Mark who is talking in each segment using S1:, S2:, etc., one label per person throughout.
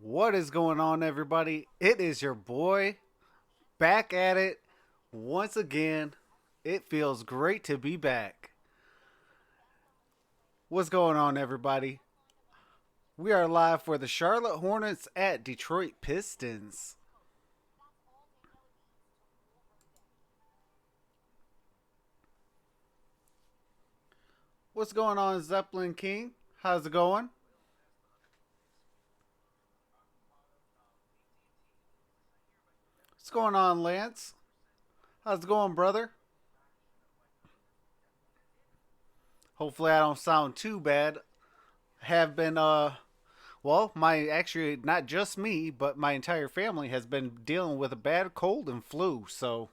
S1: What is going on, everybody? It is your boy back at it once again. It feels great to be back. What's going on, everybody? We are live for the Charlotte Hornets at Detroit Pistons. What's going on, Zeppelin King? How's it going? What's going on, Lance? How's it going, brother? Hopefully, I don't sound too bad. Have been well, my actually not just me, but my entire family has been dealing with a bad cold and flu. So,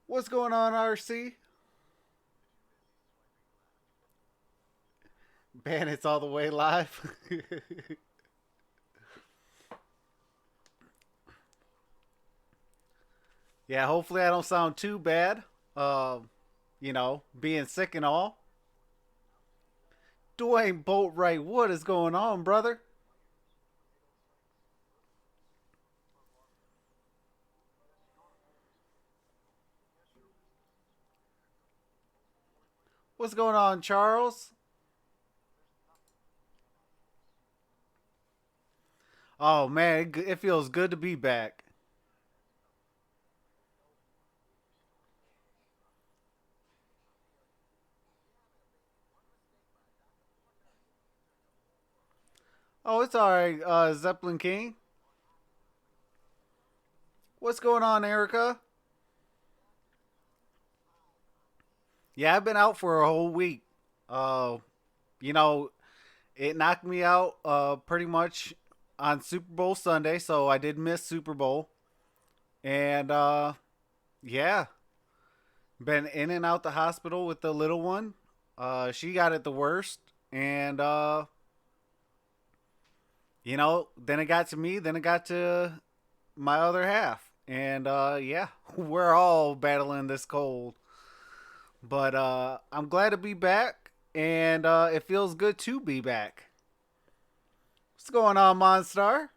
S1: what's going on, RC? Bandits all the way live. Yeah, hopefully I don't sound too bad. Being sick and all. Dwayne Boatwright, what is going on, brother? What's going on, Charles? Oh man, it feels good to be back. Oh, it's all right, Zeppelin King. What's going on, Erica? Yeah, I've been out for a whole week. Uh, you know, it knocked me out pretty much on Super Bowl Sunday, so I did miss Super Bowl. And yeah, been in and out the hospital with the little one. She got it the worst, and then it got to me. Then it got to my other half, and yeah, we're all battling this cold. But I'm glad to be back, and it feels good to be back. What's going on, MonStar?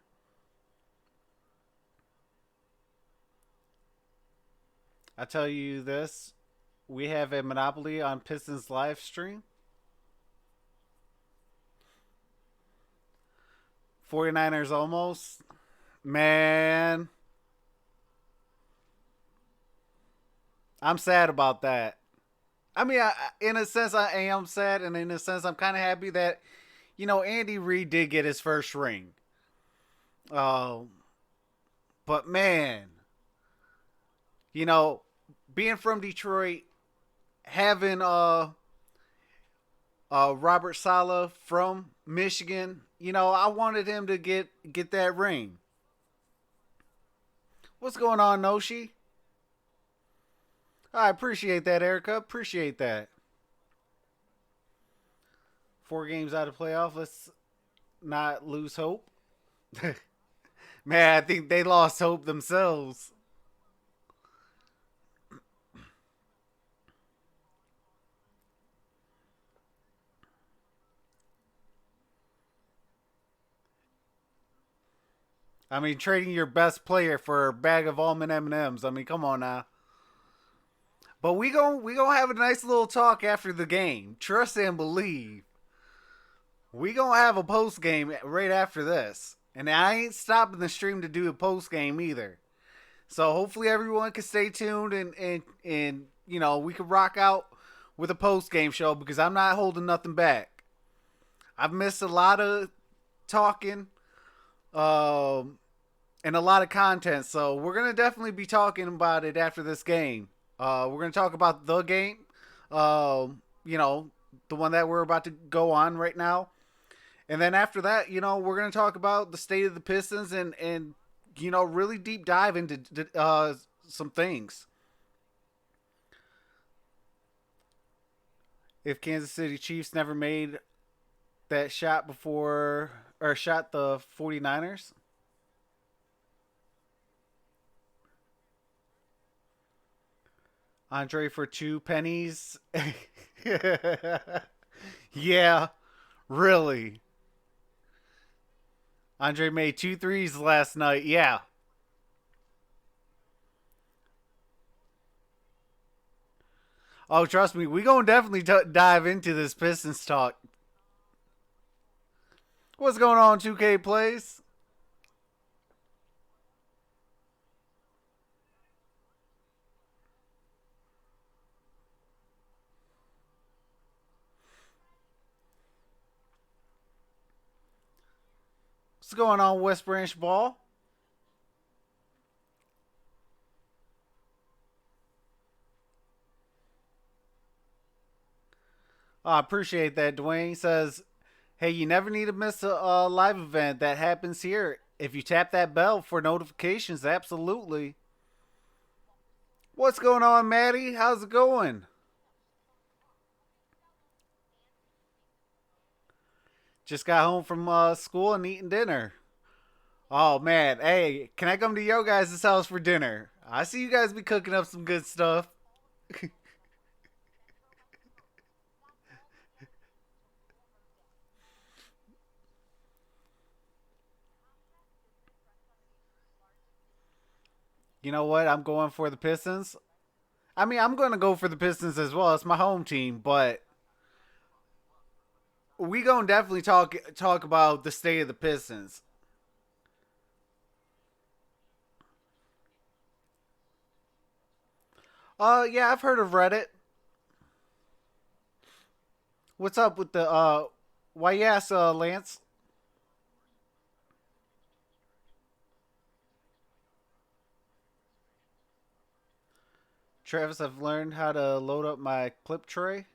S1: I tell you this: we have a monopoly on Pistons live stream. 49ers almost. Man, I'm sad about that. I mean, in a sense, I am sad, and in a sense, I'm kind of happy that Andy Reid did get his first ring. Uh, but man, you know, being from Detroit, having Robert Sala from Michigan, I wanted him to get that ring. What's going on, Noshi? I appreciate that, Erica. Appreciate that. 4 games out of playoff. Let's not lose hope. Man, I think they lost hope themselves. I mean, trading your best player for a bag of almond M&Ms. I mean, come on now. But we gonna have a nice little talk after the game. Trust and believe. We gonna have a post game right after this, and I ain't stopping the stream to do a post game either. So hopefully everyone can stay tuned and we can rock out with a post game show because I'm not holding nothing back. I've missed a lot of talking, um, and a lot of content, so we're gonna definitely be talking about it after this game. We're gonna talk about the game, you know, the one that we're about to go on right now. And then after that, we're going to talk about the state of the Pistons and really deep dive into some things. If Kansas City Chiefs never made that shot before or shot the 49ers. Andre for 2 pennies. Yeah, really. Andre made two threes last night. Yeah. Oh, trust me, we gonna definitely dive into this Pistons talk. What's going on, 2K plays? What's going on, West Branch Ball? I appreciate that. Dwayne says, "Hey, you never need to miss a live event that happens here. If you tap that bell for notifications, absolutely." What's going on, Maddie? How's it going? Just got home from school and eating dinner. Oh man, hey, can I come to your guys' house for dinner? I see you guys be cooking up some good stuff. You know what? I'm going for the Pistons. I mean, I'm going to go for the Pistons as well. It's my home team, but we gonna definitely talk about the state of the Pistons. Yeah, I've heard of Reddit. What's up with the why yes, Lance? Travis, I've learned how to load up my clip tray.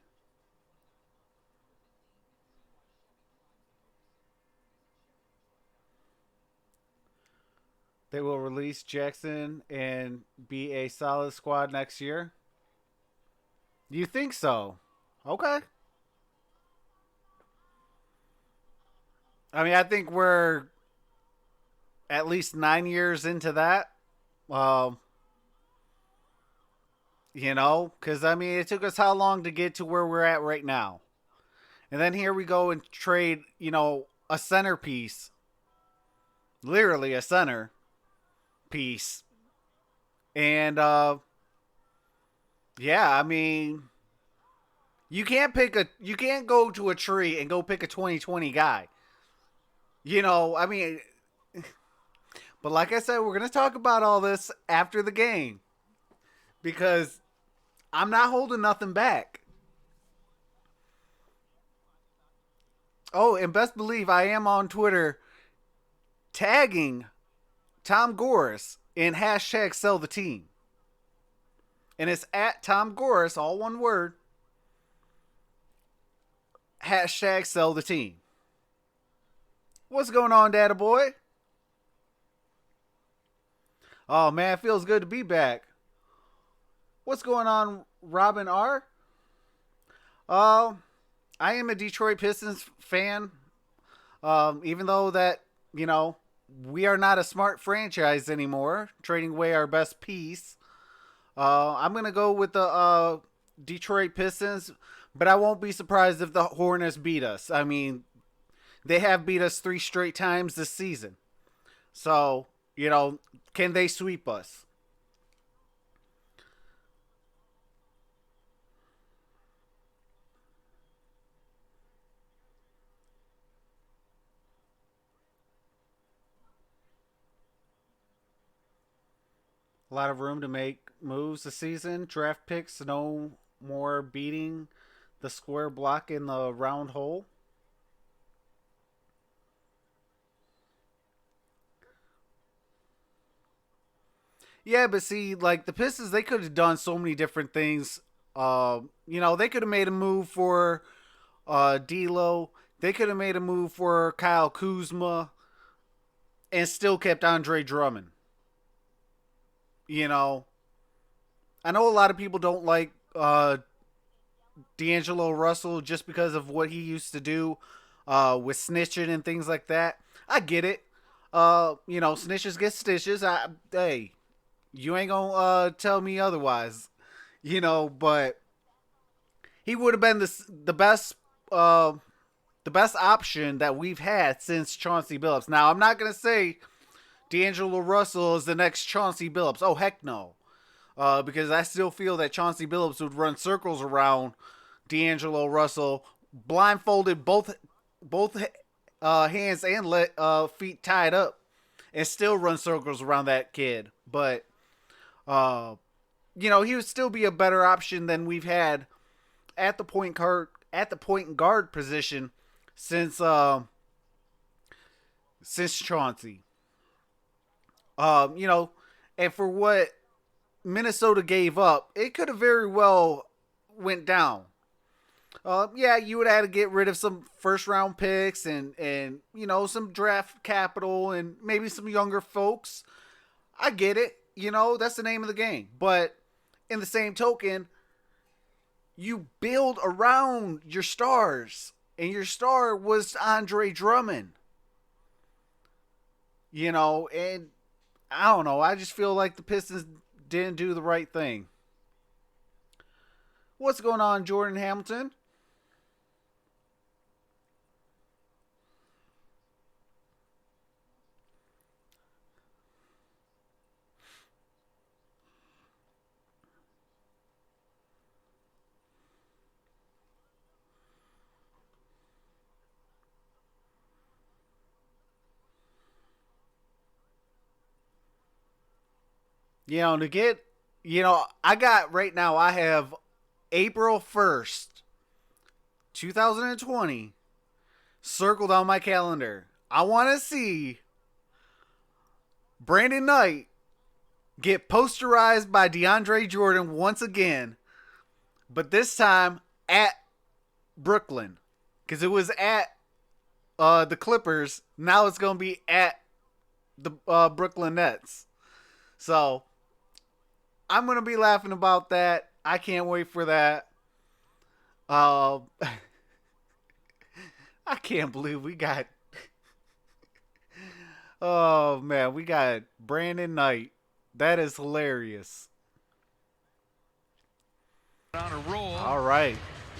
S1: They will release Jackson and be a solid squad next year. You think so? Okay. I mean, I think we're at least 9 years into that. Um, because I mean, it took us how long to get to where we're at right now, and then here we go and trade, a centerpiece, literally a center piece, and yeah, I mean, you can't go to a tree and go pick a 2020 guy. I mean, but like I said, we're gonna talk about all this after the game because I'm not holding nothing back. Oh, and best believe I am on Twitter tagging Tom Goris in hashtag sell the team. And it's at Tom Goris, all one word, hashtag sell the team. What's going on, Data Boy? Oh man, it feels good to be back. What's going on, Robin R? Uh, I am a Detroit Pistons fan. Even though that, you know, we are not a smart franchise anymore, trading away our best piece. I'm gonna go with the Detroit Pistons, but I won't be surprised if the Hornets beat us. I mean, they have beat us three straight times this season. So, can they sweep us? A lot of room to make moves this season. Draft picks, no more beating the square block in the round hole. Yeah, but see, like the Pistons, they could have done so many different things. They could have made a move for D'Lo. They could have made a move for Kyle Kuzma and still kept Andre Drummond. You know, I know a lot of people don't like D'Angelo Russell just because of what he used to do with snitching and things like that. I get it. Snitches get stitches. Hey, you ain't gonna tell me otherwise. But he would have been the best. the best option that we've had since Chauncey Billups. Now, I'm not going to say D'Angelo Russell is the next Chauncey Billups. Oh, heck no. Because I still feel that Chauncey Billups would run circles around D'Angelo Russell, blindfolded both hands and feet tied up, and still run circles around that kid. But, he would still be a better option than we've had at the point guard position since Chauncey. And for what Minnesota gave up, it could have very well went down. You would have to get rid of some first round picks and some draft capital and maybe some younger folks. I get it. That's the name of the game. But in the same token, you build around your stars, and your star was Andre Drummond. And I don't know. I just feel like the Pistons didn't do the right thing. What's going on, Jordan Hamilton? I got right now, I have April 1st, 2020 circled on my calendar. I want to see Brandon Knight get posterized by DeAndre Jordan once again, but this time at Brooklyn, because it was at the Clippers. Now it's going to be at the Brooklyn Nets. So I'm going to be laughing about that. I can't wait for that. I can't believe we got... Oh, man. We got Brandon Knight. That is hilarious.
S2: On a roll.
S1: All right.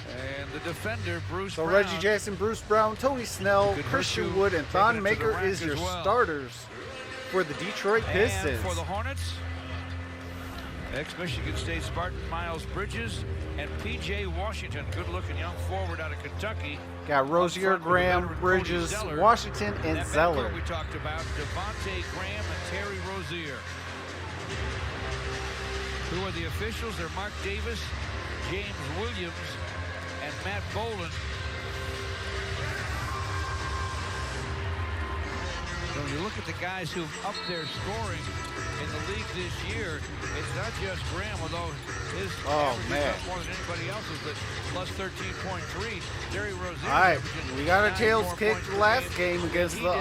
S2: And the defender, Bruce
S1: So
S2: Brown.
S1: Reggie Jackson, Bruce Brown, Tony Snell, Christian Wood, and Thon Maker is your starters for the Detroit Pistons.
S2: And for the Hornets, ex-Michigan State Spartan Miles Bridges and P.J. Washington, good-looking young forward out of Kentucky.
S1: Got Rozier, Graham, Bridges, Washington, and Zeller.
S2: We talked about Devontae Graham and Terry Rozier. Who are the officials? They're Mark Davis, James Williams, and Matt Boland. When you look at the guys who've upped their scoring in the league this year, it's not just Graham, although his average is up more than anybody else's, but plus 13.3. Terry Rozier.
S1: All right, we got our tails kicked last game against the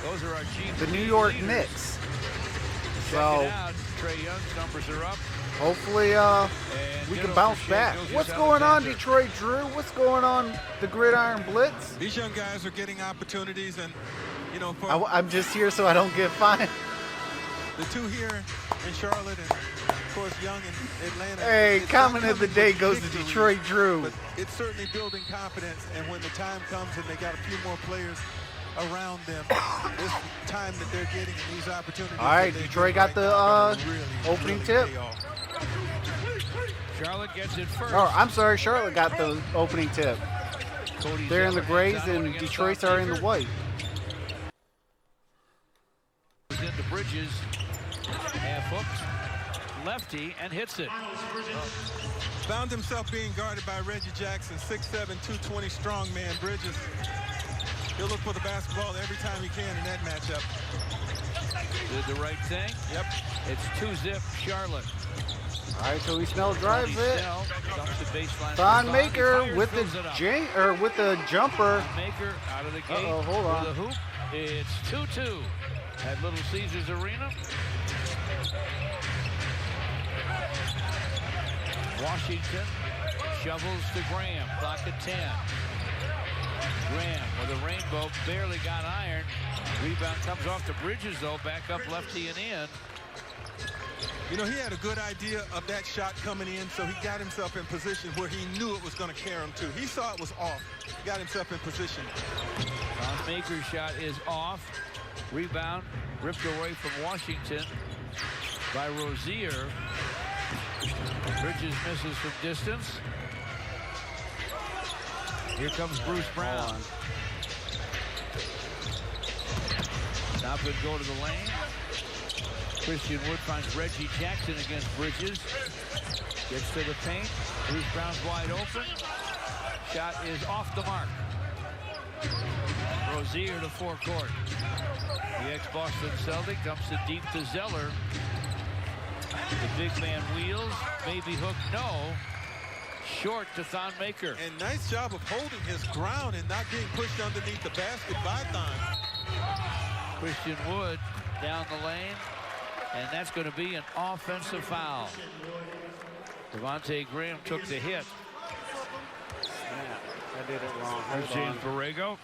S2: Those are our
S1: the New York Knicks. So
S2: Trae Young's numbers are up.
S1: Hopefully we can bounce back. What's going on, Detroit Drew? What's going on, the Gridiron Blitz?
S3: These young guys are getting opportunities, and
S1: I'm just here so I don't get fined.
S3: The two here in Charlotte, and of course Young in Atlanta.
S1: Hey, comment of the day goes to Detroit Drew.
S3: But it's certainly building confidence, and when the time comes and they got a few more players around them, this time that they're getting and these opportunities.
S1: All right, Detroit got the opening tip.
S2: Charlotte gets it first.
S1: Oh, I'm sorry, Charlotte got the opening tip. They're in the grays and Detroit's are in the white.
S2: Into Bridges, half hooked, lefty, and hits it.
S3: Found himself being guarded by Reggie Jackson, 6'7", 220 strong man. Bridges, he'll look for the basketball every time he can in that matchup.
S2: Did the right thing.
S3: Yep.
S2: It's 2-zip Charlotte.
S1: All right, so Snell drives it.
S2: Thon
S1: Maker with the jumper.
S2: Maker out of the gate.
S1: Hold on.
S2: The hoop. It's 2-2 at Little Caesars Arena. Washington shovels to Graham. Clock at 10. Graham with a rainbow, barely got iron. Rebound comes off to Bridges, though. Back up lefty and in.
S3: You know, he had a good idea of that shot coming in, so he got himself in position where he knew it was going to carry him to. He saw it was off, got himself in position.
S2: Maker's shot is off. Rebound ripped away from Washington by Rozier. Bridges misses from distance. Here comes Bruce Brown. Stop and go to the lane. Christian Wood finds Reggie Jackson against Bridges. Gets to the paint. Bruce Brown's wide open. Shot is off the mark. Rozier to forecourt. The ex-Boston Celtic dumps it deep to Zeller. The big man wheels. Maybe hook, no. Short to Thon Maker.
S3: And nice job of holding his ground and not getting pushed underneath the basket by Thon.
S2: Christian Wood down the lane. And that's going to be an offensive foul. Devontae Graham took the hit.
S1: I did it wrong.
S2: There's James Borrego.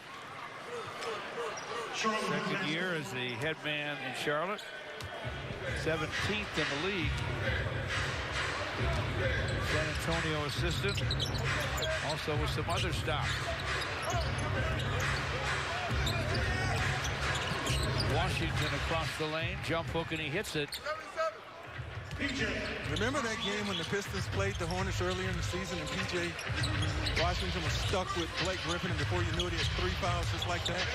S2: Second year as the head man in Charlotte. 17th in the league. San Antonio assistant. Also with some other stops. Washington across the lane. Jump hook and he hits it.
S3: Remember that game when the Pistons played the Hornets earlier in the season and P.J. Washington was stuck with Blake Griffin, and before you knew it, he had 3 fouls just like that?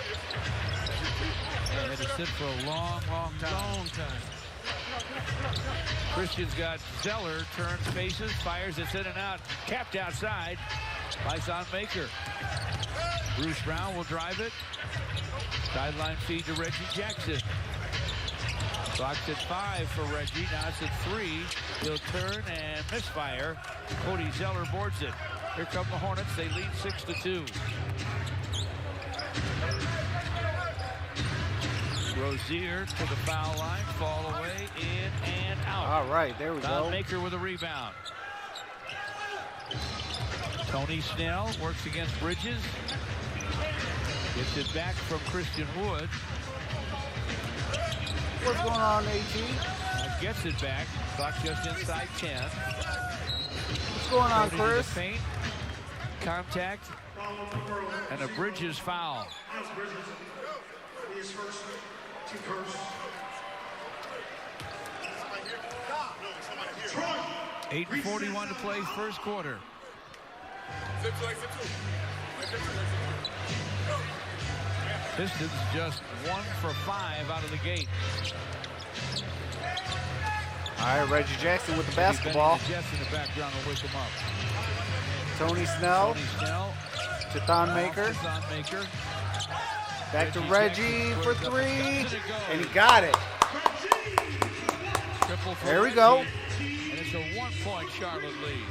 S2: They had to sit for a long, long time.
S3: Long time.
S2: Christian's got Zeller, turns, faces, fires, it's in and out. Capped outside by Thon Maker. Bruce Brown will drive it. Sideline feed to Reggie Jackson. Clock's at 5 for Reggie. Now it's at 3. He'll turn and misfire. Cody Zeller boards it. Here come the Hornets. They lead 6-2. Rozier to the foul line. Fall away, in and out.
S1: All right, there we go.
S2: Maker with a rebound. Tony Snell works against Bridges. Gets it back from Christian Wood.
S1: What's going on, AT?
S2: Gets it back. Clock just inside 10.
S1: What's going on, Chris?
S2: Paint, contact, and a Bridges foul. 8:41 to play, first quarter. Pistons just 1 for 5 out of the gate.
S1: All right, Reggie Jackson with the basketball.
S2: Jets in the background will wake him up.
S1: Tony Snell to Thon Maker. Back to Reggie for 3, and he got it. There we go.
S2: And it's a 1-point Charlotte lead.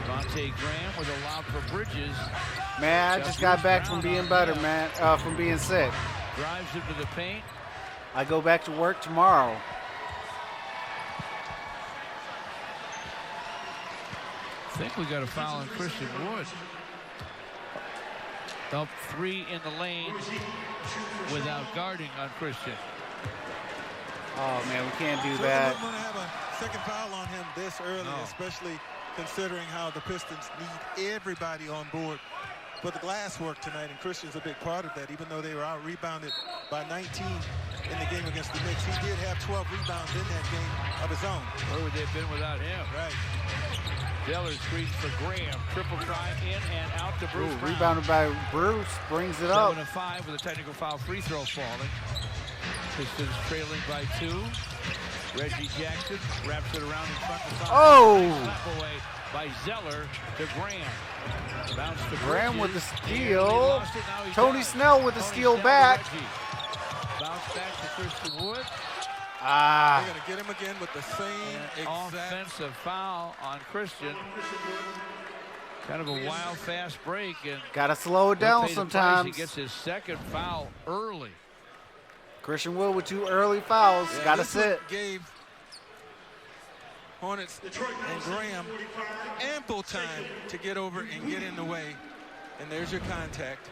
S2: Devontae Graham with a lob for Bridges.
S1: Man, I just got back from being better, man, from being sick.
S2: Drives into the paint.
S1: I go back to work tomorrow.
S2: I think we got a foul on Christian Wood. Up 3 in the lane without guarding on Christian.
S1: Oh, man, we can't do
S3: So
S1: that.
S3: we're going to have a second foul on him this early, especially considering how the Pistons need everybody on board for the glass work tonight, and Christian's a big part of that. Even though they were out-rebounded by 19 in the game against the Knicks, he did have 12 rebounds in that game of his own.
S2: Where would they have been without him?
S3: Right.
S2: Zeller screens for Graham. Triple try in and out to Bruce Brown.
S1: Rebounded by Bruce, brings it up.
S2: 7-5 with a technical foul, free throw falling. Pistons trailing by 2. Reggie Jackson wraps it around in front of Thon.
S1: Oh!
S2: Slap away by Zeller to Graham. Bounce to
S1: Graham
S2: Bridges.
S1: with the steal. Tony Snell with the steal back.
S2: Bounce back to Christian Wood.
S3: They're going to get him again with the same exact
S2: Offensive foul on Christian. Kind of a wild, fast break. And
S1: gotta slow it down
S2: he
S1: sometimes.
S2: gets his second foul early.
S1: Christian Wood with 2 early fouls. Gotta
S3: this one
S1: sit.
S3: Gave Hornets and Graham ample time to get over and get in the way. And there's your contact.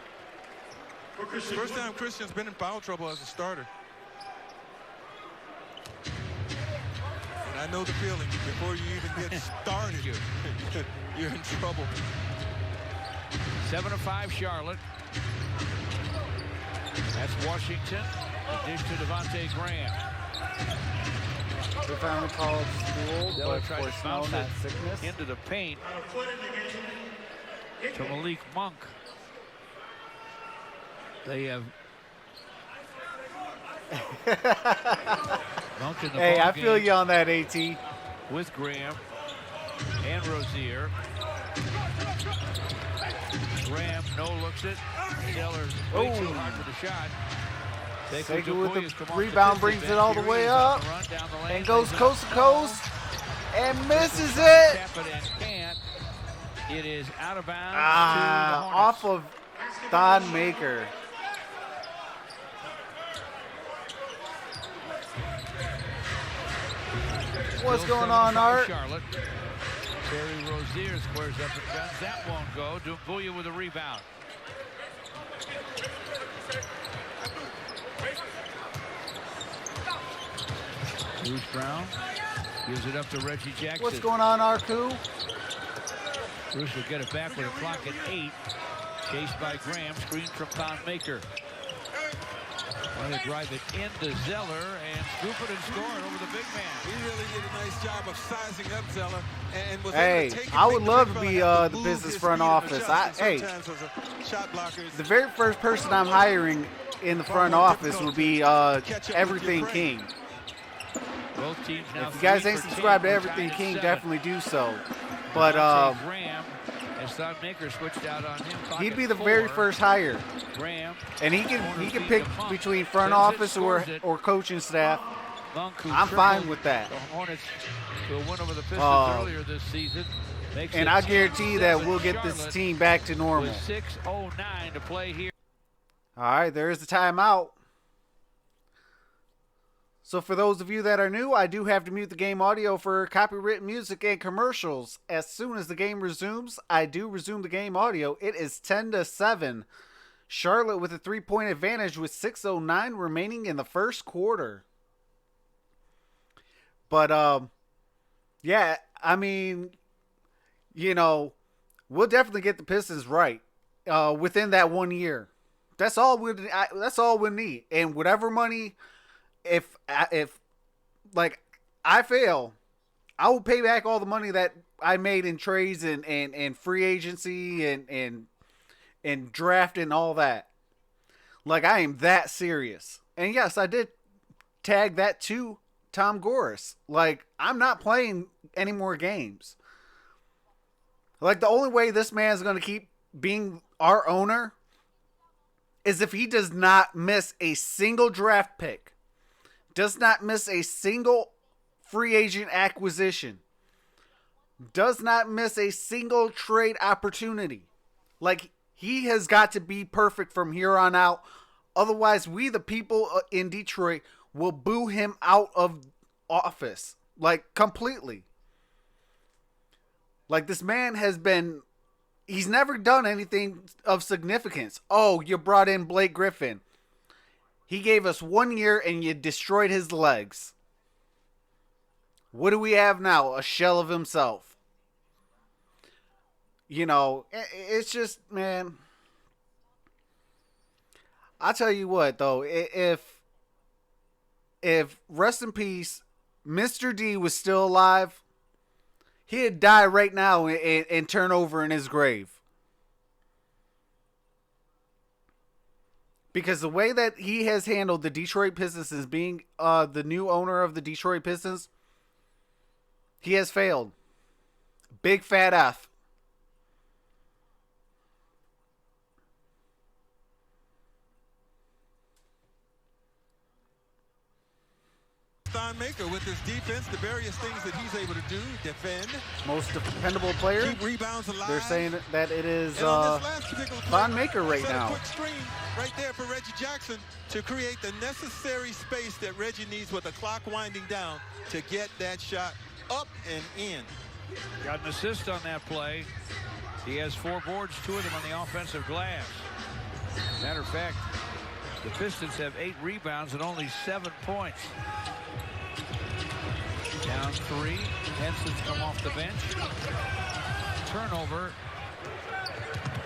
S3: First time Christian's been in foul trouble as a starter. I know the feeling. Before you even get started, you're in trouble.
S2: 7-5 Charlotte. That's Washington. The dish to Devontae Graham.
S1: We finally called school,
S2: Zeller
S1: but
S2: tried
S1: for
S2: to
S1: snow,
S2: bounce
S1: not
S2: it
S1: sickness.
S2: into the paint to Malik Monk. They have Monk in the
S1: Hey,
S2: ball
S1: I feel
S2: game
S1: you on that, AT.
S2: with Graham and Rozier. Graham no looks it. Zeller way too hard for the shot.
S1: Sega with the rebound brings it all the way up and goes coast to coast and misses it.
S2: It is out of bounds.
S1: Off of Thon Maker. What's going on, Art?
S2: Charlotte. Terry Rozier squares up and guns. That won't go. Dumbuya with a rebound. Bruce Brown gives it up to Reggie Jackson.
S1: What's going on, Arku?
S2: Bruce will get it back with a clock at 8. Chased by Graham. Screen from Thon Maker. Trying to drive it into Zeller and scoop it and score it over the big man.
S3: He really did a nice job of sizing up Zeller and was
S1: Hey,
S3: able to take it,
S1: I would
S3: make
S1: love
S3: the
S1: to
S3: big
S1: be
S3: fella
S1: the
S3: move
S1: business
S3: his
S1: front
S3: feet in the
S1: office.
S3: shots, and
S1: Hey,
S3: sometimes as a shot blocker is
S1: the very first person I'm hiring in the front office would be Everything King.
S2: Both teams now
S1: If you guys
S2: 3
S1: ain't
S2: for
S1: subscribed to
S2: 10.
S1: Everything
S2: We're tied
S1: King,
S2: at 7.
S1: definitely do so. But
S2: Graham, as Thon Maker switched out on him.
S1: he'd be the very first hire,
S2: Graham,
S1: and he can pick between front office or coaching staff.
S2: Monk, who
S1: I'm fine
S2: tripled
S1: with that.
S2: the Hornets to a win over the Pistons earlier this season. Makes
S1: And
S2: it
S1: I guarantee that
S2: 10-7
S1: we'll get this
S2: Charlotte
S1: team back to normal.
S2: with 6:09 to play here.
S1: All right, there's the timeout. So for those of you that are new, I do have to mute the game audio for copyright music and commercials. As soon as the game resumes, I do resume the game audio. It is 10-7. Charlotte with a 3-point advantage with 6:09 remaining in the first quarter. But, yeah, I mean, you know, we'll definitely get the Pistons right within that 1 year. That's all we need. And whatever money, if like I fail, I will pay back all the money that I made in trades and free agency and draft and all that. Like, I am that serious. And yes, I did tag that to Tom Goris. Like, I'm not playing any more games. Like, the only way this man is going to keep being our owner is if he does not miss a single draft pick, does not miss a single free agent acquisition, does not miss a single trade opportunity. Like, he has got to be perfect from here on out. Otherwise, we, the people in Detroit, will boo him out of office. Like, completely. Like, this man has been... He's never done anything of significance. Oh, you brought in Blake Griffin. He gave us 1 year and you destroyed his legs. What do we have now? A shell of himself. You know, it's just, man... I'll tell you what, though. If rest in peace, Mr. D was still alive, he'd die right now and turn over in his grave. Because the way that he has handled the Detroit Pistons as being the new owner of the Detroit Pistons, he has failed. Big fat F.
S3: Thon Maker with his defense, the various things that he's able to do, defend.
S1: Most dependable player.
S3: Keep rebounds alive.
S1: They're saying that it is
S3: Thon
S1: Maker right now.
S3: A quick screen right there for Reggie Jackson to create the necessary space that Reggie needs with the clock winding down to get that shot up and in.
S2: Got an assist on that play. He has 4 boards, 2 of them on the offensive glass. Matter of fact, the Pistons have 8 rebounds and only 7 points. Now Down 3. Henson's come off the bench. Turnover.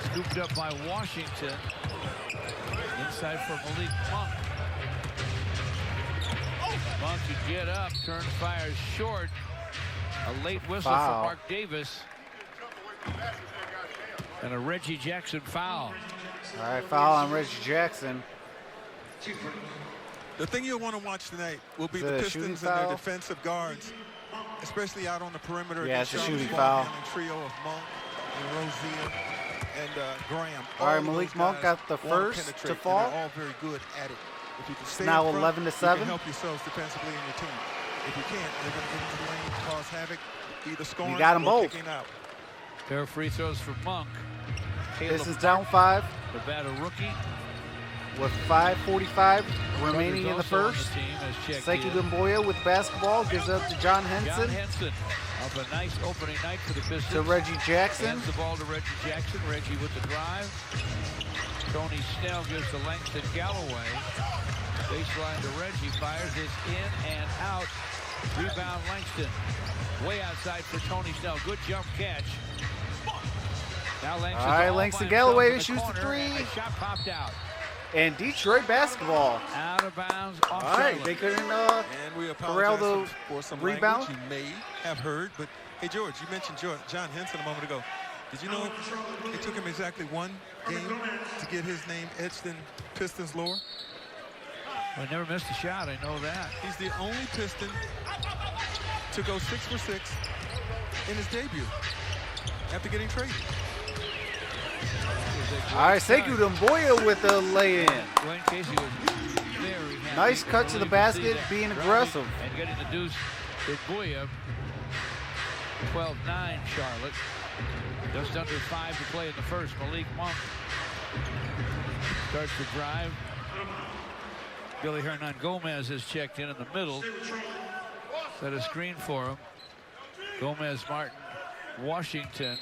S2: Scooped up by Washington. Inside for Malik Monk. Monk can get up. Turn fires short. A late whistle
S1: Foul.
S2: for Mark Davis. And a Reggie Jackson foul.
S1: All right, foul on Reggie Jackson.
S3: The thing you'll want to watch tonight will be
S1: Is
S3: the
S1: it a shooting
S3: Pistons and their
S1: foul?
S3: defensive guards, especially out on the perimeter.
S1: Yeah,
S3: against
S1: it's a
S3: Charlotte's
S1: shooting
S3: ball
S1: foul.
S3: handling trio of Monk and Rozier and Graham.
S1: All right,
S3: of
S1: Malik
S3: those
S1: Monk
S3: guys
S1: got the
S3: want
S1: first to
S3: penetrate, and
S1: fall.
S3: they're all very good at it. If you can stay
S1: now
S3: up front,
S1: 11-7.
S3: you can help yourselves defensively in your team. If you can't, they're going to get into the lane, cause havoc, either scoring
S1: You got 'em
S3: or
S1: both.
S3: kicking out.
S2: Pair of free throws for Monk.
S1: This is down 5
S2: Nevada rookie.
S1: with 5:45 remaining in the
S2: Also on
S1: first.
S2: team has checked
S1: Sekou
S2: in.
S1: Doumbouya with basketball gives it up to John
S2: John
S1: Henson
S2: Henson off a nice opening night for the Pistons.
S1: to Reggie Jackson.
S2: Hands the ball to Reggie Jackson. Reggie with the drive. Tony Snell gives to Langston Galloway. Baseline to Reggie. Fires this in and out. Rebound Langston. Way outside for Tony Snell. Good jump catch. Now Langston.
S1: All right, Langston Galloway shoots the three.
S2: Shot popped out.
S1: And Detroit basketball.
S2: Out of bounds. Off
S1: All right,
S2: Charlotte.
S1: they couldn't
S3: And we
S1: corral
S3: apologize
S1: the
S3: for some
S1: rebound.
S3: language you may have heard. But, hey, George, you mentioned John Henson a moment ago. Did you know it took him exactly one game to get his name etched in Pistons lore?
S2: I never missed a shot. I know that.
S3: He's the only Piston to go 6 for 6 in his debut after getting traded.
S1: All right, Sekou Doumbouya with the lay-in.
S2: Dwayne Casey was very happy.
S1: Nice cut to the
S2: You can see
S1: basket,
S2: that.
S1: being
S2: Driving
S1: aggressive.
S2: And getting the deuce with Bouya. 12-9 Charlotte. Just under 5 to play in the first. Malik Monk starts to drive. Billy Hernan Gomez has checked in the middle. Set a screen for him. Gomez, Martin, Washington.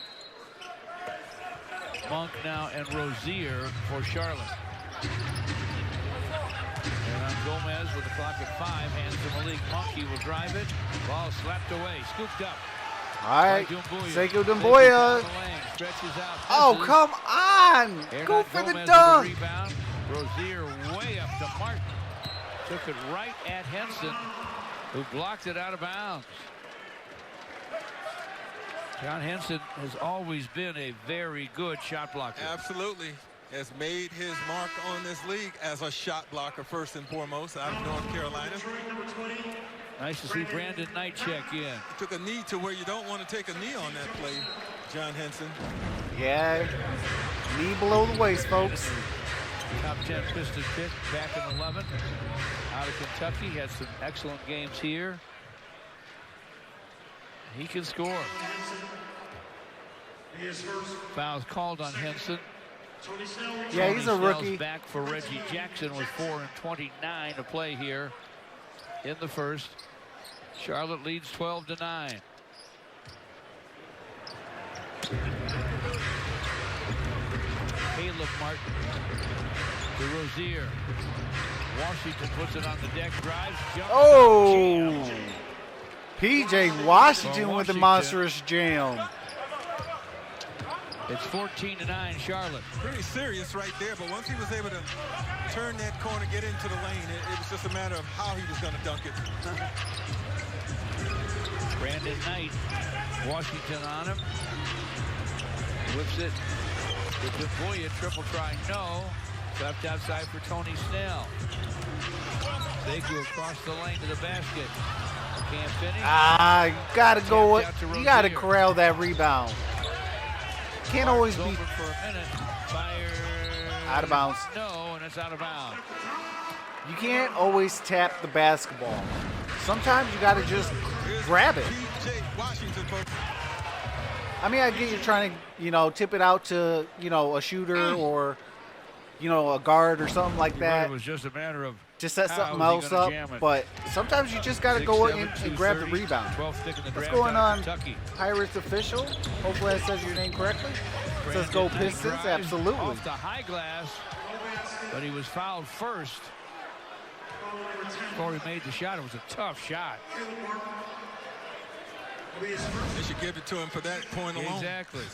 S2: Monk now and Rozier for Charlotte. Hernan Gomez with the clock at 5. Hands to Malik Monk. He will drive it. Ball slapped away. Scooped up.
S1: All right,
S2: by Doumbouya.
S1: Sekou
S2: Down the
S1: Doumbouya.
S2: lane, stretches out.
S1: Oh,
S2: misses.
S1: come on.
S2: Hernan
S1: Go for the
S2: Gomez with
S1: dunk.
S2: rebound. Rozier way up to Martin. Took it right at Henson, who blocked it out of bounds. John Henson has always been a very good shot blocker.
S3: Absolutely. Has made his mark on this league as a shot blocker first and foremost out of North Carolina.
S2: Nice to see Brandon Knight check in.
S3: He took a knee to where you don't want to take a knee on that play, John Henson.
S1: Yeah, knee below the waist, folks.
S2: Top 10 Pistons pick back in 11. Out of Kentucky, had some excellent games here. He can score. Fouls called on Henson.
S1: Yeah, he's a
S2: Tony Snell's
S1: rookie.
S2: back for Reggie Jackson with 4:29 to play here in the first. Charlotte leads 12-9. Caleb Martin to Rozier. Washington puts it on the deck, drives, jumps.
S1: Oh, P.J. Washington
S2: For
S1: with the
S2: Washington.
S1: monstrous jam.
S2: It's 14-9 Charlotte.
S3: Pretty serious right there, but once he was able to turn that corner, get into the lane, it was just a matter of how he was going to dunk it.
S2: Brandon Knight, Washington on him. Whips it with Doumbouya, triple try, no. Left outside for Tony Snell. Sekou across the lane to the basket. Can't finish.
S1: Ah, you gotta go.
S2: Tapped out to
S1: You gotta
S2: Rozier.
S1: corral that rebound. Can't always
S2: It's
S1: be
S2: over for a minute. Fire.
S1: out of bounds.
S2: No, and it's out of bounds.
S1: You can't always tap the basketball. Sometimes you gotta just
S3: Here's
S1: grab it.
S3: P.J. Washington, folks.
S1: I mean, I get you trying to, tip it out to, a shooter or, a guard or something like
S2: It
S1: that
S2: was just a matter of
S1: to set
S2: how
S1: something
S2: was he
S1: else
S2: gonna
S1: up.
S2: jam it.
S1: But sometimes you just gotta go in and grab the
S2: 2:30,
S1: rebound.
S2: 12th pick in the
S1: What's
S2: draft
S1: going
S2: out
S1: on,
S2: of Kentucky.
S1: Pirates official? Hopefully I said your name correctly. Says
S2: Brandon
S1: go
S2: Knight
S1: Pistons,
S2: drives
S1: absolutely.
S2: Off the high glass, but he was fouled first. Before he made the shot, it was a tough shot.
S3: They should give it to him for that point alone.
S2: Exactly.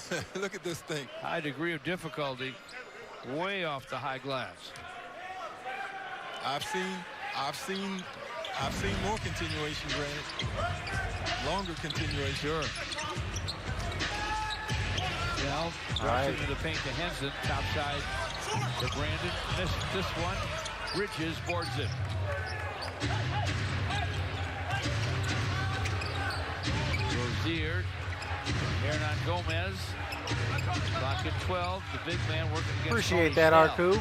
S3: Look at this thing.
S2: High degree of difficulty, way off the high glass.
S3: I've seen more continuation, granted. Longer continuation.
S2: Sure. Well, drops into the paint to Henson, top side to Brandon. Missed this one. Bridges boards it. Rozier, Hernan Gomez, clock at 12. The big man working against.
S1: Appreciate that, Arku.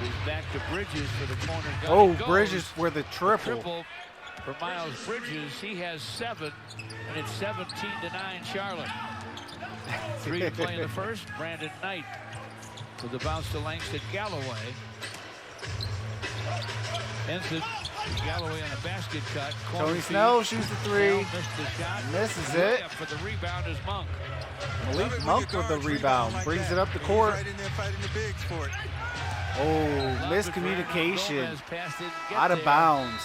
S2: He's back to Bridges for the corner.
S1: Oh, Bridges for the triple.
S2: Triple for Miles Bridges. He has 7, and it's 17-9 Charlotte. 3 to play in the first. Brandon Knight with the bounce to Langston Galloway. Henson, Galloway on a basket cut.
S1: Tony Snell shoots the 3.
S2: Missed the shot.
S1: Misses it.
S2: For the rebound is Monk.
S1: Malik Monk with the rebound. Brings it up the court.
S3: Right in there fighting the bigs for it.
S1: Oh, miscommunication. Out of bounds.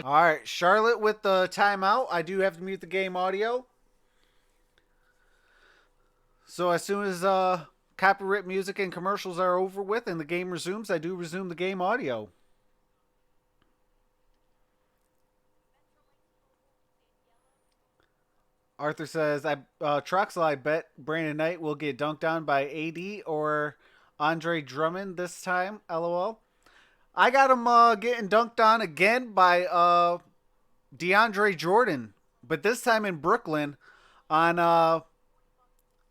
S1: All right, Charlotte with the timeout. I do have to mute the game audio. So as soon as copyright music and commercials are over with and the game resumes, I do resume the game audio. Arthur says, Troxel, I bet Brandon Knight will get dunked on by AD or Andre Drummond this time, LOL. I got him getting dunked on again by DeAndre Jordan, but this time in Brooklyn on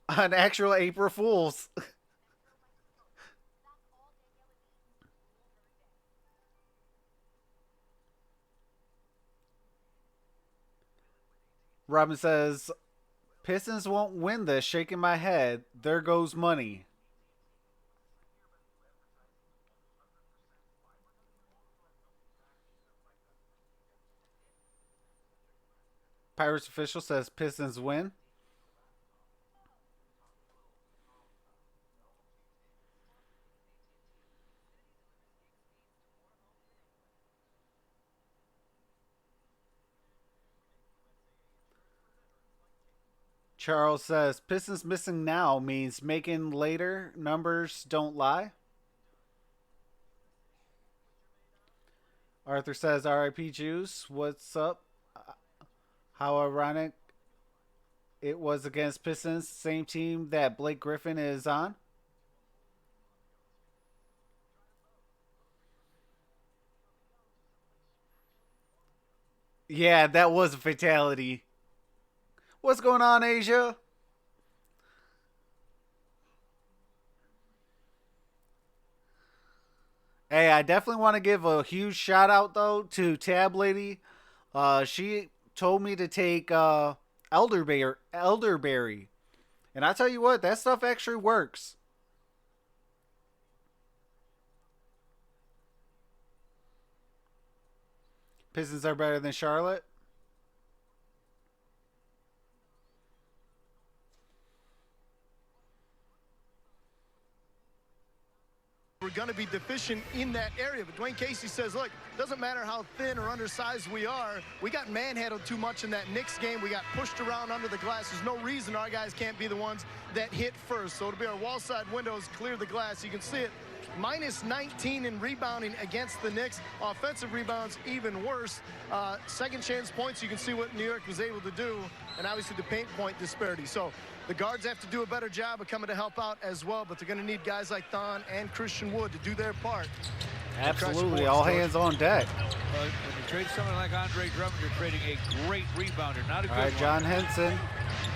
S1: actual April Fools. Robin says, Pistons won't win this. Shaking my head. There goes money. Pirates official says Pistons win. Charles says Pistons missing now means making later. Numbers don't lie. Arthur says RIP Juice. What's up? How ironic it was against Pistons, same team that Blake Griffin is on. Yeah, that was a fatality. What's going on, Asia? Hey, I definitely want to give a huge shout out though to Tab Lady. She told me to take elderberry, and I tell you what, that stuff actually works. Pistons are better than Charlotte.
S4: We're going to be deficient in that area. But Dwayne Casey says, look, doesn't matter how thin or undersized we are. We got manhandled too much in that Knicks game. We got pushed around under the glass. There's no reason our guys can't be the ones that hit first. So it'll be our wall side windows, clear the glass. You can see it. Minus 19 in rebounding against the Knicks. Offensive rebounds even worse. Second chance points, you can see what New York was able to do. And obviously the paint point disparity. So the guards have to do a better job of coming to help out as well, but they're going to need guys like Thon and Christian Wood to do their part.
S1: Absolutely, all hands on deck.
S2: When you trade someone like Andre Drummond, you're trading a great rebounder, not a good
S1: all right,
S2: one.
S1: John Henson.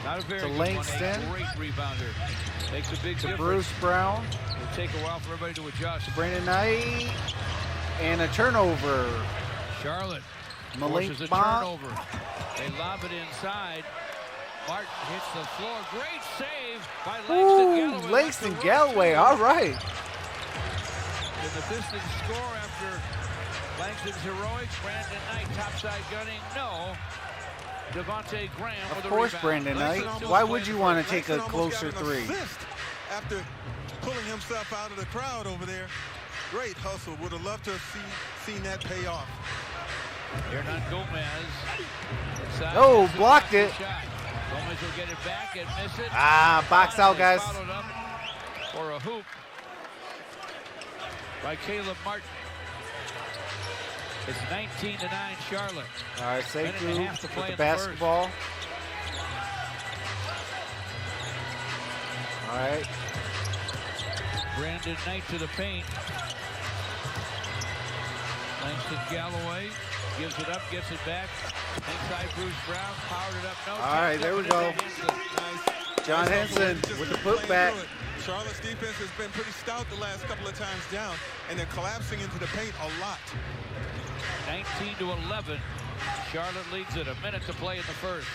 S2: Not a very
S1: to
S2: good
S1: Langston.
S2: one, a great rebounder. Makes a big
S1: to
S2: difference.
S1: Bruce Brown.
S2: It'll take a while for everybody to adjust.
S1: To Brandon Knight. And a turnover.
S2: Charlotte
S1: Malik
S2: forces a
S1: Monk.
S2: turnover. They lob it inside. Martin hits the floor. Great save by Langston Galloway.
S1: Langston Galloway, all right.
S2: Did the Pistons score after Langston's heroics? Brandon Knight topside gunning? No. Devontae Graham with a
S1: course,
S2: rebound.
S1: Brandon Knight. Why would you want to take a closer three?
S3: After pulling himself out of the crowd over there. Great hustle. Would have loved to have seen that pay off.
S2: Hernan Gomez. Inside,
S1: Oh, blocked it.
S2: shot. Gomez will get it back and miss it.
S1: Ah, box out, guys.
S2: Followed up for a hoop by Caleb Martin. It's 19-9 Charlotte.
S1: All right,
S2: Minute and a
S1: Sekou
S2: half to
S1: with
S2: play
S1: the
S2: in the
S1: basketball. All right.
S2: Brandon Knight to the paint. Langston Galloway gives it up, gets it back. Inside Bruce Brown, powered it up. No.
S1: All right, there we go.
S3: Nice.
S1: John Henson with the putback.
S3: Charlotte's defense has been pretty stout the last couple of times down, and they're collapsing into the paint a lot.
S2: 19-11. Charlotte leads it. A minute to play in the first.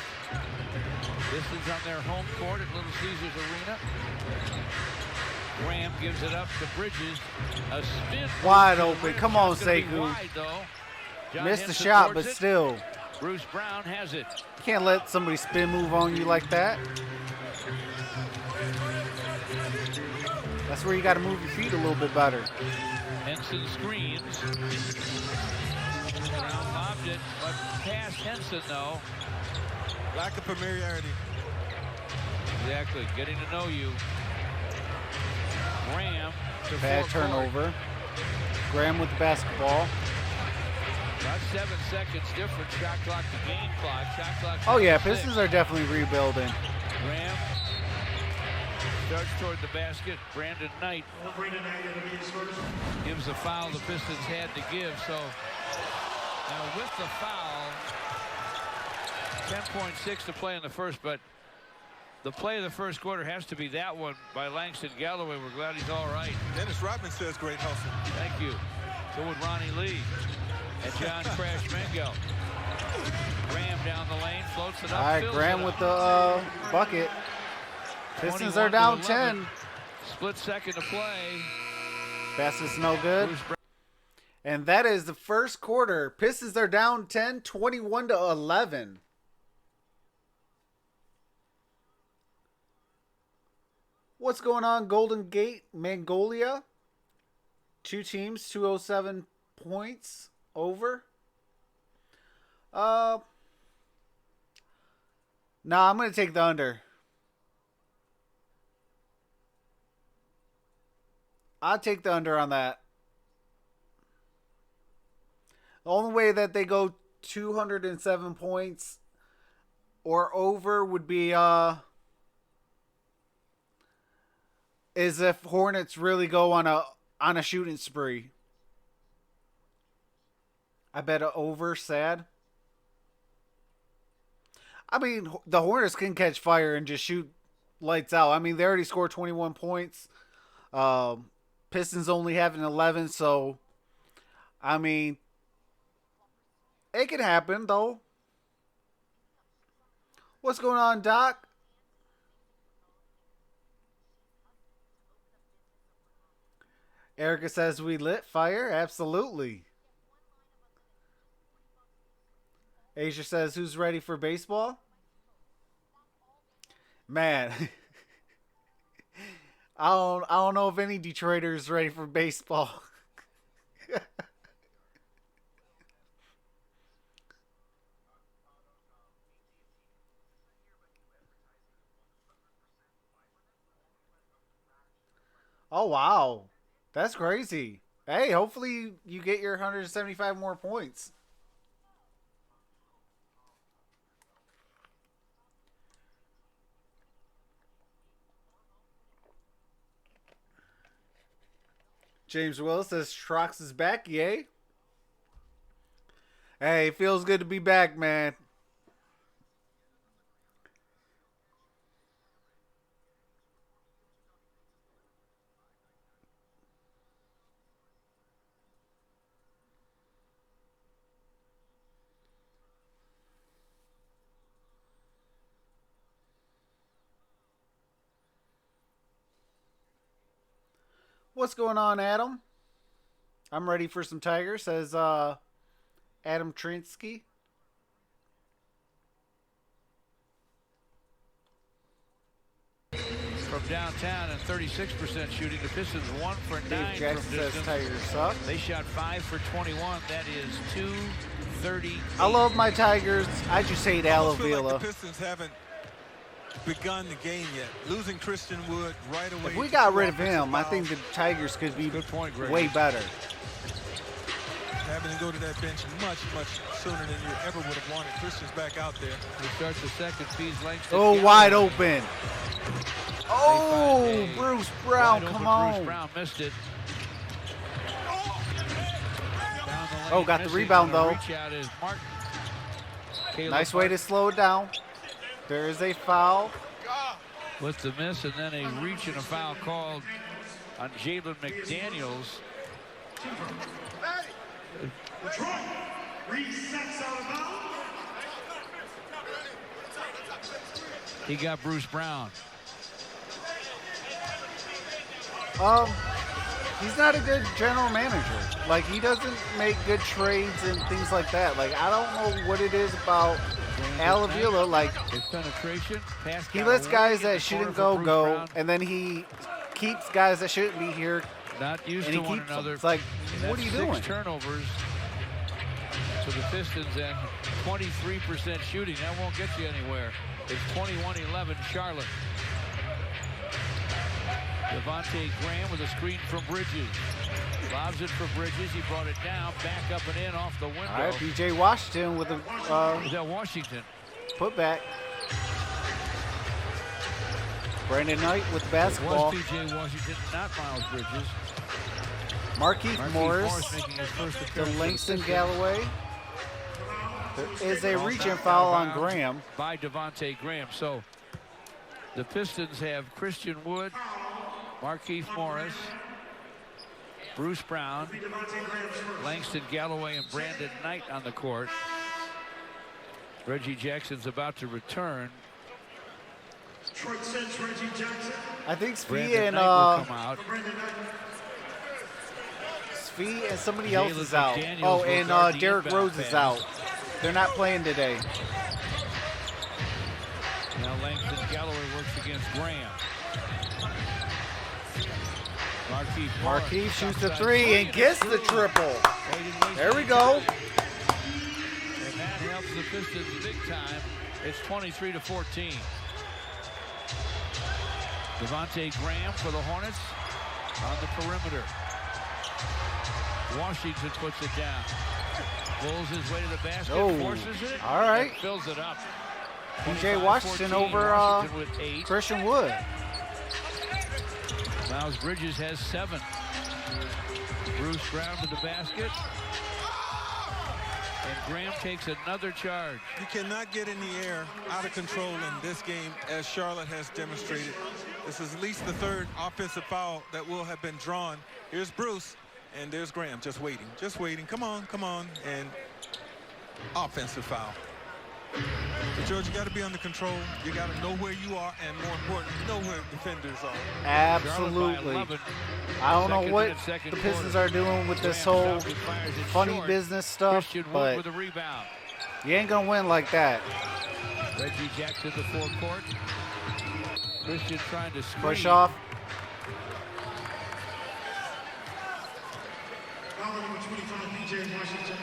S2: Pistons on their home court at Little Caesars Arena. Graham gives it up to Bridges. A spin.
S1: Wide open. Come on,
S2: Shot's gonna be
S1: Sekou.
S2: wide, though. John
S1: Missed the
S2: Henson
S1: shot,
S2: towards
S1: but
S2: it.
S1: still.
S2: Bruce Brown has it.
S1: Can't let somebody spin move on you like that. That's where you got to move your feet a little bit better.
S2: Henson screens. Brown lobbed it, but past Henson, though.
S3: Lack of familiarity.
S2: Exactly. Getting to know you. Graham to
S1: Bad
S2: full court.
S1: turnover. Graham with the basketball.
S2: About 7 seconds different. Shot clock to game clock. Shot clock.
S1: Oh yeah,
S2: 6.
S1: Pistons are definitely rebuilding.
S2: Graham starts toward the basket. Brandon Knight gives the foul the Pistons had to give. So now with the foul, 10.6 to play in the first, but the play of the first quarter has to be that one by Langston Galloway. We're glad he's all right.
S3: Dennis Rodman says great hustle.
S2: Thank you. So would Ronnie Lee and John Crash Mengel. Graham down the lane, floats it up.
S1: All right,
S2: fills
S1: Graham
S2: it
S1: with
S2: up.
S1: the bucket. Pistons are down 10.
S2: Split second to play.
S1: Basket's no good.
S2: Bruce Brown.
S1: And that is the first quarter. Pistons are down 10, 21-11. What's going on, Golden Gate, Mongolia? 2 teams, 207 points over. Nah, I'm going to take the under. I'll take the under on that. The only way that they go 207 points or over would be is if Hornets really go on a shooting spree. I bet a over, sad. I mean, the Hornets can catch fire and just shoot lights out. I mean, they already scored 21 points. Pistons only having 11, so I mean, it could happen though. What's going on, Doc? Erica says we lit fire. Absolutely. Asia says who's ready for baseball? Man, I don't know if any Detroiters is ready for baseball. Oh wow. That's crazy. Hey, hopefully you get your 175 more points. James Willis says Trox is back, yay. Hey, it feels good to be back, man. What's going on, Adam? I'm ready for some Tiger, says Adam Trinsky.
S2: from downtown and 36% shooting. The Pistons 1 for 9
S1: Dave Jackson
S2: from
S1: says
S2: distance.
S1: Tigers suck.
S2: They shot 5 for 21. That is 238.
S1: I love my Tigers. I just hate
S3: I almost feel
S1: Alavila.
S3: like the Pistons haven't begun the game yet. Losing Christian Wood right away.
S1: If we got rid of him, I think the Tigers could be
S2: Good point, Greg.
S1: way better.
S3: Having to go to that bench much sooner than you ever would have wanted. Christian's back out there.
S2: He starts the second. Fees Langston.
S1: Oh,
S2: Galloway.
S1: wide open. Oh,
S2: They find a
S1: Bruce Brown,
S2: wide
S1: come
S2: open Bruce
S1: on.
S2: Brown missed it. Down the lane,
S1: Oh, got the
S2: missing
S1: rebound,
S2: on a
S1: though.
S2: reach out is Martin. Caleb
S1: Nice way to
S2: Martin
S1: slow it down. There is a foul.
S2: with the miss, and then a reach and a foul called on Jalen McDaniels. He got Bruce Brown.
S1: He's not a good general manager. Like, he doesn't make good trades and things like that. Like, I don't know what it is about Alavila. Like,
S2: His penetration, pass
S1: he
S2: got
S1: lets
S2: away
S1: guys
S2: in the
S1: that shouldn't
S2: corner
S1: go,
S2: for Bruce
S1: go,
S2: Brown.
S1: and then he keeps guys that shouldn't be here,
S2: Not used
S1: and
S2: to
S1: he
S2: one
S1: keeps them.
S2: another.
S1: It's like,
S2: That's
S1: what are you
S2: 6
S1: doing?
S2: turnovers to the Pistons and 23% shooting. That won't get you anywhere. It's 21-11 Charlotte. Devontae Graham with a screen from Bridges. Lobs it for Bridges. He brought it down, back up and in off the window.
S1: All right, P.J. Washington with a
S2: Is that Washington?
S1: putback. Brandon Knight with
S2: It
S1: basketball.
S2: was P.J. Washington, not Miles Bridges.
S1: Markieff Morris
S2: making his first
S1: to
S2: appearance.
S1: Langston Galloway. There is a reach-in foul on Graham.
S2: By Devontae Graham. So the Pistons have Christian Wood, Markieff Morris, Bruce Brown, Langston Galloway, and Brandon Knight on the court. Reggie Jackson's about to return.
S1: I think Svi
S2: Brandon
S1: and
S2: Knight will come out.
S1: Svi and somebody else
S2: Jalen
S1: is out.
S2: McDaniels
S1: Oh,
S2: will
S1: and
S2: guard the
S1: Derrick
S2: inbound
S1: Rose is
S2: pass.
S1: out. They're not playing today.
S2: Now Langston Galloway works against Graham.
S1: Markieff shoots the three and gets the triple. There we go.
S2: And that helps the Pistons big time. It's 23-14. Devontae Graham for the Hornets on the perimeter. Washington puts it down. Pulls his way to the basket,
S1: Oh,
S2: forces it,
S1: all right.
S2: and fills it up.
S1: P.J.
S2: 25-14,
S1: Washington over
S2: Washington with 8.
S1: Christian Wood.
S2: Miles Bridges has 7. Bruce Brown to the basket. And Graham takes another charge.
S3: You cannot get in the air out of control in this game, as Charlotte has demonstrated. This is at least the 3rd offensive foul that will have been drawn. Here's Bruce, and there's Graham just waiting. Just waiting. Come on, come on. And offensive foul. But George, you got to be under control. You got to know where you are, and more importantly, know where defenders are.
S1: Absolutely. I don't know what the Pistons are doing with this whole funny business stuff,
S2: Christian Wood
S1: but
S2: with a rebound.
S1: you ain't going to win like that.
S2: Reggie Jackson to forecourt. Christian trying to screen.
S1: Push off.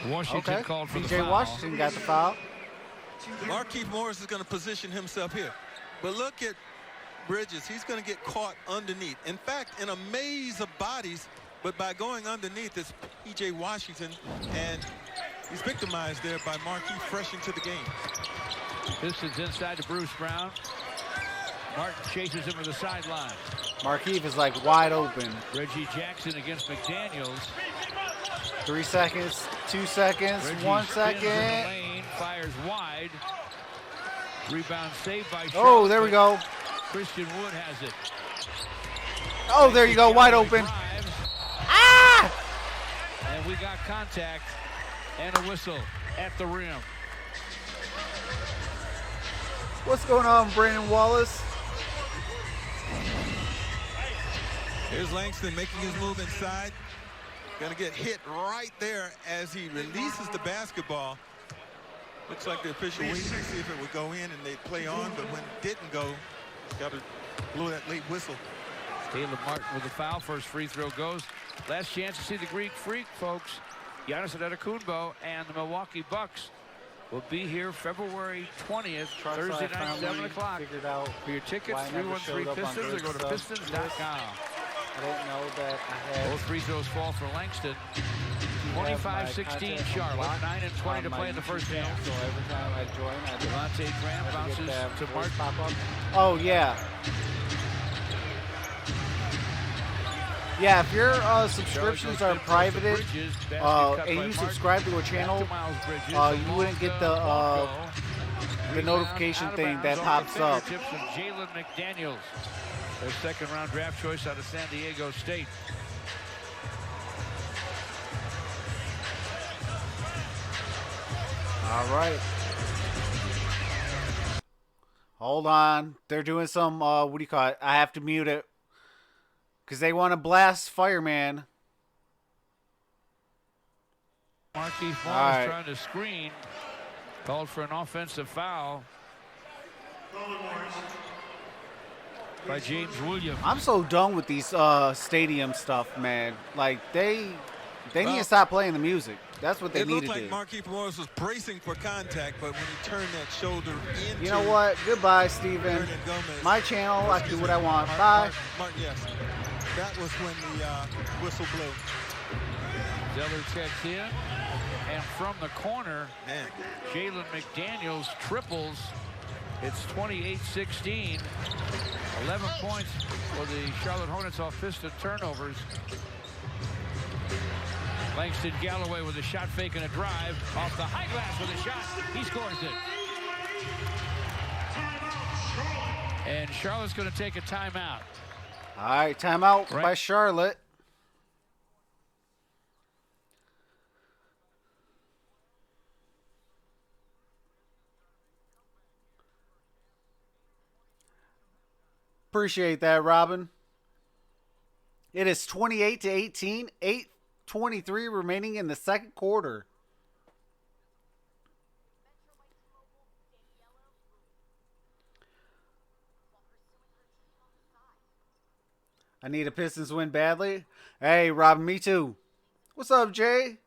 S2: Washington
S1: Okay.
S2: called for the
S1: P.J.
S2: foul.
S1: Washington got the foul.
S3: Markieff Morris is going to position himself here. But look at Bridges. He's going to get caught underneath. In fact, in a maze of bodies, but by going underneath, it's P.J. Washington, and he's victimized there by Markieff fresh into the game.
S2: Pistons inside to Bruce Brown. Martin chases him to the sideline.
S1: Markieff is like wide open.
S2: Reggie Jackson against McDaniels.
S1: 3 seconds, 2 seconds,
S2: Reggie
S1: 1
S2: spins in the
S1: second.
S2: lane, fires wide. Rebound saved by
S1: Oh,
S2: Charlotte,
S1: there we
S2: but
S1: go.
S2: Christian Wood has it.
S1: Oh, there you go, wide open.
S2: Drives,
S1: Ah!
S2: and we got contact and a whistle at the rim.
S1: What's going on, Brandon Wallace?
S3: Here's Langston making his move inside. Gonna get hit right there as he releases the basketball. Looks like the official waited to see if it would go in and they'd play on, but when it didn't go, Got to blow that late whistle.
S2: Caleb Martin with the foul. First free throw goes. Last chance to see the Greek Freak, folks. Giannis Antetokounmpo and the Milwaukee Bucks will be here February 20th, Thursday night, 7 o'clock. For your tickets, 313 Pistons, or go to pistons.com.
S1: I didn't know that I had.
S2: Both free throws fall for Langston. 25-16 Charlotte, 9 and 20 to play in the first half.
S1: So every time I join, I
S2: Devontae Graham bounces to Martin.
S1: Pop up. Oh, yeah. Yeah, if your subscriptions are privated and you subscribe to a channel, you wouldn't get the notification thing that pops up.
S2: Jalen McDaniels, their second-round draft choice out of San Diego State.
S1: All right. Hold on. They're doing some, what do you call it? I have to mute it. Because they want to blast Fireman.
S2: Markieff Morris trying to screen. Called for an offensive foul by James Williams.
S1: I'm so done with these stadium stuff, man. Like, they need to stop playing the music. That's what they need to do.
S3: It looked like Markieff Morris was bracing for contact, but when he turned that shoulder into...
S1: You know what? Goodbye, Steven. My channel, I can do what I want. Bye.
S3: Yes. That was when the whistle blew.
S2: Zeller checks in, and from the corner, Jalen McDaniels triples. It's 28-16. 11 points for the Charlotte Hornets off Piston turnovers. Langston Galloway with a shot fake and a drive. Off the high glass with a shot. He scores it. And Charlotte's going to take a timeout.
S1: All right, timeout by Charlotte. Appreciate that, Robin. It is 28-18, 8:23 remaining in the second quarter. I need a Pistons win badly. Hey, Robin, me too. What's up, Jay?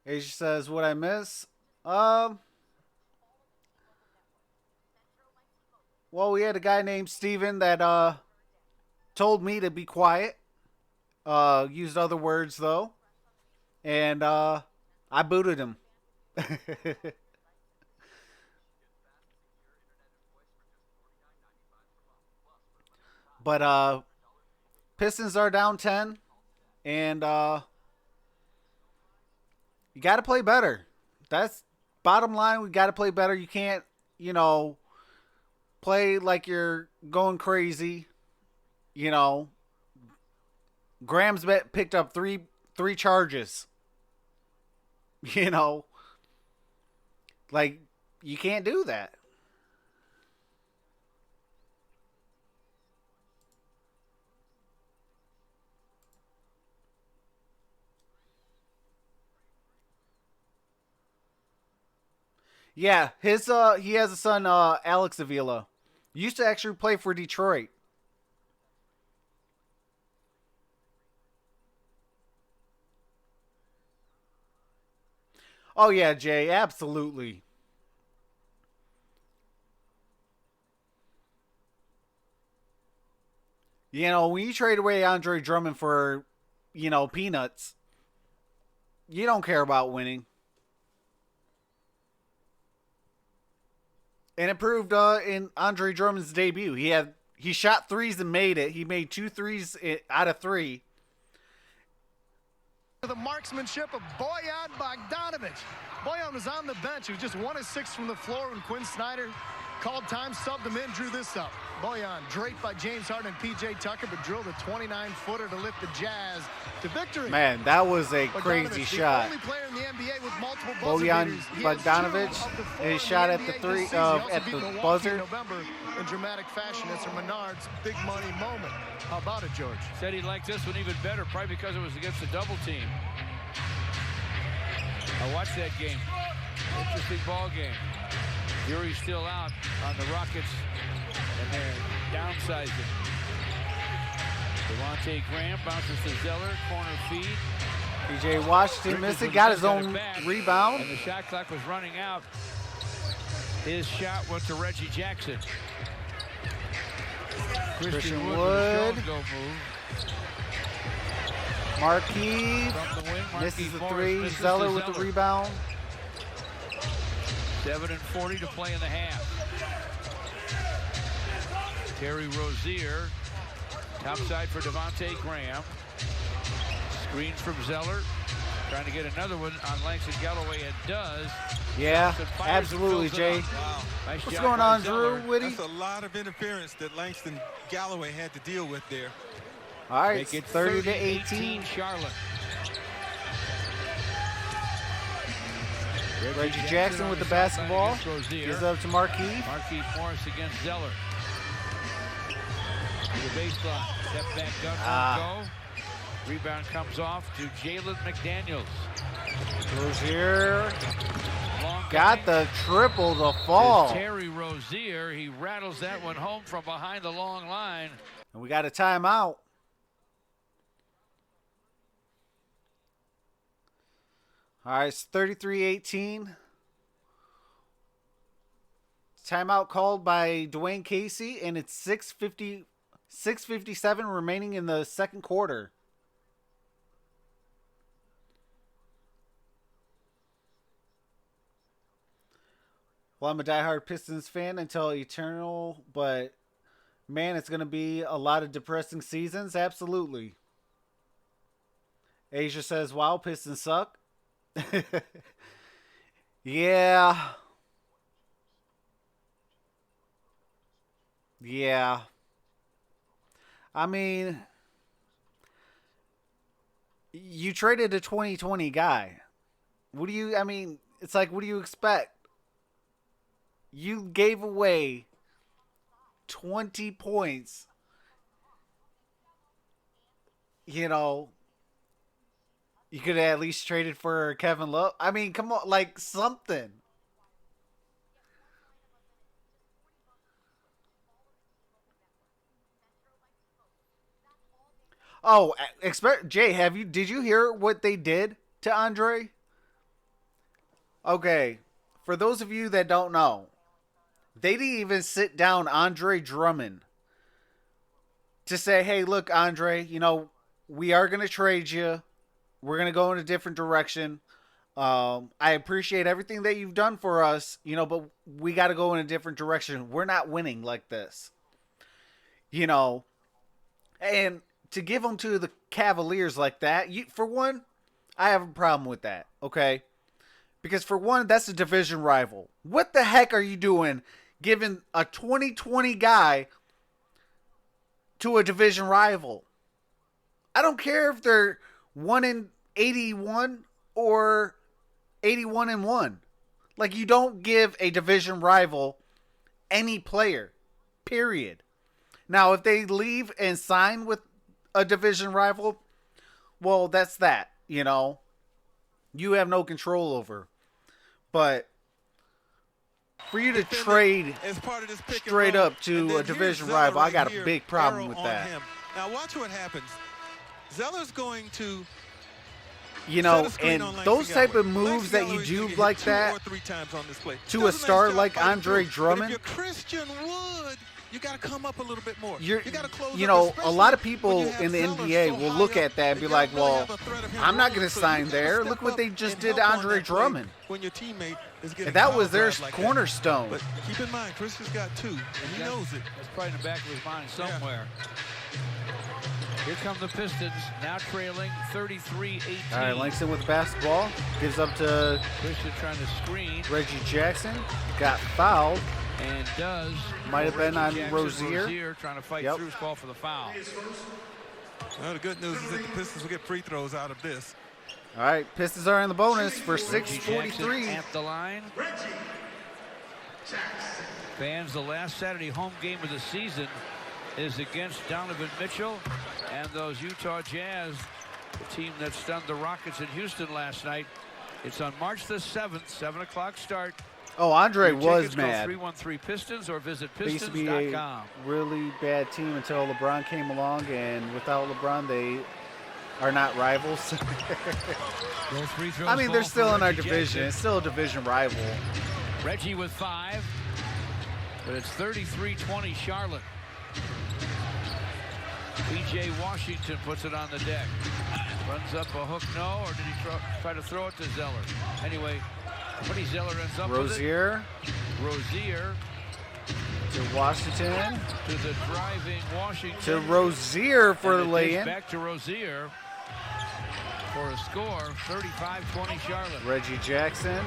S1: Asia says, what I miss? Well, we had a guy named Steven that told me to be quiet. Used other words, though. And I booted him. But Pistons are down 10, and you got to play better. That's bottom line. We got to play better. You can't, play like you're going crazy. Graham's picked up three charges. Like, you can't do that. Yeah, he has a son, Alex Avila. Used to actually play for Detroit. Oh yeah, Jay, absolutely. When you trade away Andre Drummond for, peanuts, you don't care about winning. And it proved in Andre Drummond's debut. He shot threes and made it. He made 2 threes out of 3.
S4: The marksmanship of Bojan Bogdanovic. Bojan was on the bench. He was just 1 of 6 from the floor when Quinn Snyder called time, subbed him in, drew this up. Bojan draped by James Harden and P.J. Tucker, but drilled a 29-footer to lift the Jazz to victory.
S1: Man, that was a crazy shot.
S4: The only player in the NBA with multiple
S1: Bojan Bogdanovic, his shot at the buzzer.
S4: November in dramatic fashion. It's a Menard's big money moment. How about it, George?
S2: Said he liked this one even better, probably because it was against a double team. I watched that game. Interesting ball game. Fury's still out on the Rockets, and they're downsizing. Devontae Graham bounces to Zeller, corner feed.
S1: P.J. Washington missed it, got his own rebound.
S2: And the shot clock was running out. His shot went to Reggie Jackson.
S1: Christian Wood. Marquis misses the three. Zeller with the rebound.
S2: 7:40 to play in the half. Terry Rozier, topside for Devontae Graham. Screens from Zeller, trying to get another one on Langston Galloway, and does.
S1: Yeah, absolutely, Jay.
S3: Wow.
S2: Nice
S1: What's
S2: job
S1: going
S2: by
S1: on,
S2: Zeller.
S1: Drew? Woody?
S3: That's a lot of interference that Langston Galloway had to deal with there.
S1: All right,
S2: Make it
S1: 30 to 18.
S2: Charlotte.
S1: Reggie Jackson with the basketball. Gives up to Marquis.
S2: Marquis Morris against Zeller. To the baseline. Step back gun won't go. Rebound comes off to Jalen McDaniels.
S1: Rozier got the triple to fall.
S2: Terry Rozier, he rattles that one home from behind the long line.
S1: And we got a timeout. All right, it's 33-18. Timeout called by Dwayne Casey, and it's 6:57 remaining in the second quarter. Well, I'm a diehard Pistons fan until eternal, but man, it's going to be a lot of depressing seasons. Absolutely. Asia says, wow, Pistons suck. Yeah. Yeah. I mean, you traded a 2020 guy. It's like, what do you expect? You gave away 20 points. You know, you could have at least traded for Kevin Love. I mean, come on, like something. Oh, Jay, did you hear what they did to Andre? Okay, for those of you that don't know, they didn't even sit down Andre Drummond to say, hey, look, Andre, we are going to trade you. We're going to go in a different direction. I appreciate everything that you've done for us, but we got to go in a different direction. We're not winning like this. And to give them to the Cavaliers like that, for one, I have a problem with that, okay? Because for one, that's a division rival. What the heck are you doing giving a 2020 guy to a division rival? I don't care if they're 1-81 or 81-1. Like, you don't give a division rival any player, period. Now, if they leave and sign with a division rival, well, that's that, you have no control over. But for you to trade straight up to a division rival, I got a big problem with that.
S3: Now watch what happens. Zeller's going to
S1: and those type of moves that you do like that to a star like Andre Drummond,
S3: Christian Wood, you got to come up a little bit more. You got to close
S1: a lot of people in the NBA will look at that and be like, well, I'm not going to sign there. Look what they just did to Andre Drummond.
S3: When your teammate is getting
S1: and that was their
S3: like
S1: cornerstone.
S3: But keep in mind, Christian's got two, and he knows it.
S2: That's probably in the back of his mind somewhere. Yeah. Here come the Pistons, now trailing 33-18.
S1: All right, Langston with the basketball. Gives up to
S2: Christian trying to screen.
S1: Reggie Jackson. Got fouled.
S2: And does.
S1: Might have been on
S2: Jackson,
S1: Rozier.
S2: Trying to fight through his call for the foul.
S3: Well, the good news is that the Pistons will get free throws out of this.
S1: All right, Pistons are in the bonus for 6:43.
S2: At the line. Fans, the last Saturday home game of the season is against Donovan Mitchell and those Utah Jazz, the team that stunned the Rockets in Houston last night. It's on March the 7th, 7 o'clock start.
S1: Oh, Andre
S2: Your
S1: was
S2: tickets go
S1: mad.
S2: 313 Pistons or visit
S1: They used to be a
S2: pistons.com.
S1: really bad team until LeBron came along, and without LeBron, they are not rivals.
S2: Those free throws
S1: I mean,
S2: fall
S1: they're
S2: for
S1: still in our
S2: Reggie
S1: division.
S2: Jackson.
S1: It's still a division rival.
S2: Reggie with 5, but it's 33-20 Charlotte. P.J. Washington puts it on the deck. Runs up a hook, no, or did he try to throw it to Zeller? Anyway, Buddy Zeller ends up
S1: Rozier
S2: with it. Rozier
S1: to Washington.
S2: to the driving Washington.
S1: To Rozier for the
S2: And it dish
S1: lay-in.
S2: back to Rozier for a score, 35-20 Charlotte.
S1: Reggie Jackson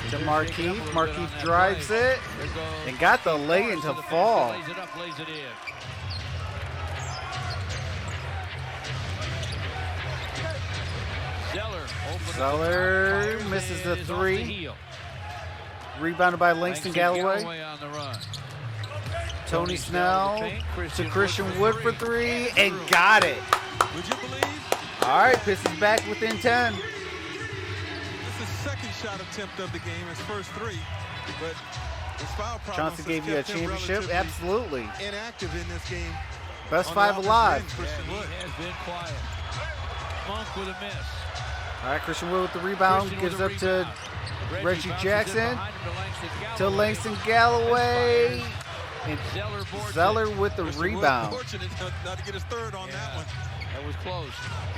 S1: to
S2: They're
S1: Markeith.
S2: shaking up a little bit
S1: Markeith
S2: on that
S1: drives
S2: play.
S1: it
S2: There goes
S1: and got the lay-in
S2: Morris
S1: to
S2: the basket,
S1: fall.
S2: Lays it up, lays it in.
S1: Zeller misses the three. Rebounded by Langston Galloway.
S2: On the run.
S1: Tony Snell to Christian Wood for three and
S3: True.
S1: got it.
S3: Would you believe?
S1: All right, Pistons back within 10.
S3: This is his second shot attempt of the game, his first three, but his foul problems
S1: Chauncey
S3: has
S1: gave you a
S3: kept him
S1: championship?
S3: relatively
S1: Absolutely.
S3: inactive in this game.
S1: Best
S3: On the
S1: five
S3: offensive
S1: alive.
S3: end, Christian
S2: He
S3: Wood.
S2: has been quiet. Monk with a miss.
S1: All right, Christian Wood with the rebound.
S2: Christian
S1: Gives
S2: with
S1: up
S2: the
S1: to
S2: rebound.
S1: Reggie
S2: bounces it
S1: Jackson.
S2: behind him
S1: to Langston Galloway. And
S2: Zeller boards
S1: Zeller
S2: it.
S1: with the
S3: Christian Wood
S1: rebound.
S3: fortunate not to get his third on that one.
S2: That was close.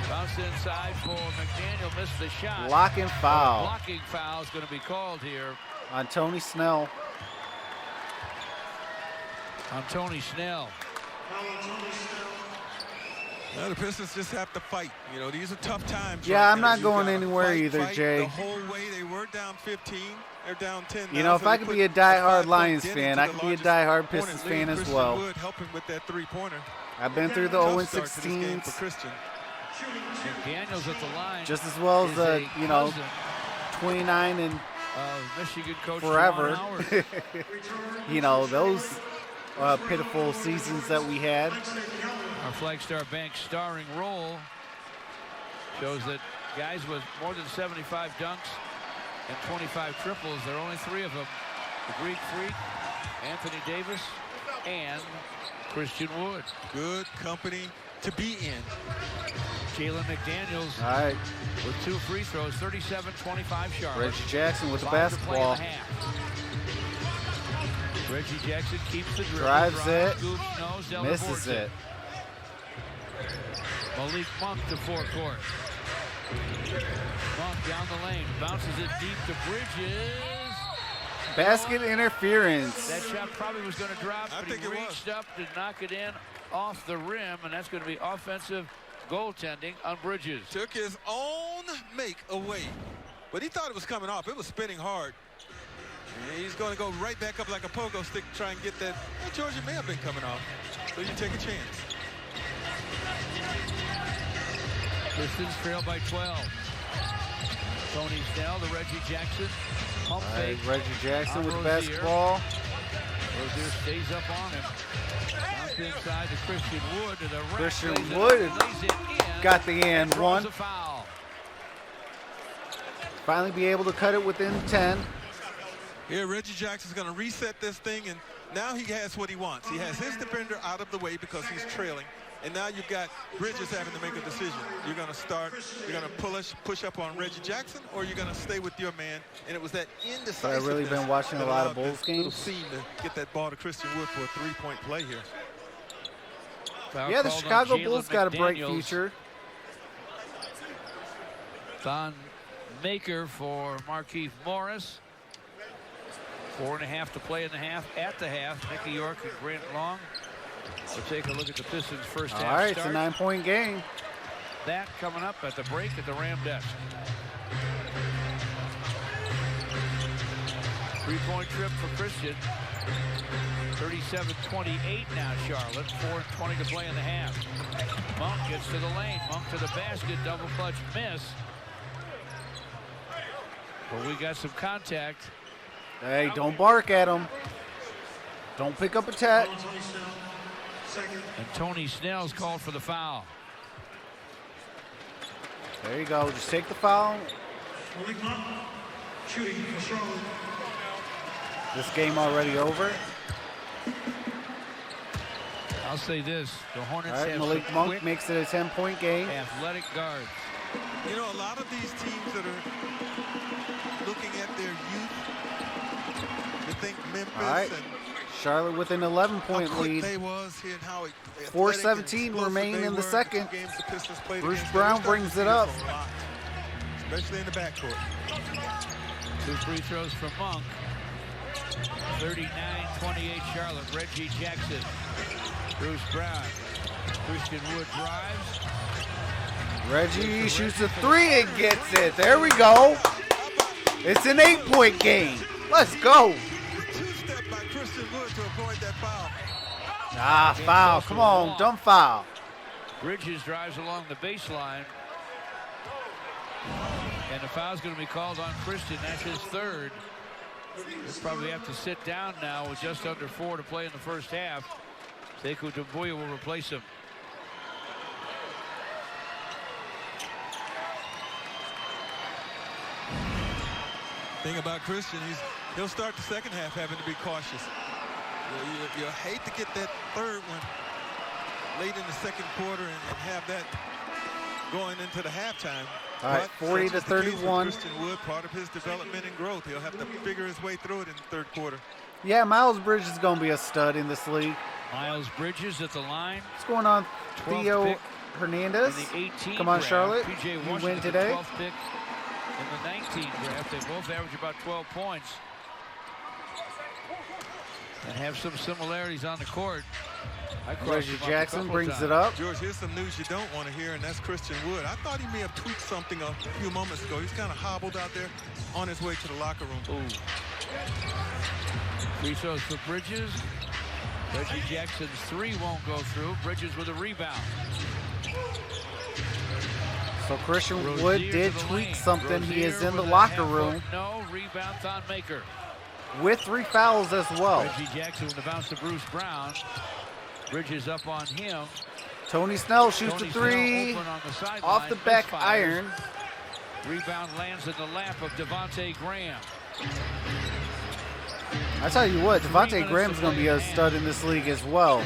S2: Bounce inside for McDaniel. Missed the shot.
S1: Blocking foul
S2: Blocking foul is going to be called here
S1: on Tony Snell.
S2: on Tony Snell.
S3: Well, the Pistons just have to fight. You know, these are tough times.
S1: Yeah,
S3: right
S1: I'm
S3: now.
S1: not
S3: You
S1: going
S3: gotta
S1: anywhere either,
S3: fight
S1: Jay.
S3: The whole way they were down 15, they're down 10.
S1: You
S3: now,
S1: know, if
S3: so
S1: I
S3: they
S1: could be a
S3: put
S1: diehard
S3: 5-point
S1: Lions
S3: dent
S1: fan,
S3: into
S1: I
S3: the
S1: could be a
S3: largest
S1: diehard
S3: opponent
S1: Pistons
S3: lead.
S1: fan as
S3: Christian
S1: well.
S3: Wood helping with that three-pointer.
S1: I've been through the
S3: Tough start to this game
S1: 0-16s
S3: for Christian.
S2: McDaniel's at the line.
S1: just as well as
S2: is
S1: the,
S2: a
S1: you know,
S2: cousin
S1: 29 and
S2: of Michigan coach
S1: forever.
S2: Juwan Howard.
S1: You know, those pitiful seasons that we had.
S2: Our Flagstar Bank starring role shows that guys with more than 75 dunks and 25 triples, there are only 3 of them. The Greek Freak, Anthony Davis, and Christian Wood.
S3: Good company to be in.
S2: Jalen McDaniels
S1: All right,
S2: with 2 free throws, 37-25 Charlotte.
S1: Reggie Jackson with the
S2: 5 to play in
S1: basketball.
S2: the half. Reggie Jackson keeps the dribble.
S1: Drives it.
S2: Scoops, no, Zeller
S1: Misses
S2: boards
S1: it.
S2: Malik Monk to forecourt. Monk down the lane, bounces it deep to Bridges.
S1: Basket interference.
S2: That shot probably was going to drop,
S3: I
S2: but
S3: think
S2: he
S3: it was.
S2: reached up to knock it in off the rim, and that's going to be offensive goaltending on Bridges.
S3: Took his own make away, but he thought it was coming off. It was spinning hard. And he's going to go right back up like a pogo stick to try and get that. Well, Georgia may have been coming off, so you take a chance.
S2: Pistons trail by 12. Tony Snell to Reggie Jackson. Pump
S1: All right,
S2: fake.
S1: Reggie Jackson
S2: on
S1: with the
S2: Rozier.
S1: basketball.
S2: Rozier stays up on him. Bounce inside to Christian Wood to the rack.
S1: Christian
S2: Lays it
S1: Wood
S2: up, lays it in,
S1: got the and
S2: draws
S1: one.
S2: a foul.
S1: Finally be able to cut it within 10.
S3: Here, Reggie Jackson's going to reset this thing, and now he has what he wants. He has his defender out of the way because he's trailing, and now you've got Bridges having to make a decision. You're going to start, you're going to push up on Reggie Jackson, or you're going to stay with your man, and it was that indecisiveness.
S1: I've really been watching a
S3: that
S1: lot of
S3: allowed
S1: Bulls
S3: this little
S1: games.
S3: seam to get that ball to Christian Wood for a three-point play here.
S2: Foul
S1: Yeah, the
S2: called on
S1: Chicago
S2: Jalen
S1: Bulls got a bright
S2: McDaniels.
S1: future.
S2: Thon Maker for Markieff Morris. 4.5 to play in the half. At the half, Nicky York and Grant Long. We'll take a look at the Pistons' first
S1: All
S2: half
S1: right, it's
S2: start.
S1: a 9-point game.
S2: That coming up at the break at the Ram desk. 3-point trip for Christian. 37-28 now, Charlotte. 4:20 to play in the half. Monk gets to the lane. Monk to the basket. Double clutch miss. But we got some contact.
S1: Hey, don't bark at him. Don't pick up a tat.
S2: And Tony Snell's called for the foul.
S1: There you go. Just take the foul.
S5: Malik Monk, shooting for Charlotte.
S1: This game already over.
S2: I'll say this: the Hornets
S1: All right,
S2: have
S1: Malik
S2: some
S1: Monk
S2: quick,
S1: makes it a 10-point game.
S2: athletic guards.
S3: You know, a lot of these teams that are looking at their youth, you think Memphis
S1: All right.
S3: and
S1: Charlotte with an 11-point
S3: how quick
S1: lead.
S3: they was here and how athletic
S1: 4:17
S3: and explosive
S1: remaining
S3: they
S1: in the
S3: were
S1: second.
S3: the games the Pistons played
S1: Bruce
S3: against.
S1: Brown
S3: They're starting
S1: brings
S3: to
S1: it
S3: see
S1: up.
S3: this a lot, especially in the backcourt.
S2: 2 free throws from Monk. 39-28 Charlotte. Reggie Jackson. Bruce Brown. Christian Wood drives.
S1: Reggie shoots a 3 and gets it. There we go. It's an 8-point game. Let's go.
S3: Two-step by Christian Wood to avoid that foul.
S1: Ah, foul. Come on, dumb foul.
S2: Bridges drives along the baseline. And the foul's going to be called on Christian. That's his third. He'll probably have to sit down now with just under 4 to play in the first half. Sekou Doumbouya will replace him.
S3: Thing about Christian, he'll start the second half having to be cautious. You hate to get that third one late in the second quarter and have that going into the halftime.
S1: All right, 40 to 31.
S3: Christian Wood, part of his development and growth. He'll have to figure his way through it in the third quarter.
S1: Yeah, Miles Bridges is going to be a stud in this league.
S2: Miles Bridges at the line.
S1: What's going on,
S2: 12th
S1: Theo
S2: pick
S1: Hernandez?
S2: in the 18
S1: Come on,
S2: draft.
S1: Charlotte.
S2: PJ
S1: You
S2: Washington,
S1: win today.
S2: 12th pick in the 19 draft. They both average about 12 points and have some similarities on the court.
S1: Reggie Jackson brings it up.
S3: George, here's some news you don't want to hear, and that's Christian Wood. I thought he may have tweaked something a few moments ago. He's kind of hobbled out there on his way to the locker room.
S2: Ooh. Free throws for Bridges. Reggie Jackson's 3 won't go through. Bridges with a rebound.
S1: So Christian
S2: Rozier
S1: Wood
S2: to
S1: did
S2: the
S1: tweak
S2: lane.
S1: something. He is
S2: Rozier
S1: in the
S2: with a
S1: locker
S2: half
S1: room
S2: foot no. Rebound Thon Maker.
S1: with 3 fouls as well.
S2: Reggie Jackson with the bounce to Bruce Brown. Bridges up on him.
S1: Tony Snell shoots
S2: Tony
S1: a 3
S2: Snell open on the sideline,
S1: off the back
S2: misfires.
S1: iron.
S2: Rebound lands in the lap of Devontae Graham.
S1: I tell you what,
S2: 3
S1: Devontae
S2: minutes
S1: Graham's
S2: to
S1: going to
S2: play
S1: be a
S2: in hand.
S1: stud in this league as well.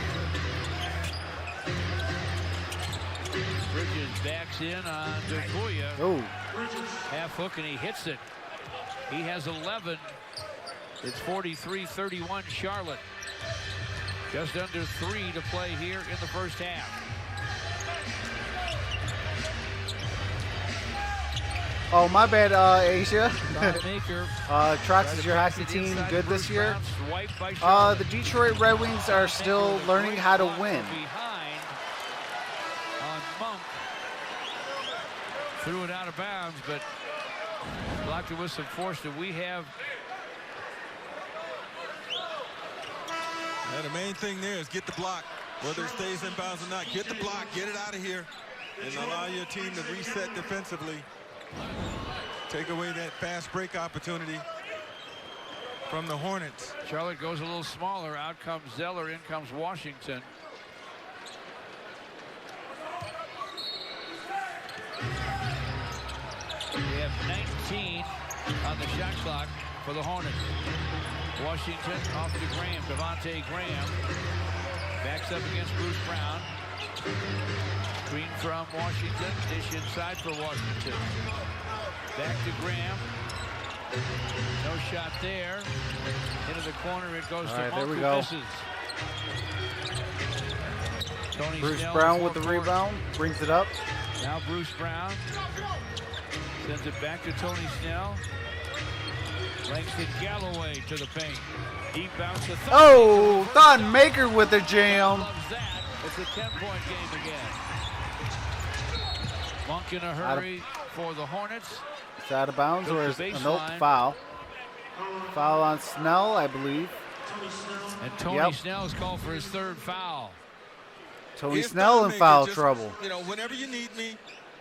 S2: Bridges backs in on Doumbouya.
S1: Oh,
S2: Half hook and he hits it. He has 11. It's 43-31 Charlotte. Just under 3 to play here in the first half.
S1: oh, my bad, Asia.
S2: Thon Maker.
S1: Trox, is your hockey team
S2: Inside
S1: good
S2: Bruce
S1: this year?
S2: Brown, swiped by Charlotte.
S1: The Detroit Red Wings are still learning how to win.
S2: Behind on Monk. Threw it out of bounds, but blocked it with some force that we have.
S3: Yeah, the main thing there is get the block, whether it stays in bounds or not. Get the block, get it out of here, and allow your team to reset defensively. Take away that fast break opportunity from the Hornets.
S2: Charlotte goes a little smaller. Out comes Zeller, in comes Washington. We have 19 on the shot clock for the Hornets. Washington off to Graham. Devontae Graham backs up against Bruce Brown. Screen from Washington. Dish inside for Washington. Back to Graham. No shot there. Into the corner it goes
S1: All
S2: to
S1: right,
S2: Monk,
S1: there we
S2: who
S1: go.
S2: misses. Tony
S1: Bruce
S2: Snell
S1: Brown
S2: in
S1: with the
S2: forecourt.
S1: rebound, brings it up.
S2: Now Bruce Brown sends it back to Tony Snell. Langston Galloway to the paint. Deep bounce to Thon.
S1: Oh, Thon Maker with the jam.
S2: Loves that. It's a 10-point game again. Monk in a hurry for the Hornets.
S1: It's out of bounds, or is
S2: Goes to
S1: nope,
S2: baseline.
S1: foul. Foul on Snell, I believe.
S2: And Tony
S1: Yep.
S2: Snell is called for his 3rd foul.
S1: Tony
S3: Here's
S1: Snell
S3: Thon
S1: in
S3: Maker,
S1: foul
S3: just,
S1: trouble.
S3: You know, whenever you need me,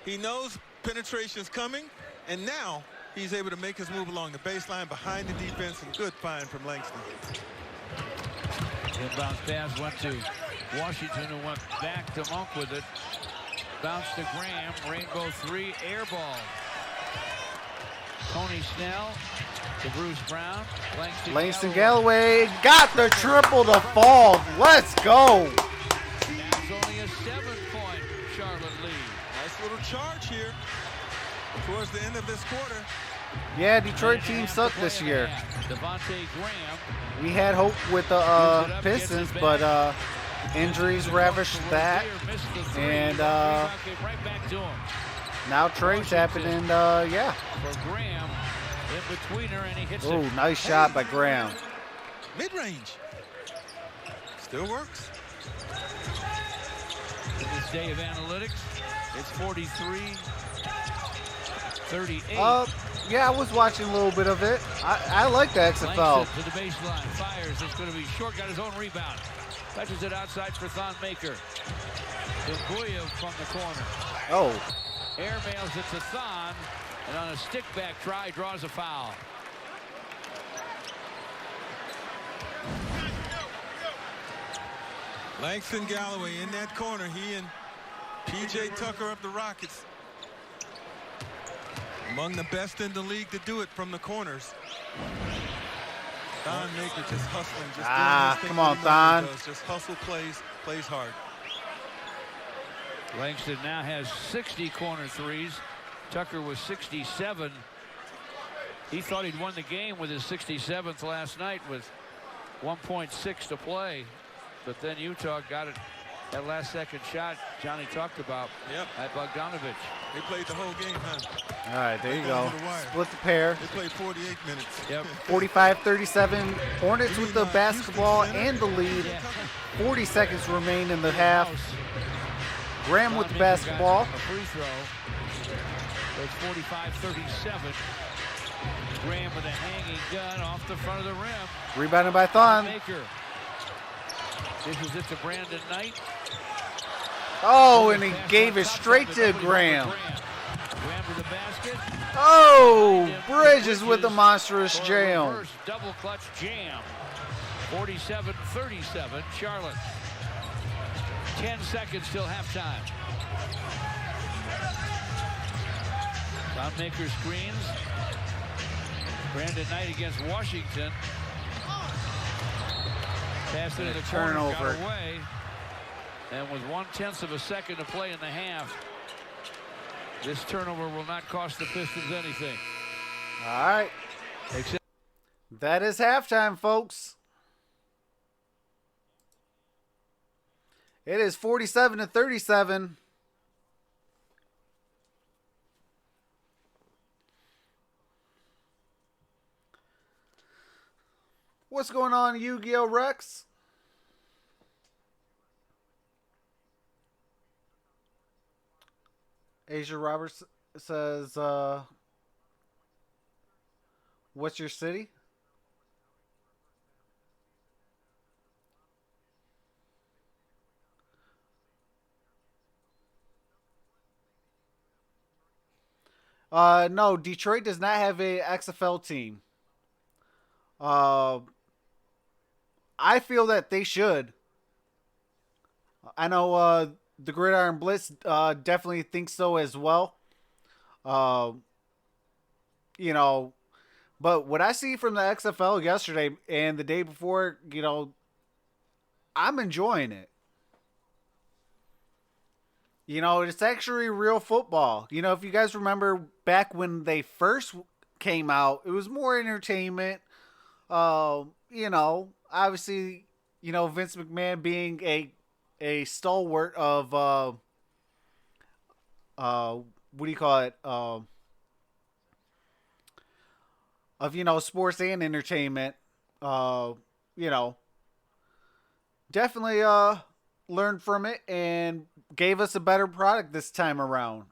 S3: he knows penetration's coming, and now he's able to make his move along the baseline behind the defense, and good find from Langston.
S2: Inbounds pass went to Washington, who went back to Monk with it. Bounce to Graham. Rainbow 3, air ball. Tony Snell to Bruce Brown.
S1: Langston Galloway got the triple to fall. Let's go.
S2: That's only a 7-point Charlotte lead.
S3: Nice little charge here towards the end of this quarter.
S1: Yeah, Detroit team sucked this year.
S2: Devontae Graham.
S1: We had hope with the Pistons, but injuries ravished that. And now trades happen, and yeah.
S2: For Graham, in between her, and he hits
S1: Oh,
S2: it.
S1: nice shot by Graham.
S3: Mid-range. Still works.
S2: In this day of analytics, it's 43-38.
S1: Yeah, I was watching a little bit of it. I like the XFL.
S2: To the baseline, fires. It's going to be short. Got his own rebound. Touches it outside for Thon Maker. Dumbuya from the corner.
S1: Oh.
S2: Air mails it to Thon, and on a stick back try, draws a foul.
S3: Langston Galloway in that corner. He and P.J. Tucker of the Rockets. Among the best in the league to do it from the corners. Thon Maker just hustling. Just doing his thing
S1: come on,
S3: he
S1: Thon.
S3: does. Just hustle plays hard.
S2: Langston now has 60 corner threes. Tucker was 67. He thought he'd won the game with his 67th last night with 1.6 to play. But then Utah got it. That last second shot Johnny talked about.
S3: Yep.
S2: At Bogdanovich.
S3: They played the whole game, huh?
S1: All right, there you
S3: They
S1: go.
S3: go to the wire.
S1: Split the pair.
S3: They played 48 minutes.
S2: Yep.
S1: 45-37. Hornets with the basketball and the lead. 40 seconds remain in the half. Graham with the basketball.
S2: A free throw. It's 45-37. Graham with a hanging gun off the front of the rim.
S1: Rebounded by Thon.
S2: Maker. This is it to Brandon Knight.
S1: Oh, and he gave it straight to Graham.
S2: Graham to the basket.
S1: Oh, Bridges with the monstrous
S2: For a
S1: jam.
S2: reverse double clutch jam. 47-37, Charlotte. 10 seconds till halftime. Thon Maker screens. Brandon Knight against Washington. Passed into the corner,
S1: turnover.
S2: got away. And with 1/10 of a second to play in the half, this turnover will not cost the Pistons anything.
S1: All right.
S2: Except
S1: That is halftime, folks. It is 47-37. What's going on, Yu-Gi-Oh! Rex? Asia Roberts says, what's your city? No, Detroit does not have a XFL team. I feel that they should. I know the Gridiron Blitz definitely thinks so as well. You know, but what I see from the XFL yesterday and the day before, you know, I'm enjoying it. You know, it's actually real football. You know, if you guys remember back when they first came out, it was more entertainment. You know, obviously, you know, Vince McMahon being a stalwart of what do you call it? Of, you know, sports and entertainment. You know, definitely learned from it and gave us a better product this time around.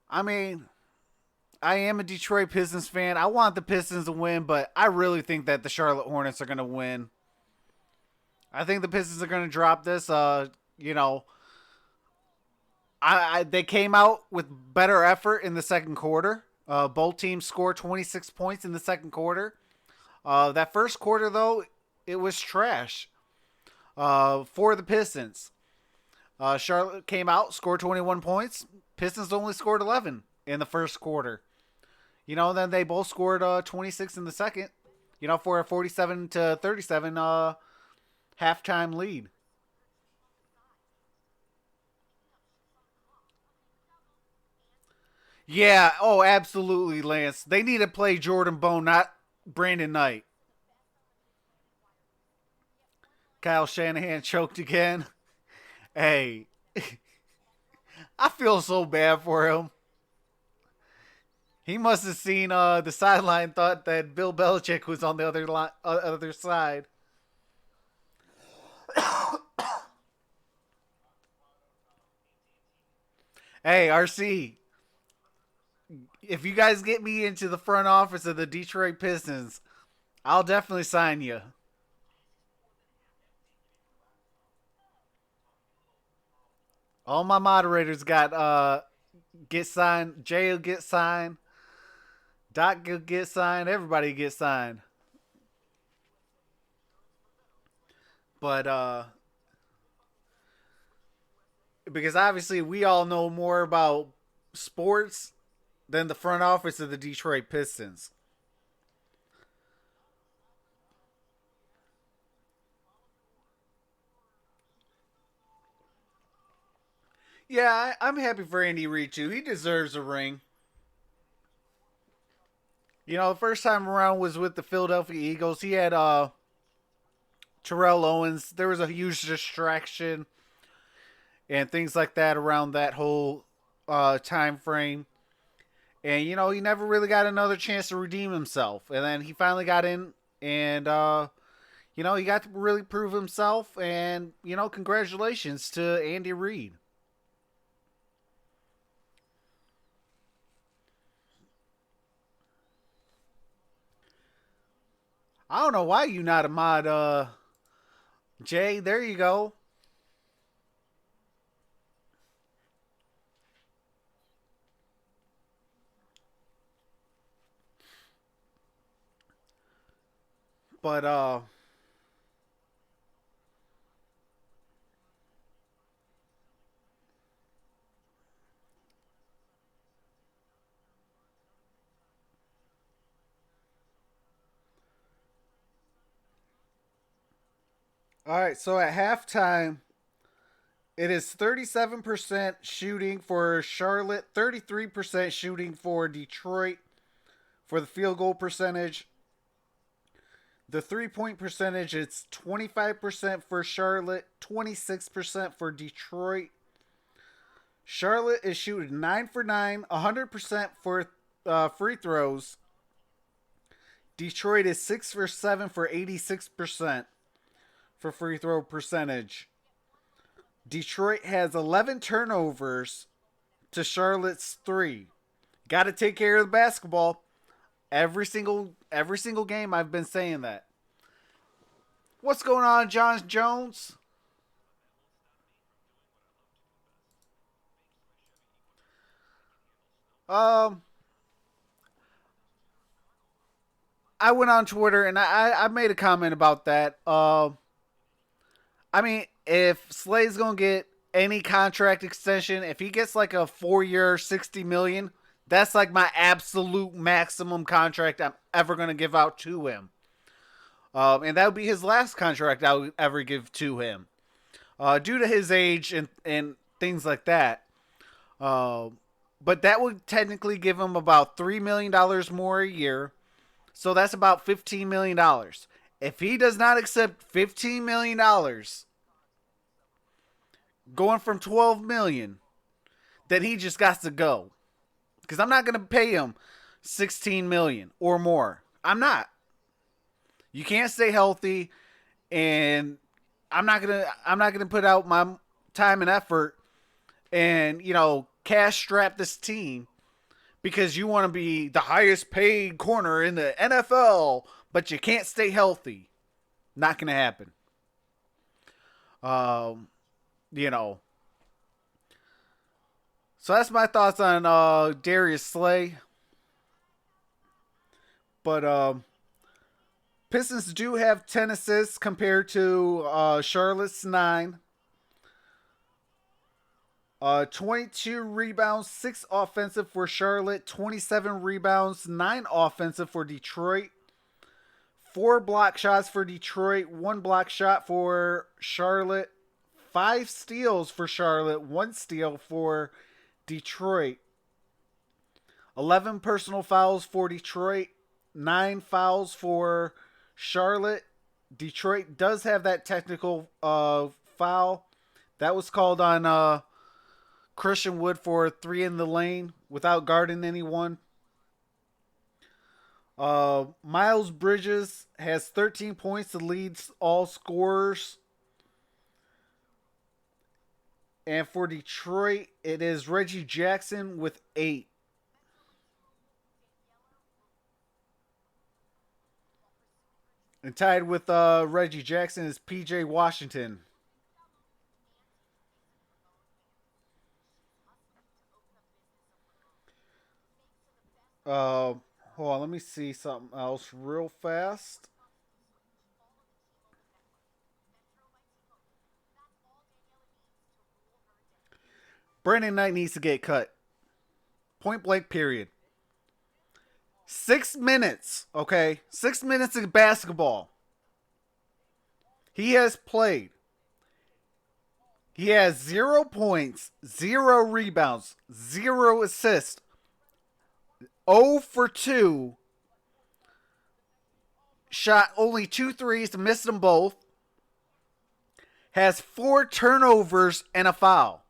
S1: I mean, I am a Detroit Pistons fan. I want the Pistons to win, but I really think that the Charlotte Hornets are going to win. I think the Pistons are going to drop this. You know, they came out with better effort in the second quarter. Both teams scored 26 points in the second quarter. That first quarter, though, it was trash for the Pistons. Charlotte came out, scored 21 points. Pistons only scored 11 in the first quarter. Then they both scored 26 in the second. For a 47-37 halftime lead. Yeah, oh, absolutely, Lance. They need to play Jordan Bone, not Brandon Knight. Kyle Shanahan choked again. Hey, I feel so bad for him. He must have seen the sideline, thought that Bill Belichick was on the other side. Hey, RC, if you guys get me into the front office of the Detroit Pistons, I'll definitely sign you. All my moderators got get signed. Jay will get signed. Doc will get signed. Everybody gets signed. But because obviously we all know more about sports than the front office of the Detroit Pistons. Yeah, I'm happy for Andy Reid too. He deserves a ring. The first time around was with the Philadelphia Eagles. He had Terrell Owens. There was a huge distraction and things like that around that whole time frame. And, he never really got another chance to redeem himself. And then he finally got in and, he got to really prove himself. And, congratulations to Andy Reid. I don't know why you not a mod, Jay. There you go. But all right, so at halftime, it is 37% shooting for Charlotte, 33% shooting for Detroit for the field goal percentage. The 3-point percentage, it's 25% for Charlotte, 26% for Detroit. Charlotte is shooting 9 for 9, 100% for free throws. Detroit is 6 for 7 for 86% for free throw percentage. Detroit has 11 turnovers to Charlotte's 3. Got to take care of the basketball. Every single game I've been saying that. What's going on, John Jones? I went on Twitter and I made a comment about that. I mean, if Slay's gonna get any contract extension, if he gets like a 4-year, $60 million, that's like my absolute maximum contract I'm ever gonna give out to him. And that would be his last contract I would ever give to him, due to his age and things like that. But that would technically give him about $3 million more a year. So that's about $15 million. If he does not accept $15 million, going from $12 million, then he just got to go. Because I'm not going to pay him $16 million or more. I'm not. You can't stay healthy, and I'm not gonna put out my time and effort and cash strap this team because you want to be the highest paid corner in the NFL, but you can't stay healthy. Not gonna happen. So that's my thoughts on Darius Slay. But Pistons do have 10 assists compared to Charlotte's 9. 22 rebounds, 6 offensive for Charlotte, 27 rebounds, 9 offensive for Detroit, 4 block shots for Detroit, 1 block shot for Charlotte, 5 steals for Charlotte, 1 steal for Detroit, 11 personal fouls for Detroit, 9 fouls for Charlotte. Detroit does have that technical foul. That was called on Christian Wood for 3 in the lane without guarding anyone. Miles Bridges has 13 points to lead all scorers. And for Detroit, it is Reggie Jackson with 8. And tied with Reggie Jackson is PJ Washington. Hold on, let me see something else real fast. Brandon Knight needs to get cut. Point blank, period. 6 minutes, okay? 6 minutes of basketball. He has played. He has 0 points, 0 rebounds, 0 assists, 0 for 2. Shot only 2 threes, missed them both. Has 4 turnovers and a foul.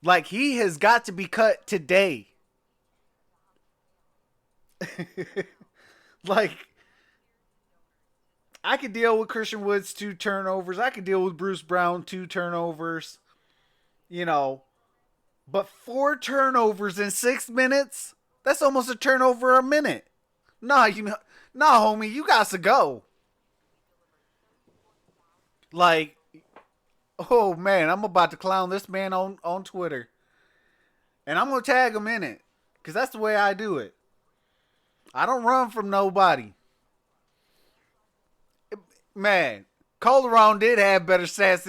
S1: Like, he has got to be cut today. Like, I could deal with Christian Wood's 2 turnovers. I could deal with Bruce Brown 2 turnovers. You know. But 4 turnovers in 6 minutes? That's almost a turnover a minute. Nah, homie, you got to go. Like, oh man, I'm about to clown this man on Twitter. And I'm going to tag him in it. Because that's the way I do it. I don't run from nobody. Man, Calderon did have better stats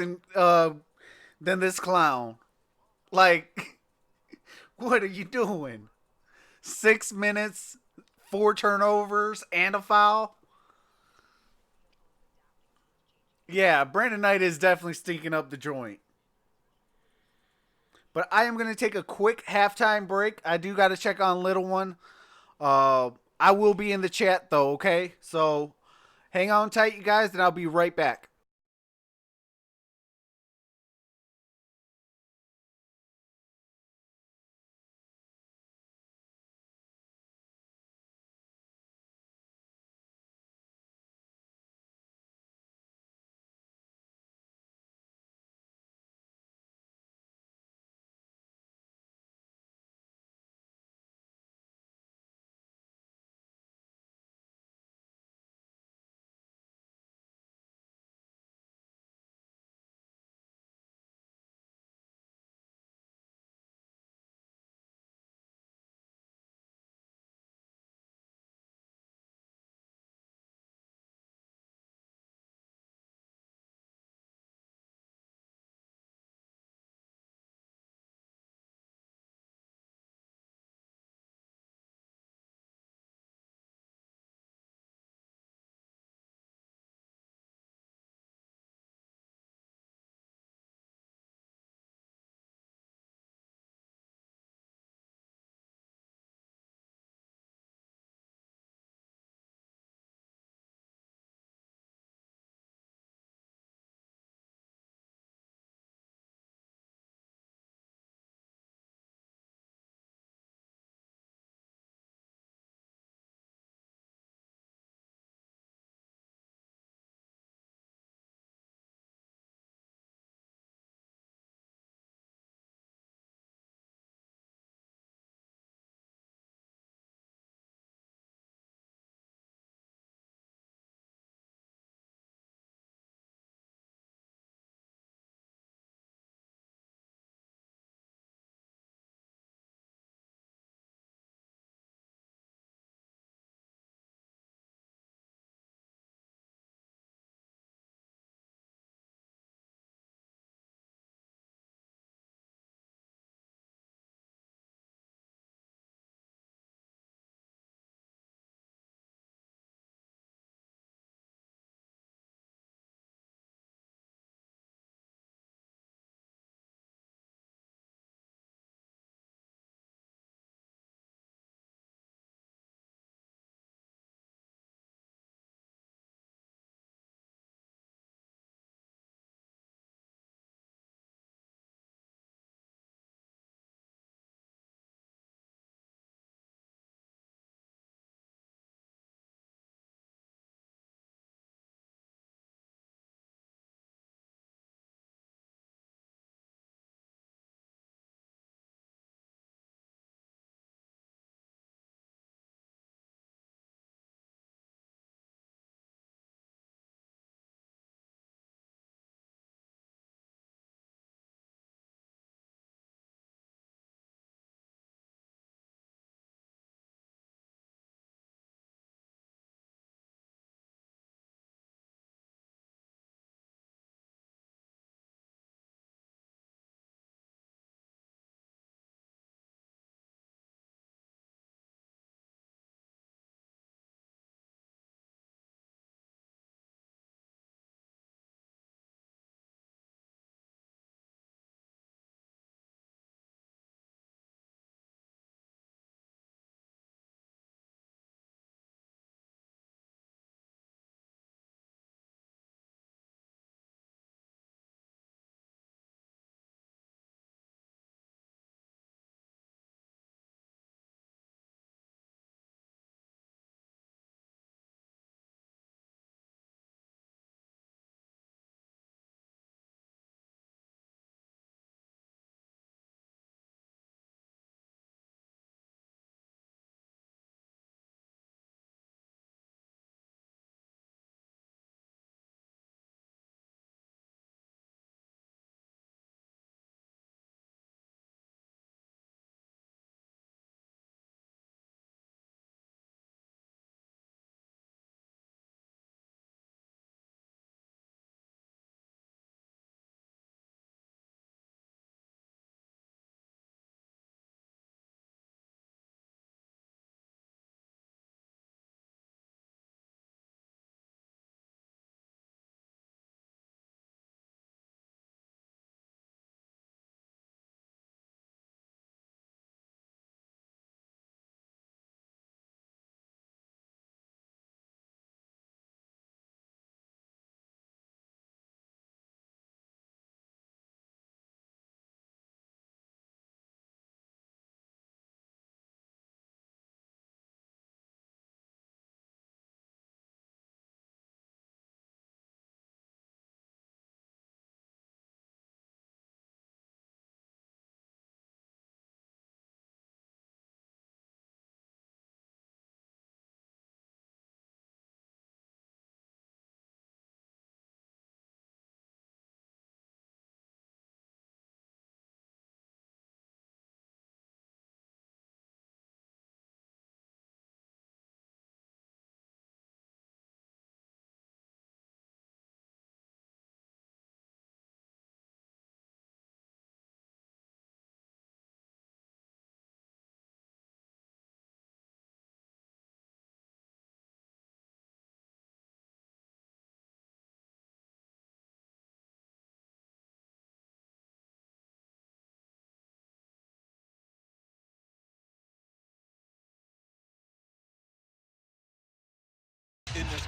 S1: than this clown. Like, what are you doing? 6 minutes, 4 turnovers, and a foul? Yeah, Brandon Knight is definitely stinking up the joint. But I am going to take a quick halftime break. I do got to check on Little One. I will be in the chat, though, okay? So hang on tight, you guys, and I'll be right back.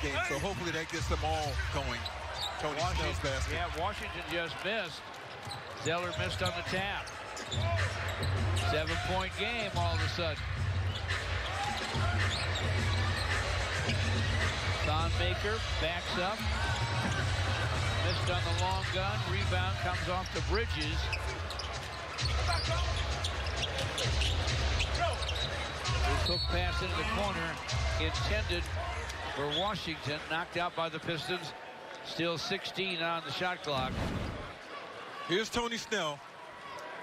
S3: game, so hopefully that gets them all going. Tony Snell's basket.
S2: Yeah, Washington just missed. Zeller missed on the tap. 7-point game all of a sudden. Thonmaker backs up. Missed on the long gun. Rebound comes off to Bridges. This hook pass into the corner intended for Washington. Knocked out by the Pistons. Still 16 on the shot clock.
S3: Here's Tony Snell.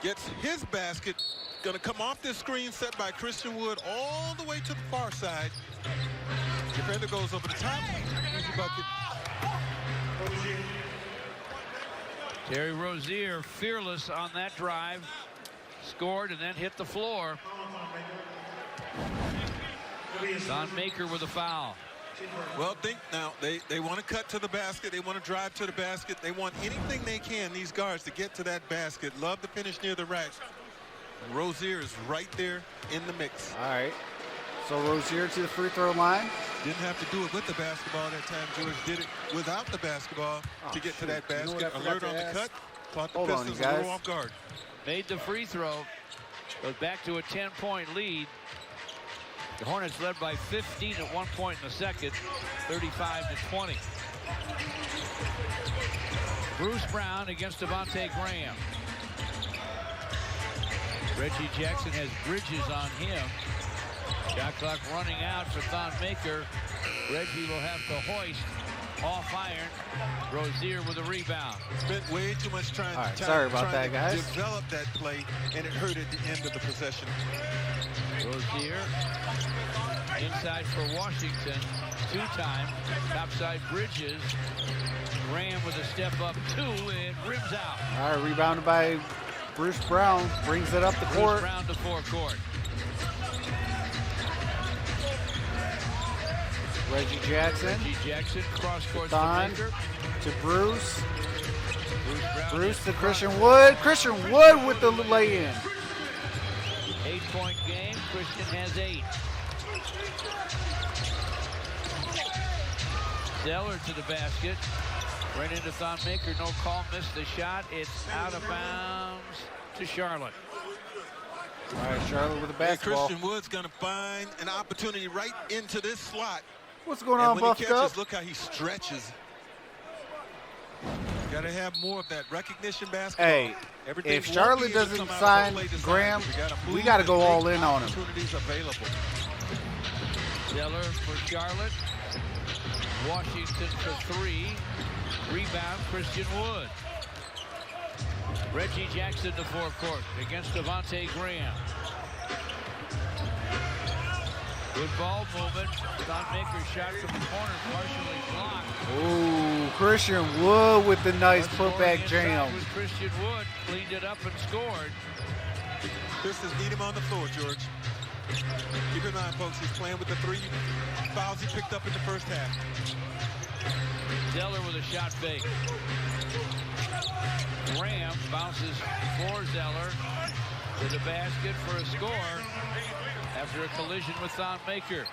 S3: Gets his basket. Going to come off this screen set by Christian Wood all the way to the far side. Defender goes over the top. Easy bucket.
S2: Terry Rozier fearless on that drive. Scored and then hit the floor. Thonmaker with a foul.
S3: Well, think now, they want to cut to the basket. They want to drive to the basket. They want anything they can, these guards, to get to that basket. Love to finish near the rack. Rozier is right there in the mix.
S1: All right. So Rozier to the free throw line.
S3: Didn't have to do it with the basketball that time. George did it without the basketball to get to that basket.
S1: You know what I forgot
S3: Alert
S1: to
S3: on the
S1: ask?
S3: cut. Caught the
S1: Hold on,
S3: Pistons
S1: you
S3: a
S1: guys.
S3: little off guard.
S2: Made the free throw. Goes back to a 10-point lead. The Hornets led by 15 at one point in the second, 35-20. Bruce Brown against Devontae Graham. Reggie Jackson has Bridges on him. Shot clock running out for Thonmaker. Reggie will have to hoist off iron. Rozier with a rebound.
S3: Spent way too much time,
S1: All right, sorry about
S3: trying
S1: that,
S3: to
S1: guys.
S3: develop that play, and it hurt at the end of the possession.
S2: Rozier inside for Washington. Two-time. Topside Bridges. Graham with a step up two. It rims out.
S1: All right, rebounded by Bruce Brown. Brings it up the court.
S2: Bruce Brown to forecourt.
S1: Reggie Jackson.
S2: Reggie Jackson cross court to
S1: Thon
S2: Maker.
S1: to Bruce.
S2: Brown
S1: Bruce to
S2: hits
S1: Christian
S2: front.
S1: Wood. Christian Wood with the lay-in.
S2: 8-point game. Christian has 8. Zeller to the basket. Right into Thonmaker. No call. Missed the shot. It's out of bounds to Charlotte.
S1: All right, Charlotte with the
S3: Yeah,
S1: basketball.
S3: Christian Wood's going to find an opportunity right into this slot.
S1: What's going
S3: And
S1: on,
S3: when he
S1: Buffed
S3: catches,
S1: Up?
S3: look how he stretches. Got to have more of that recognition basketball.
S1: Hey,
S3: Everything
S1: if
S3: won't
S1: Charlotte
S3: be able to
S1: doesn't
S3: come out of
S1: sign
S3: the play design.
S1: Graham,
S3: We
S1: we
S3: gotta
S1: got to
S3: move
S1: go
S3: and
S1: all
S3: make
S1: in on him.
S3: Opportunities available.
S2: Zeller for Charlotte. Washington for 3. Rebound, Christian Wood. Reggie Jackson to forecourt against Devontae Graham. Good ball movement. Thonmaker shot from the corner, partially blocked.
S1: Ooh, Christian Wood with the nice
S2: Scoring
S1: putback
S2: inside
S1: jam.
S2: was Christian Wood, cleaned it up and scored.
S3: Pistons need him on the floor, George. Keep in mind, folks, he's playing with the 3 fouls he picked up in the first half.
S2: Zeller with a shot fake. Graham bounces for Zeller to the basket for a score after a collision with Thonmaker.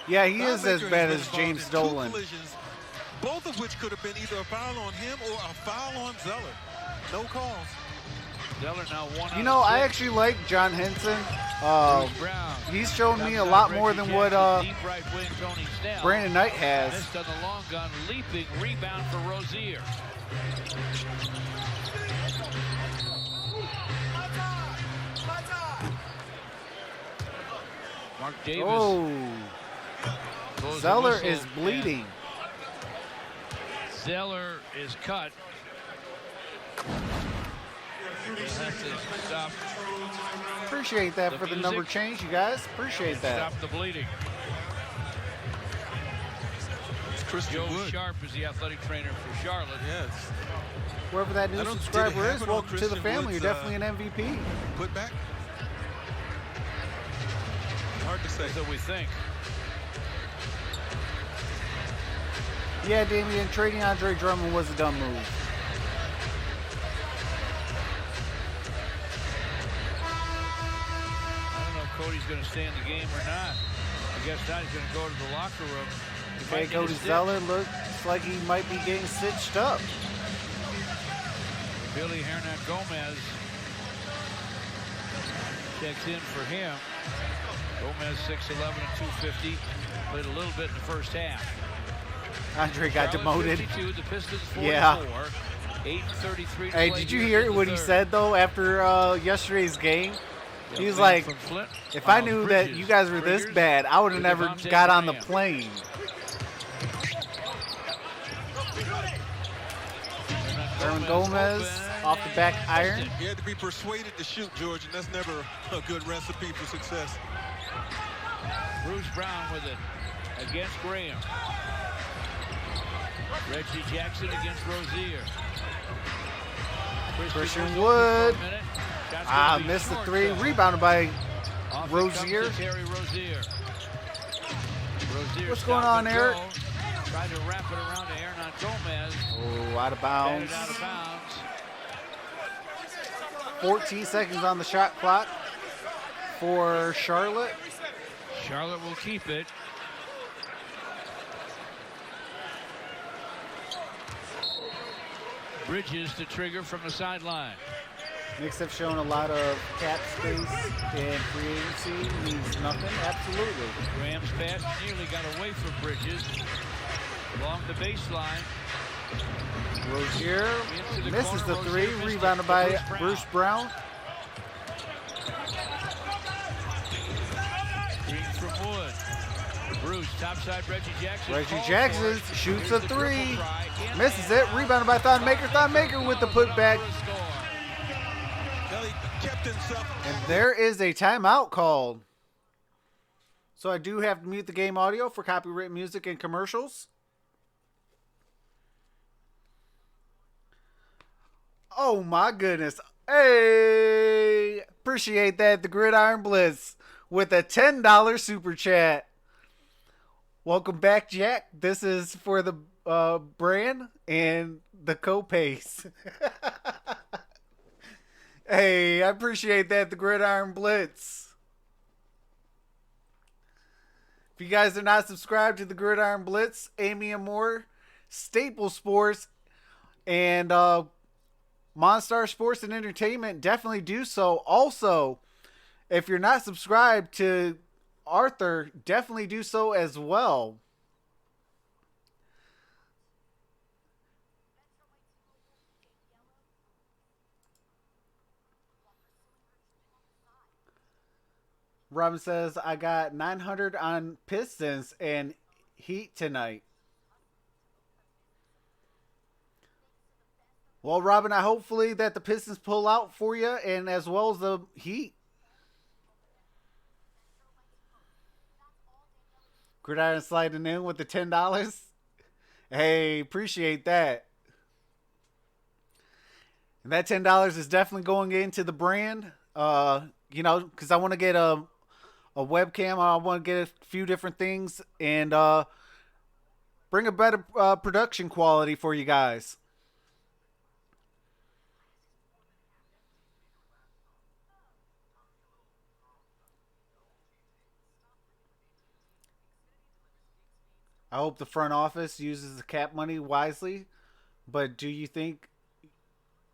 S1: Yeah, he is as
S3: Thonmaker
S1: bad
S3: has
S1: as
S3: been
S1: James
S3: involved in 2
S1: Dolan.
S3: collisions, both of which could have been either a foul on him or a foul on Zeller. No calls.
S2: Zeller now 1
S1: You know,
S2: out of
S1: I
S2: 6.
S1: actually like John Henson.
S2: Bruce Brown.
S1: He's shown me a
S2: Outside
S1: lot more
S2: Reggie
S1: than what
S2: Jackson, deep right wing Tony Snell.
S1: Brandon Knight has.
S2: Missed on the long gun, leaping rebound for Rozier. Mark Davis.
S1: Oh,
S2: blows the
S1: Zeller
S2: whistle,
S1: is
S2: and
S1: bleeding.
S2: Zeller is cut. He'll have to stop,
S1: Appreciate that
S2: The
S1: for the
S2: music.
S1: number change, you guys. Appreciate that.
S2: stop the bleeding.
S3: It's Christian
S2: Joe
S3: Wood.
S2: Sharp is the athletic trainer for Charlotte.
S3: Yes.
S1: Whoever that new
S3: I don't-
S1: subscriber
S3: did it
S1: is,
S3: happen on
S1: welcome to the
S3: Christian
S1: family.
S3: Wood's,
S1: You're definitely an MVP.
S3: Put back. Hard to say.
S2: So we think.
S1: Yeah, Damian, trading Andre Drummond was a dumb move.
S2: I don't know if Cody's going to stay in the game or not. I guess not. He's going to go to the locker room.
S1: Okay, Cody Zeller looks like he might be getting stitched up.
S2: Billy Hernan Gomez checks in for him. Gomez 6'11" and 250. Played a little bit in the first half.
S1: Andre got demoted.
S2: 52, the Pistons 44.
S1: Yeah.
S2: 8:33.
S1: Hey, did you hear what he said though after yesterday's game? He was like, if I knew that you guys were this bad, I would have never got on the plane. Hernan Gomez off the back iron.
S3: You had to be persuaded to shoot, George, and that's never a good recipe for success.
S2: Bruce Brown with it against Graham. Reggie Jackson against Rozier.
S1: Christian Wood. Missed the three. Rebounded by Rozier. What's going on, Eric?
S2: Tried to wrap it around to Hernan Gomez.
S1: Oh, out of bounds. 14 seconds on the shot clock for Charlotte.
S2: Charlotte will keep it. Bridges to trigger from the sideline.
S1: Knicks have shown a lot of cap space and free agency means nothing. Absolutely.
S2: Graham's pass nearly got away from Bridges. Along the baseline.
S1: Rozier misses the three. Rebounded by Bruce Brown.
S2: Green from Wood. Bruce, topside Reggie Jackson.
S1: Reggie Jackson shoots a three. Misses it. Rebounded by Thonmaker. Thonmaker with the putback. And there is a timeout called. So I do have to mute the game audio for copyright music and commercials. Oh my goodness. Hey, appreciate that. The Gridiron Blitz with a $10 super chat. Welcome back, Jack. This is for the brand and the co-pays. Hey, I appreciate that, the Gridiron Blitz. If you guys are not subscribed to the Gridiron Blitz, Amy Amor, Staple Sports, and MonStar Sports and Entertainment, definitely do so. Also, if you're not subscribed to Arthur, definitely do so as well. Robin says, I got 900 on Pistons and Heat tonight. Well, Robin, I hopefully that the Pistons pull out for you, and as well as the Heat. Gridiron sliding in with the $10. Hey, appreciate that. And that $10 is definitely going into the brand. You know, because I want to get a webcam. I want to get a few different things and bring a better production quality for you guys. I hope the front office uses the cap money wisely, but do you think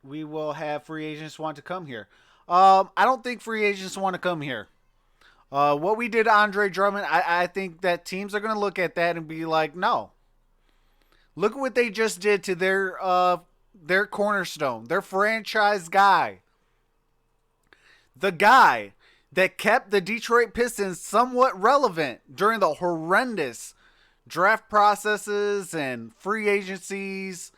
S1: we will have free agents want to come here? I don't think free agents want to come here. What we did to Andre Drummond, I think that teams are going to look at that and be like, no. Look at what they just did to their cornerstone, their franchise guy. The guy that kept the Detroit Pistons somewhat relevant during the horrendous draft processes and free agencies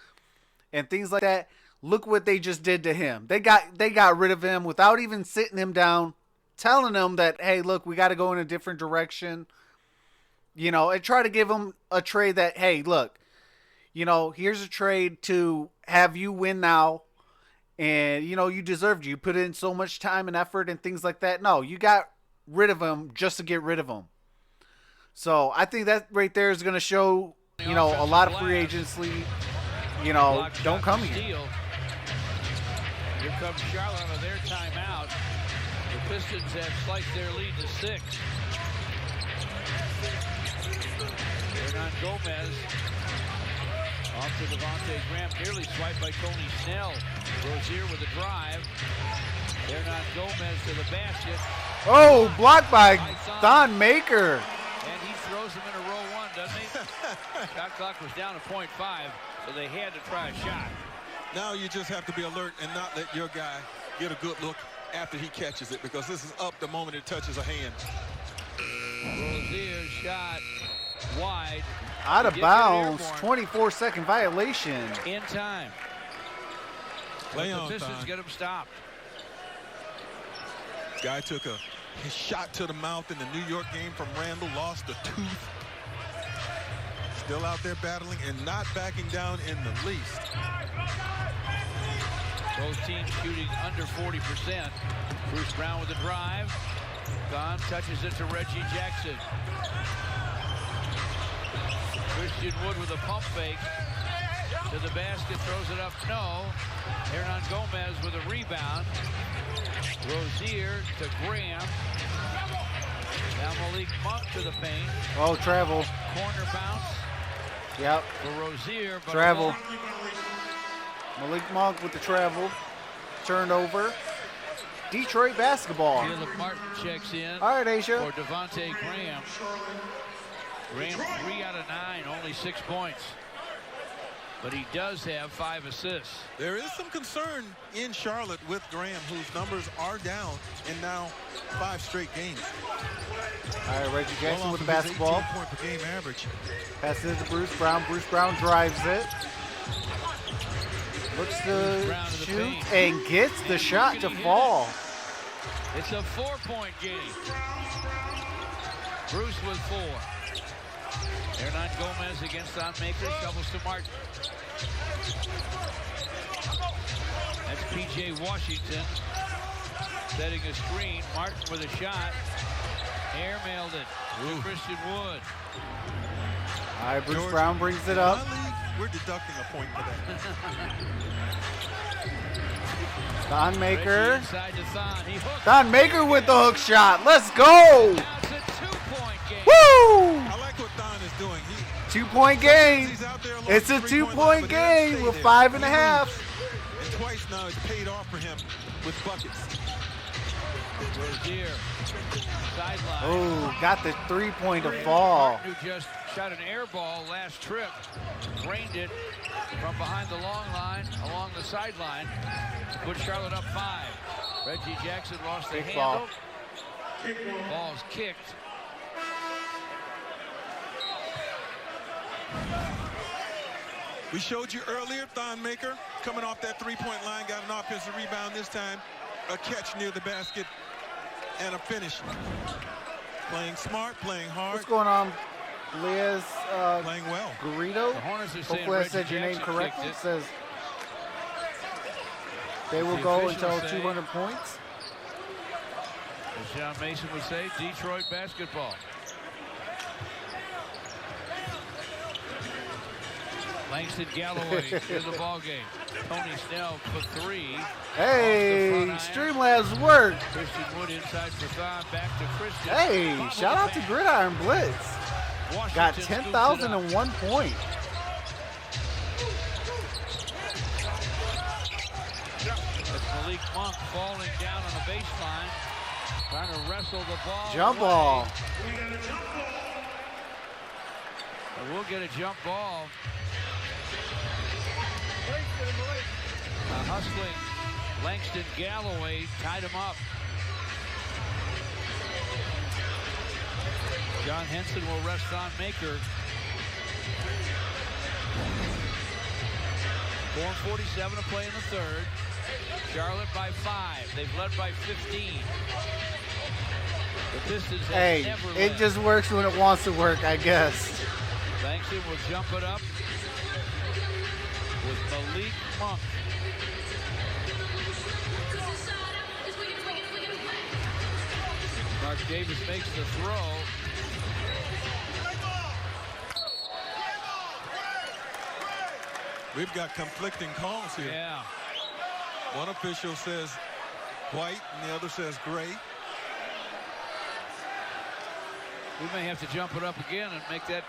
S1: and things like that. Look what they just did to him. They got rid of him without even sitting him down, telling him that, hey, look, we got to go in a different direction. You know, and try to give him a trade that, hey, look, you know, here's a trade to have you win now. And, you know, you deserved it. You put in so much time and effort and things like that. No, you got rid of him just to get rid of him. So I think that right there is going to show, you know, a lot of free agency, you know, don't come here.
S2: Here comes Charlotte on their timeout. The Pistons have sliced their lead to 6. Hernan Gomez off to Devontae Graham, nearly swiped by Tony Snell. Rozier with a drive. Hernan Gomez to the basket.
S1: Oh, blocked by Thon Maker.
S2: And he throws him into row one, doesn't he? Shot clock was down to .5, so they had to try a shot.
S3: Now you just have to be alert and not let your guy get a good look after he catches it, because this is up the moment it touches a hand.
S2: Rozier shot wide.
S1: Out of bounds, 24-second violation.
S2: In time.
S3: Play on
S2: the Pistons
S3: time.
S2: get him stopped.
S3: Guy took his shot to the mouth in the New York game from Randall, lost a tooth. Still out there battling and not backing down in the least.
S2: Both teams shooting under 40%. Bruce Brown with a drive. Gone, touches it to Reggie Jackson. Christian Wood with a pump fake. To the basket, throws it up, no. Hernan Gomez with a rebound. Rozier to Graham. Now Malik Monk to the paint.
S1: Oh, travel.
S2: Corner bounce.
S1: Yep.
S2: For Rozier. But
S1: Travel. Malik Monk with the travel. Turned over. Detroit basketball.
S2: Caleb Martin checks in.
S1: All right, Asia.
S2: For Devontae Graham. Graham 3 out of 9, only 6 points. But he does have 5 assists.
S3: There is some concern in Charlotte with Graham, whose numbers are down in now 5 straight games.
S1: All right, Reggie Jackson with the basketball.
S3: 18-point per game average.
S1: Passes it to Bruce Brown. Bruce Brown drives it. Looks to shoot and gets the shot to fall.
S2: It's a 4-point game. Bruce with 4. Hernan Gomez against Thon Maker, shovels to Martin. That's P.J. Washington setting a screen. Martin with a shot. Airmailed it to Christian Wood.
S1: All right, Bruce Brown brings it up.
S3: We're deducting a point for that.
S1: Thon Maker.
S2: Inside to Thon. He hooked.
S1: Thon Maker with the hook shot. Let's go.
S2: Now it's a 2-point game.
S1: Woo!
S3: I like what Thon is doing.
S1: 2-point game.
S3: He's out there along
S1: It's
S3: the
S1: a
S3: 3-point
S1: 2-point
S3: line, but he doesn't
S1: game
S3: stay
S1: with
S3: there.
S1: 5.5.
S3: And twice now it's paid off for him with buckets.
S2: Rozier, sideline.
S1: Oh, got the 3-point to fall.
S2: Who just shot an air ball last trip, drained it from behind the long line along the sideline to put Charlotte up 5. Reggie Jackson lost the handle. Ball's kicked.
S3: We showed you earlier, Thon Maker coming off that 3-point line, got an offensive rebound this time, a catch near the basket, and a finish. Playing smart, playing hard.
S1: What's going on, Liz?
S3: Playing well.
S1: Garrido?
S2: The Hornets are saying
S1: Hopefully I
S2: Reggie
S1: said your name
S2: Jackson
S1: correctly. It
S2: kicked
S1: says they will
S2: The
S1: go
S2: officials
S1: until
S2: say-
S1: 200 points.
S2: As John Mason would say, Detroit basketball. Langston Galloway in the ball game. Tony Snell for 3.
S1: Hey, Streamlabs work.
S2: Christian Wood inside for Thon, back to Christian.
S1: Hey,
S2: Bottom
S1: shout
S2: of
S1: out
S2: the
S1: to
S2: paint.
S1: Gridiron Blitz.
S2: Washington
S1: Got
S2: scoops it up.
S1: 10,001 points.
S2: That's Malik Monk falling down on the baseline, trying to wrestle the ball.
S1: Jump
S2: away.
S1: ball.
S2: And we'll get a jump ball. Hustling Langston Galloway tied him up. John Henson will rest on Maker. 4:47 to play in the third. Charlotte by 5. They've led by 15. The Pistons have
S1: Hey,
S2: never
S1: it
S2: led.
S1: just works when it wants to work, I guess.
S2: Langston will jump it up with Malik Monk. Mark Davis makes the throw.
S3: We've got conflicting calls here.
S2: Yeah.
S3: One official says white and the other says gray.
S2: We may have to jump it up again and make that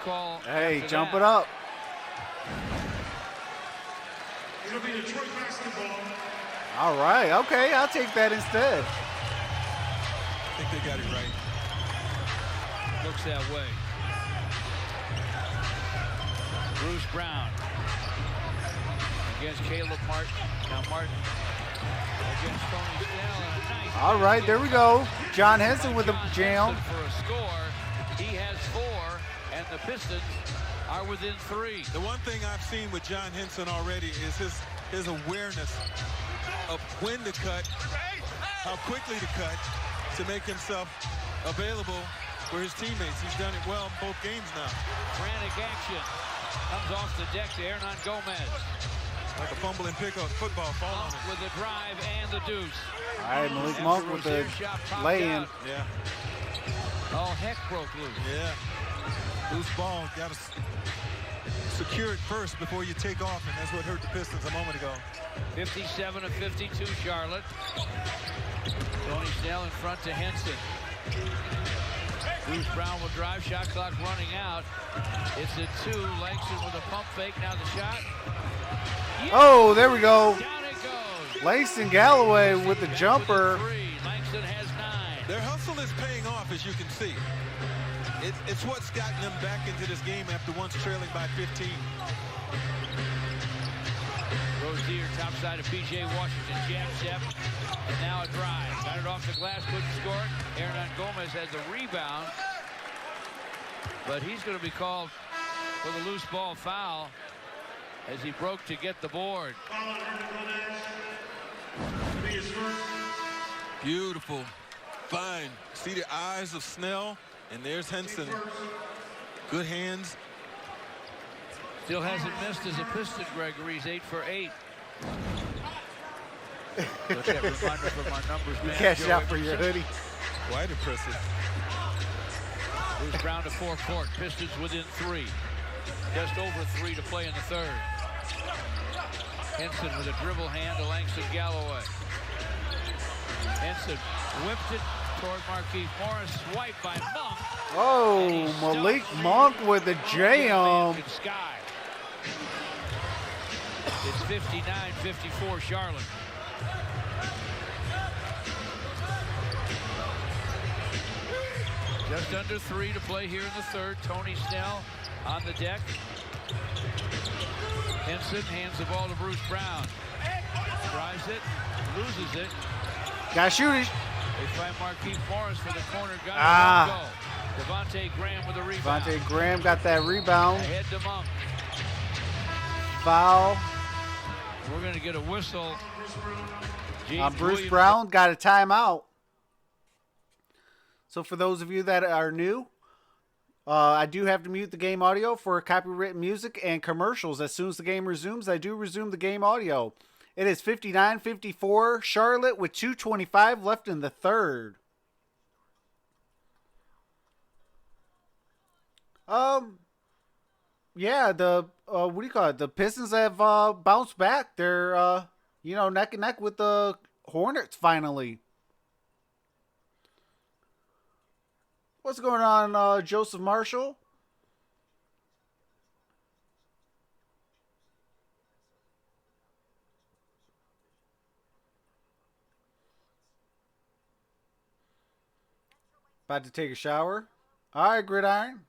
S2: call.
S1: Hey, jump
S2: that.
S1: it up.
S5: It'll be Detroit basketball.
S1: All right. Okay, I'll take that instead.
S3: I think they got it right.
S2: Looks that way. Bruce Brown against Caleb Martin. Now Martin against Tony Snell. And a nice
S1: All right, there we go. John Henson with the
S2: John
S1: jam.
S2: Henson for a score. He has 4, and the Pistons are within 3.
S3: The one thing I've seen with John Henson already is his awareness of when to cut, how quickly to cut, to make himself available for his teammates. He's done it well in both games now.
S2: Frantic action. Comes off the deck to Hernan Gomez.
S3: Like a fumbling pickup football fall on
S2: Monk
S3: him.
S2: with the drive and the deuce.
S1: All right, Malik Monk with the lay-in.
S3: Yeah,
S2: Oh, heck broke loose.
S3: yeah. Loose ball, got to secure it first before you take off, and that's what hurt the Pistons a moment ago.
S2: 57 of 52, Charlotte. Tony Snell in front to Henson. Bruce Brown will drive, shot clock running out. It's a 2, Langston with a pump fake, now the shot. Yes!
S1: Oh, there we go.
S2: Down it goes.
S1: Langston Galloway with the jumper.
S2: Langston has 9.
S3: Their hustle is paying off, as you can see. It's what's gotten them back into this game after once trailing by 15.
S2: Rozier, top side of P.J. Washington, jab step, and now a drive. Got it off the glass, couldn't score it. Hernan Gomez has a rebound, but he's going to be called for the loose ball foul as he broke to get the board.
S3: Beautiful, fine. See the eyes of Snell, and there's Henson. Good hands.
S2: Still hasn't missed as a Piston, Gregory. He's 8 for 8. Got that reminder from our numbers man.
S1: Cash out for your hoodie.
S3: Quite impressive.
S2: Bruce Brown to 4 court. Pistons within 3. Just over 3 to play in the third. Henson with a dribble hand to Langston Galloway. Henson whipped it toward Markieff Morris. Swiped by Monk.
S1: Oh, Malik Monk with the jam.
S2: Sky. It's 59-54 Charlotte. Just under 3 to play here in the third. Tony Snell on the deck. Henson hands the ball to Bruce Brown. Drives it, loses it.
S1: Gotta shoot it.
S2: They find Markieff Morris for the corner guy. Devontae Graham with a rebound.
S1: Devontae Graham got that rebound.
S2: Ahead to Monk.
S1: Foul.
S2: We're going to get a whistle.
S1: Bruce
S2: Williams.
S1: Brown got a timeout. So for those of you that are new, I do have to mute the game audio for copyrighted music and commercials. As soon as the game resumes, I do resume the game audio. It is 59-54 Charlotte with 2:25 left in the third. Yeah, the what do you call it? The Pistons have bounced back. They're neck and neck with the Hornets finally. What's going on, Joseph Marshall? About to take a shower. All right, Gridiron.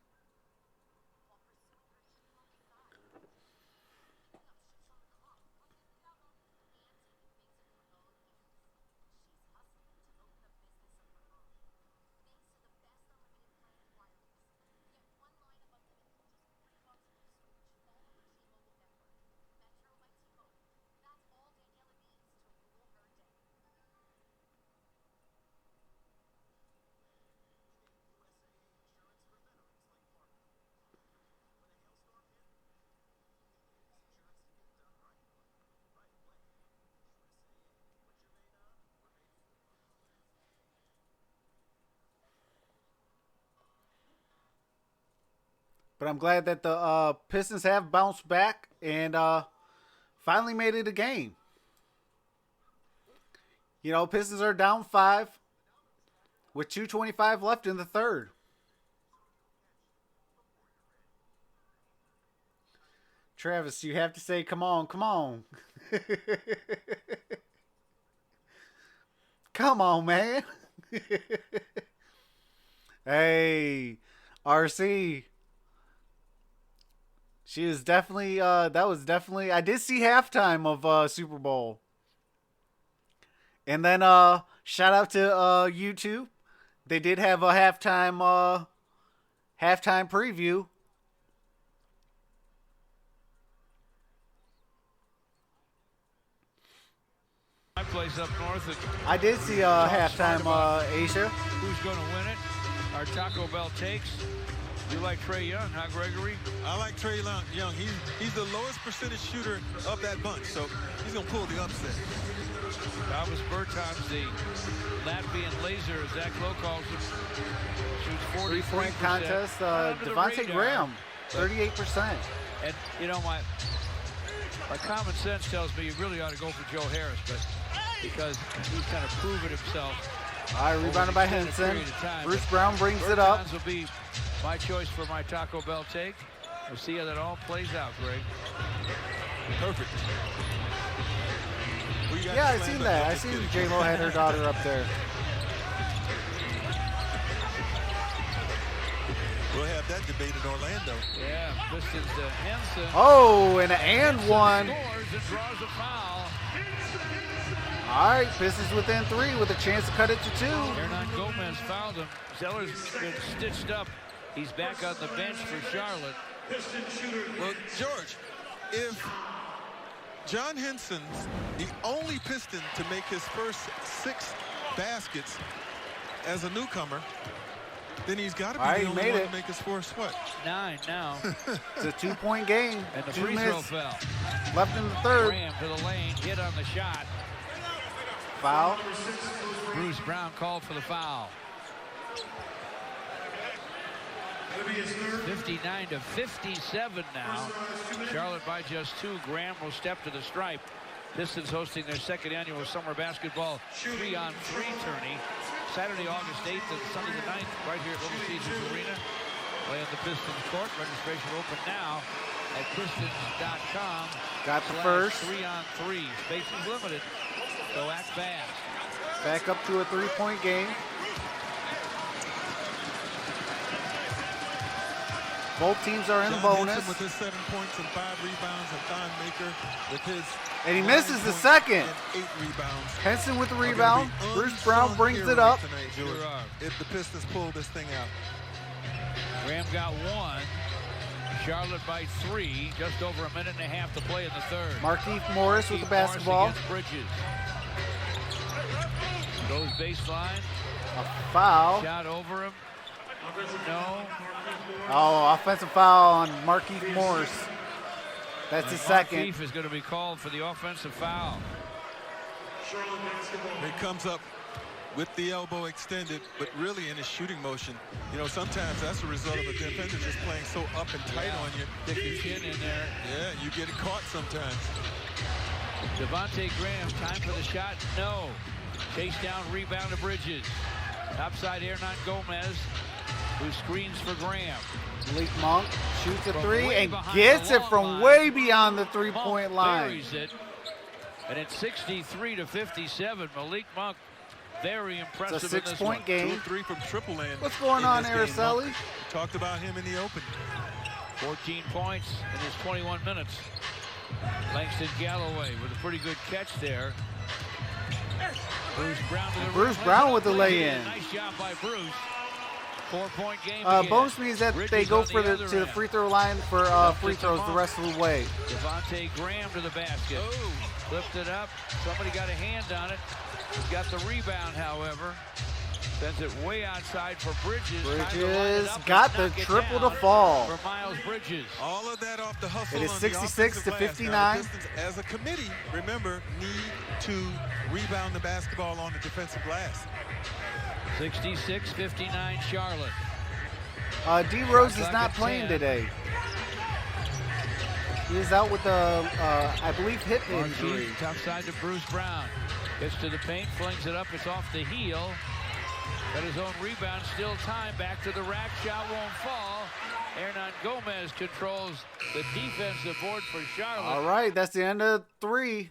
S1: But I'm glad that the Pistons have bounced back and finally made it a game. You know, Pistons are down 5 with 2:25 left in the third. Travis, you have to say, come on, come on. Come on, man. Hey, RC. She is definitely, that was definitely, I did see halftime of Super Bowl. And then shout out to YouTube. They did have a halftime preview.
S2: My place up north.
S1: I did see halftime Asia.
S2: Who's going to win it? Our Taco Bell takes. You like Trae Young, huh, Gregory?
S3: I like Trae Young. He's the lowest percentage shooter of that bunch, so he's going to pull the upset.
S2: Thomas Bertans, the Latvian laser, as Zach Lowe calls him, shoots 43%.
S1: 3-point contest, Devontae Graham, 38%.
S2: And, you know, my common sense tells me you really ought to go for Joe Harris, but because he's kind of proven himself.
S1: All right, rebounded by Henson. Bruce Brown brings it up.
S2: Bertans will be my choice for my Taco Bell take. We'll see how that all plays out, Greg.
S3: Perfect.
S1: Yeah, I seen that. I seen J-Lo had her daughter up there.
S3: We'll have that debate in Orlando.
S2: Yeah, Pistons to Henson.
S1: Oh, and one.
S2: Scores and draws a foul.
S1: All right, Pistons within 3 with a chance to cut it to 2.
S2: Hernan Gomez fouled him. Zeller's been stitched up. He's back on the bench for Charlotte.
S3: Well, George, if John Henson's the only Piston to make his first 6 baskets as a newcomer, then he's got to be the only one to make his first, what?
S2: 9 now.
S1: It's a 2-point game.
S2: And the
S1: 2
S2: free throw
S1: minutes
S2: fell.
S1: left in the third.
S2: Graham to the lane, hit on the shot.
S1: Foul.
S2: Bruce Brown called for the foul. 59 to 57 now. Charlotte by just 2. Graham will step to the stripe. Pistons hosting their second annual summer basketball 3-on-3 tourney. Saturday, August 8th and Sunday the 9th, right here at Little Caesars Arena. Play at the Pistons court. Registration open now at Pistons.com.
S1: Got the first.
S2: 3-on-3. Space is limited, so act fast.
S1: Back up to a 3-point game. Both teams are in the bonus.
S3: Henson with his 7 points and 5 rebounds, and Thon Maker with his
S1: And he misses the second.
S3: 8 rebounds.
S1: Henson with the rebound. Bruce Brown brings it up.
S3: Tonight, George, if the Pistons pull this thing out.
S2: Graham got 1. Charlotte by 3. Just over a minute and a half to play in the third.
S1: Markieff Morris with the basketball.
S2: Bridges. Goes baseline.
S1: A foul.
S2: Shot over him. No.
S1: Oh, offensive foul on Markieff Morris. That's his second.
S2: Markieff is going to be called for the offensive foul.
S3: He comes up with the elbow extended, but really in his shooting motion. You know, sometimes that's a result of a defender just playing so up and tight on you.
S2: Stick your chin in there.
S3: Yeah, you get caught sometimes.
S2: Devontae Graham, time for the shot. No. Chase down, rebound to Bridges. Topside Hernan Gomez, who screens for Graham.
S1: Malik Monk shoots a 3 and gets it from way beyond the 3-point line.
S2: Buries it. And it's 63 to 57. Malik Monk, very impressive.
S1: It's a 6-point game.
S3: 2-3 from Triple Land.
S1: What's going on, Araceli?
S3: Talked about him in the open.
S2: 14 points in his 21 minutes. Langston Galloway with a pretty good catch there.
S1: Bruce Brown with the lay-in.
S2: Nice job by Bruce. 4-point game.
S1: Bonus means that they go for to the free throw line for free throws the rest of the way.
S2: Devontae Graham to the basket. Oh. Flipped it up. Somebody got a hand on it. He's got the rebound, however. Sends it way outside for Bridges.
S1: Bridges got the triple to fall.
S2: For Miles Bridges.
S3: All of that off the hustle.
S1: It is
S3: on
S1: 66 to 59.
S3: Pistons, as a committee, remember, need to rebound the basketball on the defensive glass.
S2: 66-59 Charlotte.
S1: D. Rose is not playing today. He is out with a, I believe, hip injury.
S2: Tough side to Bruce Brown. Gets to the paint, flings it up. It's off the heel. Got his own rebound. Still time. Back to the rack. Shot won't fall. Hernan Gomez controls the defensive board for Charlotte.
S1: All right, that's the end of 3.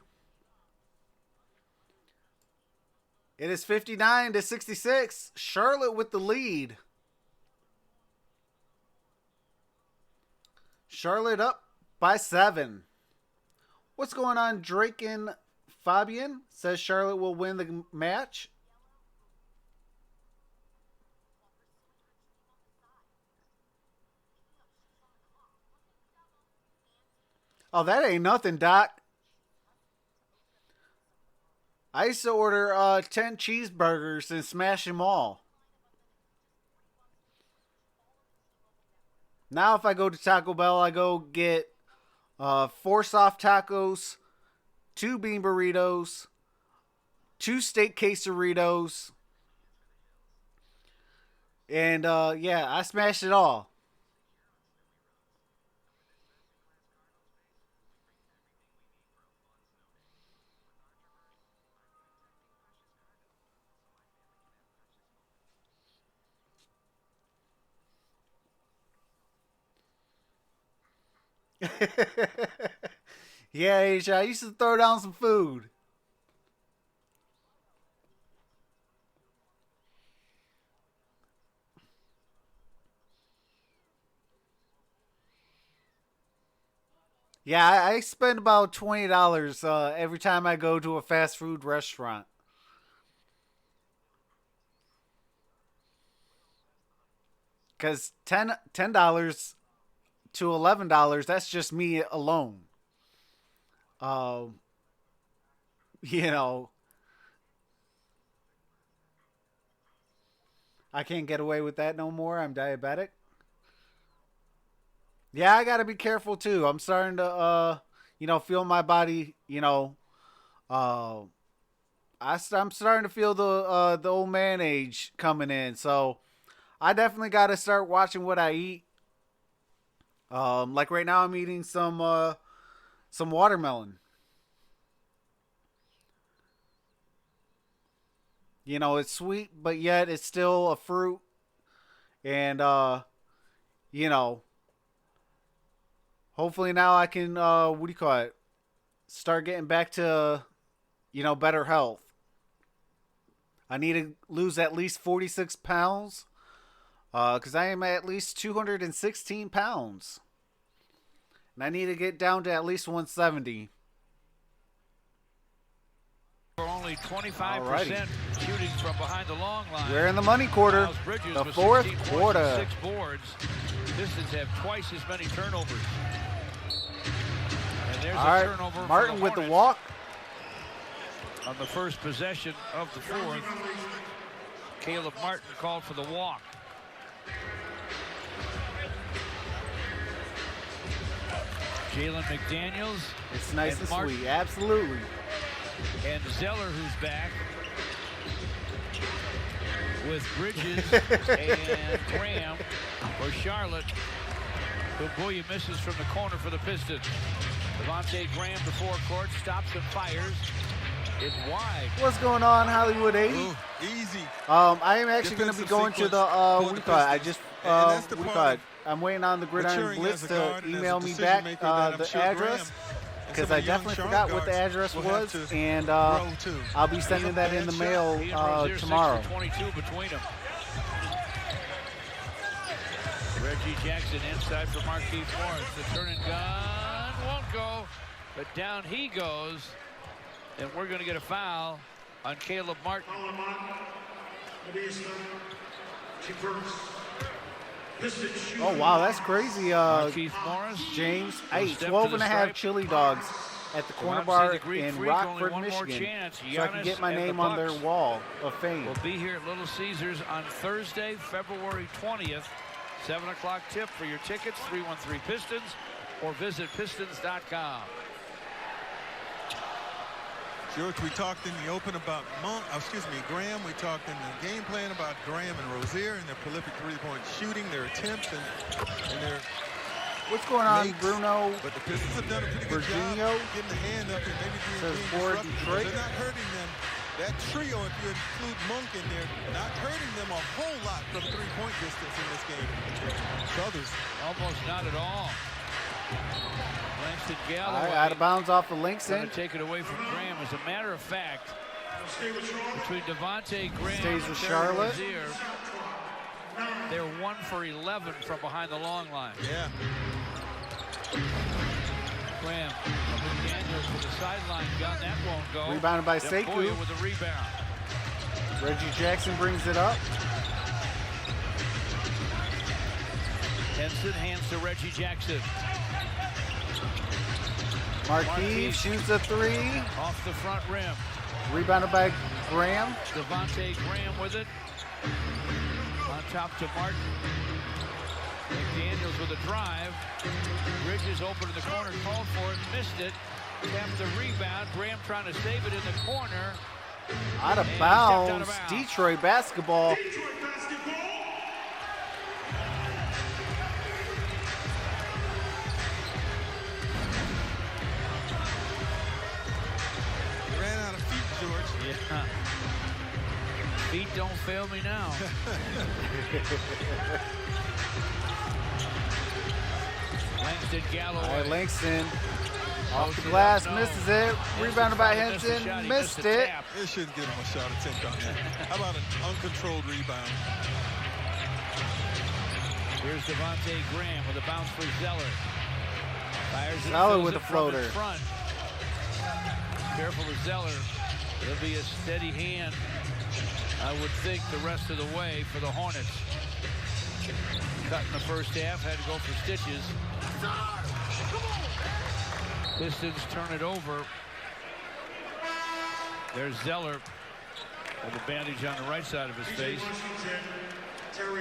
S1: It is 59-66. Charlotte with the lead. Charlotte up by 7. What's going on, Drake and Fabian? Says Charlotte will win the match. Oh, that ain't nothing, Doc. I used to order 10 cheeseburgers and smash them all. Now if I go to Taco Bell, I go get 4 soft tacos, 2 bean burritos, 2 steak quesadillas, and yeah, I smashed it all. Yeah, Asia, I used to throw down some food. Yeah, I spend about $20 every time I go to a fast food restaurant. Because $10 to $11, that's just me alone. You know, I can't get away with that no more. I'm diabetic. Yeah, I got to be careful too. I'm starting to, you know, feel my body, you know, I'm starting to feel the old man age coming in. So I definitely got to start watching what I eat. Like right now I'm eating some watermelon. You know, it's sweet, but yet it's still a fruit. And, you know, hopefully now I can, what do you call it? Start getting back to, you know, better health. I need to lose at least 46 pounds. Because I am at least 216 pounds. And I need to get down to at least 170.
S2: For only 25% shooting from behind the long line.
S1: We're in the money quarter. The fourth quarter.
S2: 6 boards. Pistons have twice as many turnovers. And there's a turnover.
S1: Martin with the walk.
S2: On the first possession of the 4th. Caleb Martin called for the walk. Jalen McDaniels.
S1: It's nice and
S2: Martin.
S1: sweet. Absolutely.
S2: And Zeller, who's back. With Bridges and Graham for Charlotte. Boboya misses from the corner for the Pistons. Devontae Graham to forecourt, stops and fires. It's wide.
S1: What's going on, Hollywood 80?
S3: Ooh, easy.
S1: I am actually going to be going to the, what do you call it? I just, what do you call it? I'm waiting on the Gridiron Blitz to email me back the address. Because I definitely forgot what the address was, and I'll be sending that in the mail tomorrow.
S2: 22 between them. Reggie Jackson inside for Marquise Morris. The turn and gun won't go, but down he goes, and we're going to get a foul on Caleb Martin.
S1: Oh, wow, that's crazy,
S2: Keith Morris,
S1: James. I ate 12 and a half chili dogs at the corner bar in Rockford, Michigan, so I can get my name on their wall of fame.
S2: We'll be here at Little Caesars on Thursday, February 20th, 7 o'clock tip for your tickets, 313 Pistons, or visit pistons.com.
S3: George, we talked in the open about Graham. We talked in the game plan about Graham and Rozier and their prolific three-point shooting, their attempts, and their
S1: What's going on,
S3: makes.
S1: Bruno?
S3: But the Pistons have done a pretty good job getting the hand up and maybe being
S1: Board
S3: disruptive.
S1: Detroit.
S3: They're not hurting them That trio, if you include Monk in there, not hurting them a whole lot from three-point distance in this game. Brothers.
S2: Almost not at all. Langston Galloway.
S1: All right, out of bounds off of
S2: Going
S1: Langston.
S2: to take it away from Graham. As a matter of fact, between Devontae Graham
S1: Stays
S2: and
S1: with
S2: Terry
S1: Charlotte.
S2: Rozier, they're 1 for 11 from behind the long line.
S3: Yeah.
S2: Graham with Daniels to the sideline gun. That won't go.
S1: Rebounded by
S2: Then
S1: Sekou.
S2: Boyer with a rebound.
S1: Reggie Jackson brings it up.
S2: Henson hands to Reggie Jackson.
S1: Marquise shoots a three.
S2: Off the front rim.
S1: Rebounded by Graham.
S2: Devontae Graham with it. On top to Martin. McDaniels with a drive. Bridges open in the corner, called for it, missed it. Tapped the rebound. Graham trying to save it in the corner.
S1: Out of
S2: And
S1: bounds.
S2: stepped out of bounds.
S1: Detroit basketball.
S5: Detroit basketball.
S3: Ran out of feet, George.
S2: Yeah. Feet don't fail me now. Langston Galloway.
S1: All right, Langston. Off the glass, misses it. Rebounded by Henson, missed it.
S3: They shouldn't give him a shot attempt on that. How about an uncontrolled rebound?
S2: Here's Devontae Graham with a bounce for Zeller. Fires it,
S1: Zeller
S2: fills
S1: with
S2: it
S1: a
S2: from
S1: floater.
S2: in front. Careful with Zeller. It'll be a steady hand, I would think, the rest of the way for the Hornets. Cut in the first half, had to go for stitches. Pistons turn it over. There's Zeller with a bandage on the right side of his face.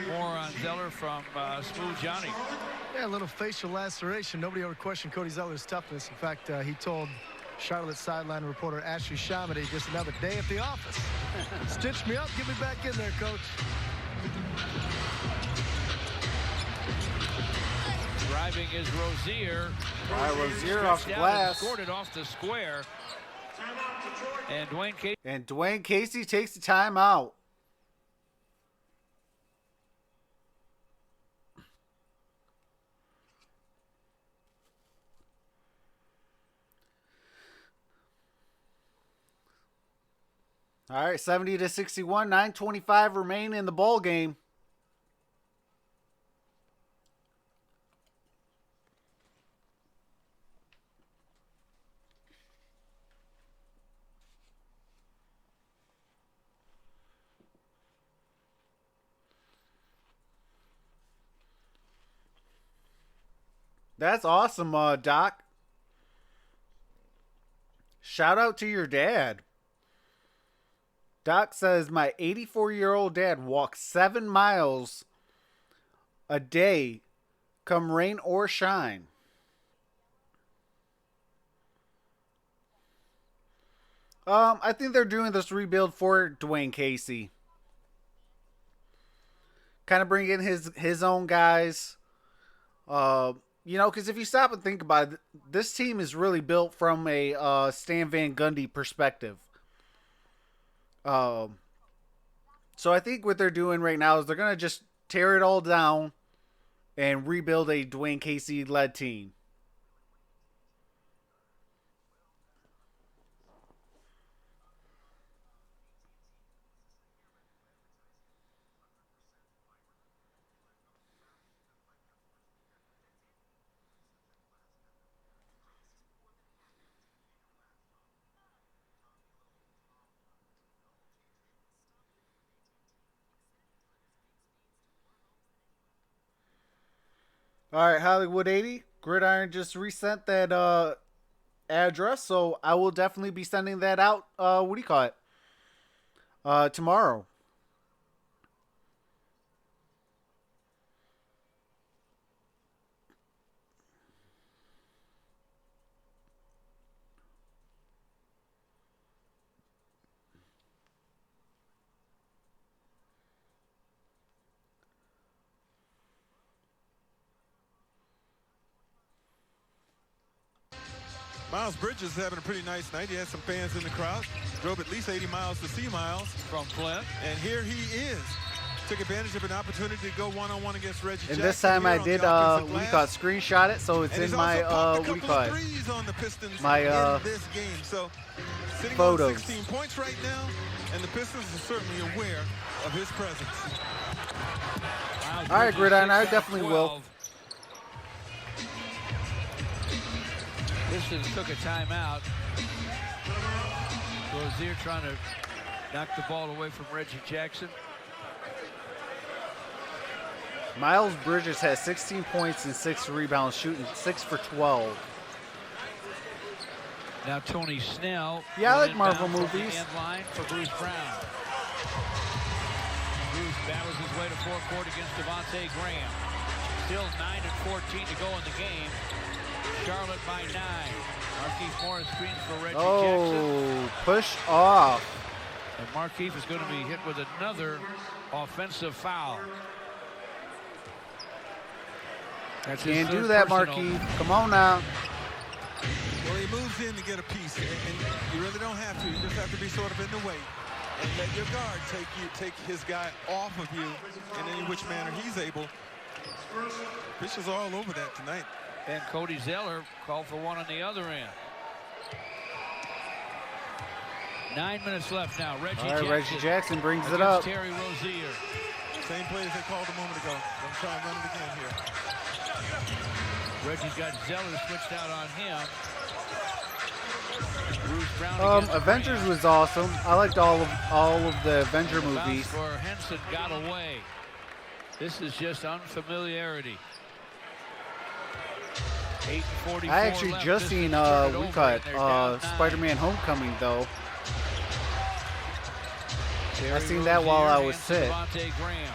S2: More on Zeller from Smooth Johnny.
S4: Yeah, a little facial laceration. Nobody ever questioned Cody Zeller's toughness. In fact, he told Charlotte sideline reporter Ashley Shamity, just another day at the office. Stitch me up, get me back in there, coach.
S2: Driving is Rozier.
S1: All right, Rozier off the glass.
S2: Scored it off the square. And Dwayne Casey.
S1: And Dwayne Casey takes the timeout. All right, 70-61, 9:25 remain in the ball game. That's awesome, Doc. Shout out to your dad. Doc says, my 84-year-old dad walks 7 miles a day, come rain or shine. I think they're doing this rebuild for Dwayne Casey. Kind of bring in his own guys. You know, because if you stop and think about it, this team is really built from a Stan Van Gundy perspective. So I think what they're doing right now is they're going to just tear it all down and rebuild a Dwayne Casey-led team. All right, Hollywood 80. Gridiron just resent that address, so I will definitely be sending that out. What do you call it? Tomorrow.
S3: Miles Bridges is having a pretty nice night. He had some fans in the crowd. Drove at least 80 miles to see Miles.
S2: From Flint.
S3: And here he is. Took advantage of an opportunity to go one-on-one against Reggie
S1: And
S3: Jackson.
S1: this time I did, screenshot it, so it's
S3: and
S1: in my,
S3: threes on the Pistons
S1: my,
S3: in this game. So, sitting
S1: photos.
S3: on 16 points right now, and the Pistons are certainly aware of his presence.
S1: All right, Gridiron, I definitely will.
S2: Pistons took a timeout. Rozier trying to knock the ball away from Reggie Jackson.
S1: Miles Bridges has 16 points and 6 rebounds, shooting 6 for 12.
S2: Now Tony Snell.
S1: Yeah, I like Marvel movies.
S2: End line for Bruce Brown. Bruce battles his way to forecourt against Devontae Graham. Still 9:14 to go in the game. Charlotte by 9. Markieff Morris screens for Reggie Jackson.
S1: Push off.
S2: And Markieff is going to be hit with another offensive foul.
S1: Can't do that, Markieff. Come on now.
S3: Well, he moves in to get a piece, and you really don't have to. You just have to be sort of in the way and let your guard take his guy off of you in any which manner he's able. Officials are all over that tonight.
S2: And Cody Zeller called for one on the other end. 9 minutes left now.
S1: Reggie Jackson brings it up.
S2: Terry Rozier.
S3: Same play as they called a moment ago. I'm trying to run it again here.
S2: Reggie's got Zeller switched out on him. Bruce Brown
S1: Avengers
S2: Graham.
S1: was awesome. I liked all of the Avenger movies.
S2: For Henson got away. This is just unfamiliarity. 8:44
S1: I actually
S2: left.
S1: just seen Spider-Man Homecoming though. I seen that while I was sick.
S2: Graham.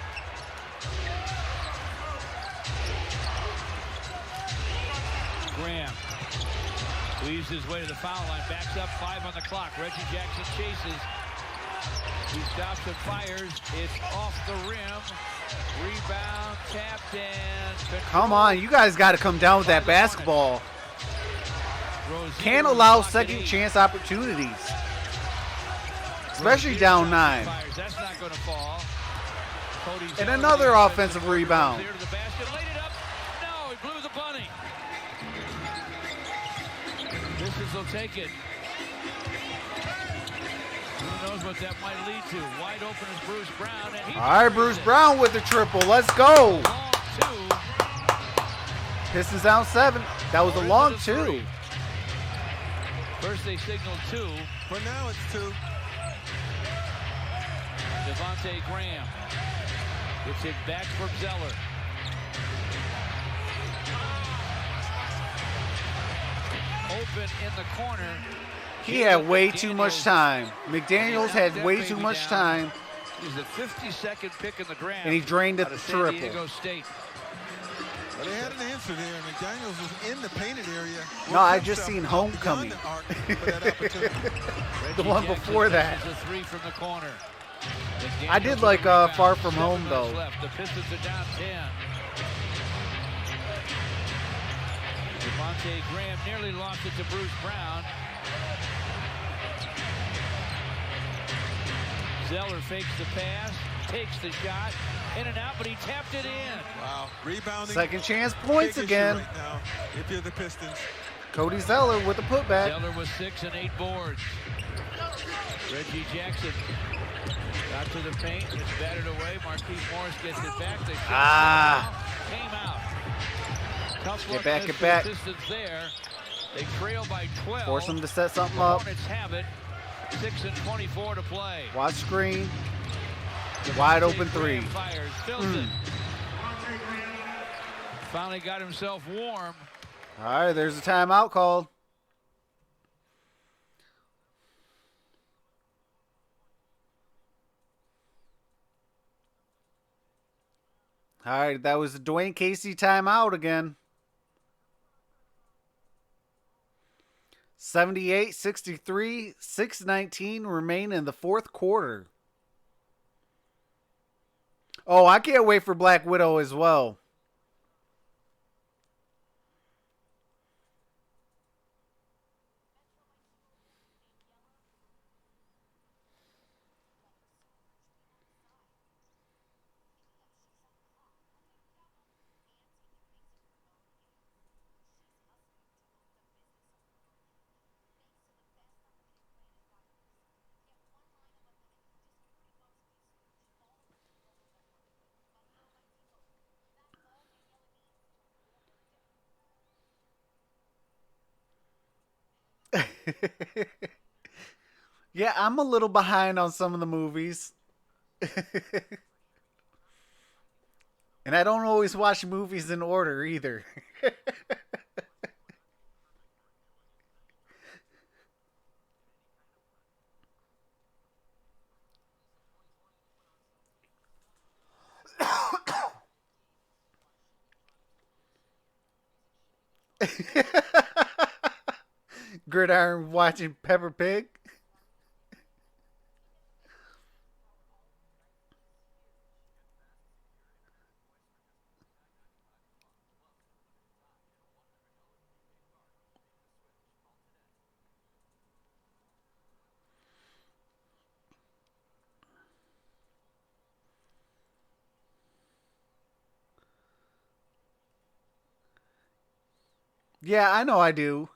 S2: Graham weaves his way to the foul line, backs up, 5 on the clock. Reggie Jackson chases. He stops and fires. It's off the rim. Rebound, tapped and controlled.
S1: Come on, you guys got to come down with that basketball. Can't allow second chance opportunities, especially down 9.
S2: That's not going to fall.
S1: And another offensive rebound.
S2: To the basket, laid it up. No, he blew the bunny. Pistons will take it. Who knows what that might lead to? Wide open is Bruce Brown. And
S1: all right, Bruce Brown with the triple. Let's go.
S2: Long 2.
S1: Pistons down 7. That was a long 2.
S2: First they signaled 2.
S3: But now it's 2.
S2: Devontae Graham gets it back from Zeller. Open in the corner.
S1: He had way too much time. McDaniels had way too much time.
S2: He's the 52nd pick in the draft.
S1: And he drained at the triple.
S2: San Diego State.
S3: Well, they had an answer there. McDaniels was in the painted area.
S1: No, I just seen Homecoming. The one before that.
S2: A 3 from the corner.
S1: I did like Far From Home though.
S2: Left. The Pistons are down 10. Devontae Graham nearly lost it to Bruce Brown. Zeller fakes the pass, takes the shot, in and out, but he tapped it in.
S3: Wow, rebounding.
S1: Second chance points again.
S3: Right now, if you're the Pistons.
S1: Cody Zeller with the putback.
S2: Zeller with 6 and 8 boards. Reggie Jackson got to the paint, it's batted away. Markieff Morris gets it back. The shot came out. Tough
S1: Get
S2: look
S1: back,
S2: miss
S1: get
S2: for
S1: back.
S2: the Pistons there. They trail by 12.
S1: Force them to set something
S2: The
S1: up.
S2: Hornets have it. 6 and 24 to play.
S1: Watch screen. Wide open 3.
S2: Fires, fills it. Finally got himself warm.
S1: All right, there's a timeout called. All right, that was the Dwayne Casey timeout again. 78-63, 6:19 remain in the fourth quarter. Oh, I can't wait for Black Widow as well. Yeah, I'm a little behind on some of the movies. And I don't always watch movies in order either. Gridiron watching Pepper Pig. Yeah, I know I do.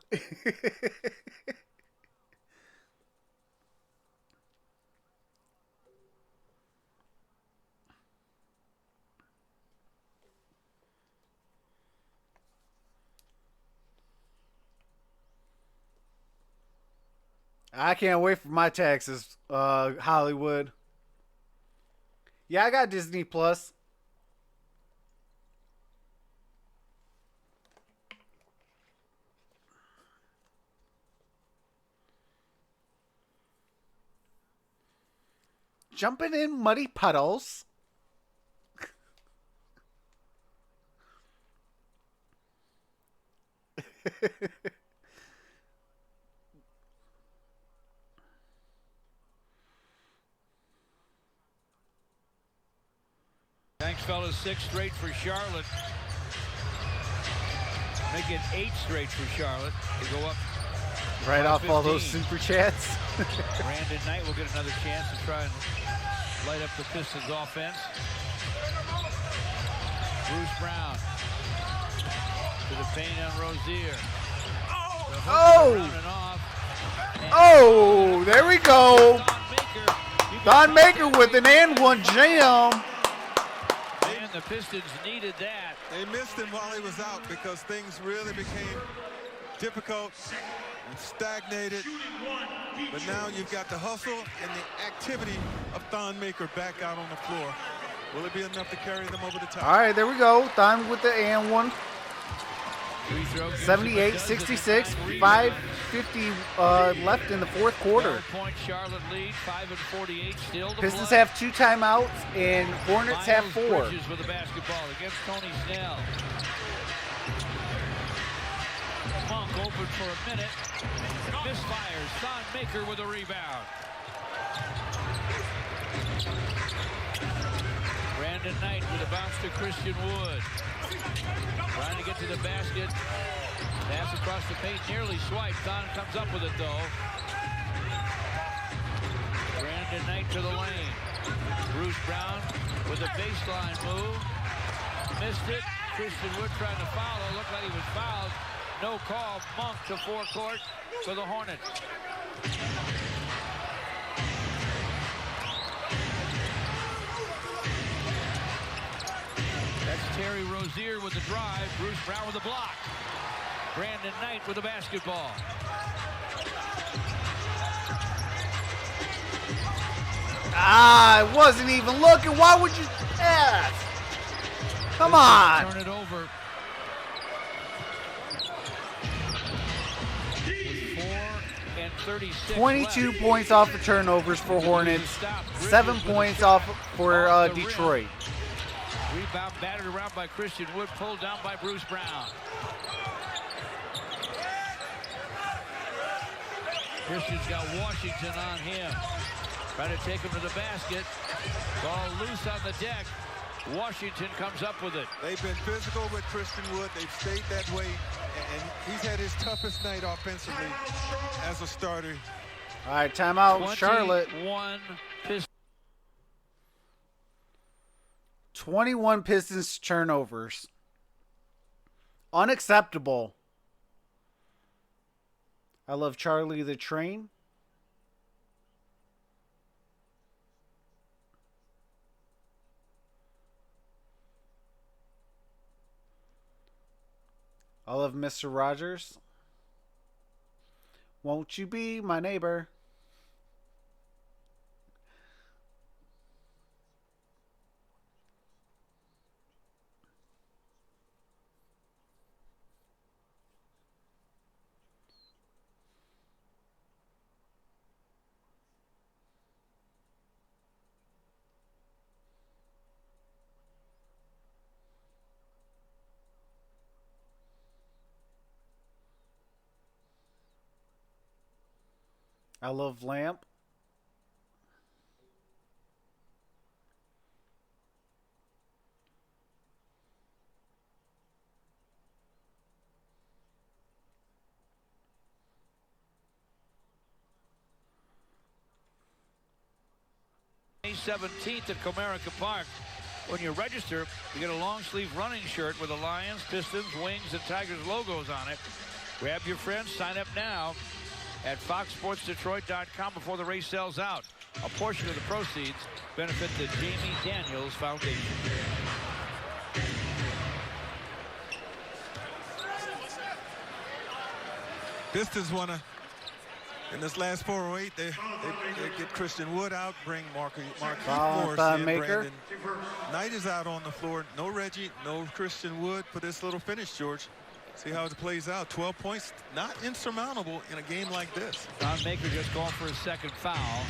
S1: I can't wait for my taxes, Hollywood. Yeah, I got Disney Plus. Jumping in muddy puddles.
S2: Thanks, fellas. 6 straight for Charlotte. Make it 8 straight for Charlotte to go up.
S1: Right off
S2: 15.
S1: all those super chats.
S2: Brandon Knight will get another chance to try and light up the Pistons offense. Bruce Brown to the paint on Rozier.
S1: Oh! Oh, there we go. Don Maker with an and one jam.
S2: And the Pistons needed that.
S3: They missed him while he was out because things really became difficult and stagnated. But now you've got the hustle and the activity of Thon Maker back out on the floor. Will it be enough to carry them over the top?
S1: All right, there we go. Thon with the and one. 78-66, 5:50 left in the fourth quarter.
S2: Point Charlotte lead, 5:48 still to
S1: Pistons
S2: play.
S1: have 2 timeouts and Hornets have 4.
S2: Bridges with the basketball against Tony Snell. Monk open for a minute. Misfires. Thon Maker with a rebound. Brandon Knight with a bounce to Christian Wood. Trying to get to the basket. Pass across the paint, nearly swiped. Thon comes up with it, though. Brandon Knight to the lane. Bruce Brown with a baseline move. Missed it. Christian Wood trying to follow. Looked like he was fouled. No call. Monk to forecourt for the Hornets. That's Terry Rozier with the drive. Bruce Brown with the block. Brandon Knight with the basketball.
S1: Ah, I wasn't even looking. Why would you pass? Come on.
S2: Turn it over. With 4:36
S1: 22
S2: left.
S1: points off the turnovers for Hornets. 7 points off for Detroit.
S2: Rebound battered around by Christian Wood, pulled down by Bruce Brown. Christian's got Washington on him. Trying to take him to the basket. Ball loose on the deck. Washington comes up with it.
S3: They've been physical with Christian Wood. They've stayed that way, and he's had his toughest night offensively as a starter.
S1: All right, timeout, Charlotte. 21 Pistons turnovers. Unacceptable. I love Charlie the Train. I love Mr. Rogers. Won't you be my neighbor? I love Lamp.
S2: May 17th at Comerica Park. When you register, you get a long sleeve running shirt with the Lions, Pistons, Wings, and Tigers logos on it. Grab your friends, sign up now at foxsportsdetroit.com before the race sells out. A portion of the proceeds benefit the Jamie Daniels Foundation.
S3: Pistons want to, in this last 408, they get Christian Wood out, bring Marquise Morris in. Brandon Knight is out on the floor. No Reggie, no Christian Wood for this little finish, George. See how it plays out. 12 points, not insurmountable in a game like this.
S2: Don Maker just going for his second foul.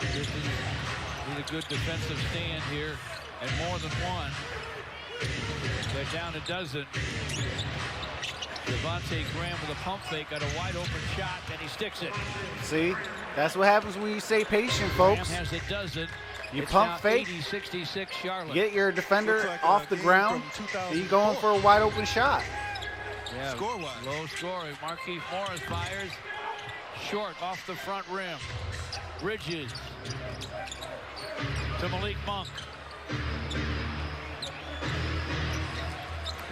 S2: This is a good defensive stand here, and more than one. They're down a dozen. Devontae Graham with a pump fake, got a wide open shot, and he sticks it.
S1: See, that's what happens when you stay patient, folks.
S2: Graham has a dozen.
S1: You
S2: it's
S1: pump fake,
S2: 80-66 Charlotte.
S1: get your defender off the ground, and you going for a wide open shot.
S2: Yeah,
S3: Score-wise.
S2: low scoring. Marquise Morris fires short off the front rim. Bridges to Malik Monk.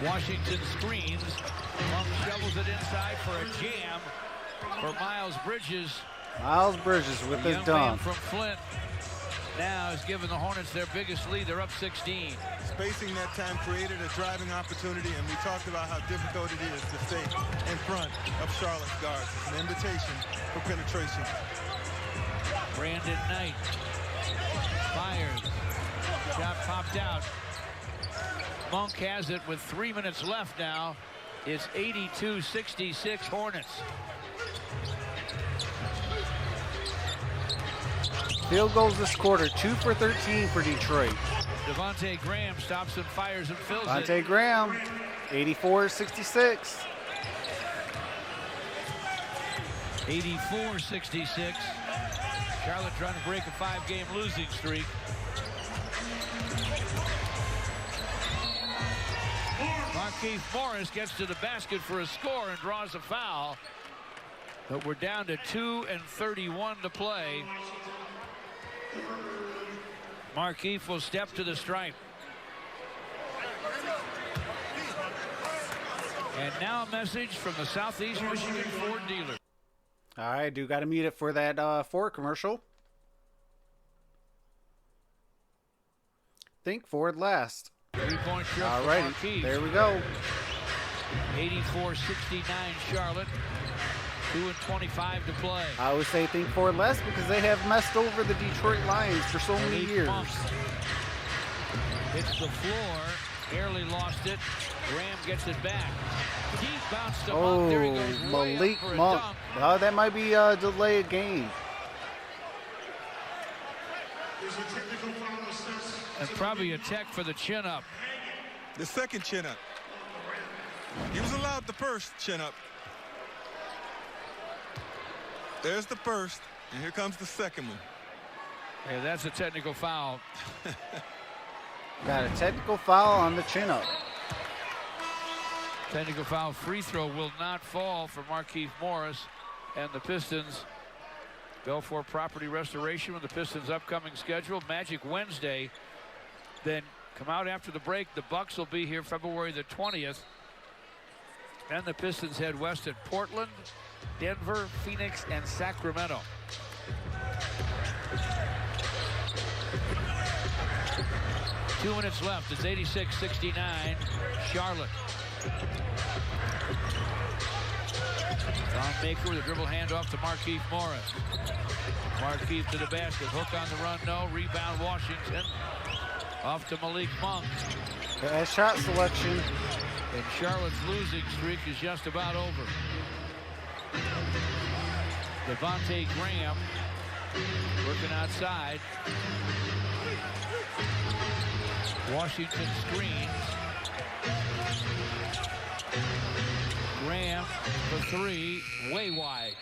S2: Washington screens. Monk shovels it inside for a jam for Miles Bridges.
S1: Miles Bridges with his
S2: young man
S1: dunk.
S2: from Flint now has given the Hornets their biggest lead. They're up 16.
S3: Spacing that time created a driving opportunity, and we talked about how difficult it is to stay in front of Charlotte's guards. It's an invitation for penetration.
S2: Brandon Knight fires. Shot popped out. Monk has it with 3 minutes left now. It's 82-66 Hornets.
S1: Field goals this quarter, 2 for 13 for Detroit.
S2: Devontae Graham stops and fires and fills
S1: Devontae
S2: it.
S1: Graham, 84-66.
S2: 84-66. Charlotte trying to break a 5-game losing streak. Marquise Morris gets to the basket for a score and draws a foul. But we're down to 2:31 to play. Marquise will step to the stripe. And now a message from the Southeast Michigan Ford dealer.
S1: All right, do got to mute it for that Ford commercial. Think Ford last.
S2: 3-point shot
S1: All
S2: for
S1: right,
S2: Marquise.
S1: there we go.
S2: 84-69 Charlotte. 2:25 to play.
S1: I always say think Ford less because they have messed over the Detroit Lions for so many years.
S2: Hits the floor, barely lost it. Graham gets it back. Deep bounce to Monk. There he goes way
S1: Malik
S2: up for a
S1: Monk.
S2: dunk.
S1: Oh, that might be a delayed game.
S5: There's a technical foul assessed.
S2: And probably a tech for the chin up.
S3: The second chin up. He was allowed the first chin up. There's the first, and here comes the second one.
S2: Yeah, that's a technical foul.
S1: Got a technical foul on the chin up.
S2: Technical foul free throw will not fall for Marquise Morris and the Pistons. Belfort Property Restoration with the Pistons' upcoming schedule. Magic Wednesday. Then come out after the break. The Bucks will be here February the 20th. And the Pistons head west at Portland, Denver, Phoenix, and Sacramento. Two minutes left. It's 86-69 Charlotte. Don Baker with a dribble handoff to Markieff Morris. Markieff to the basket. Hook on the run, no. Rebound, Washington. Off to Malik Monk.
S1: Bad shot selection.
S2: And Charlotte's losing streak is just about over. Devontae Graham working outside. Washington screens. Graham for three, way wide.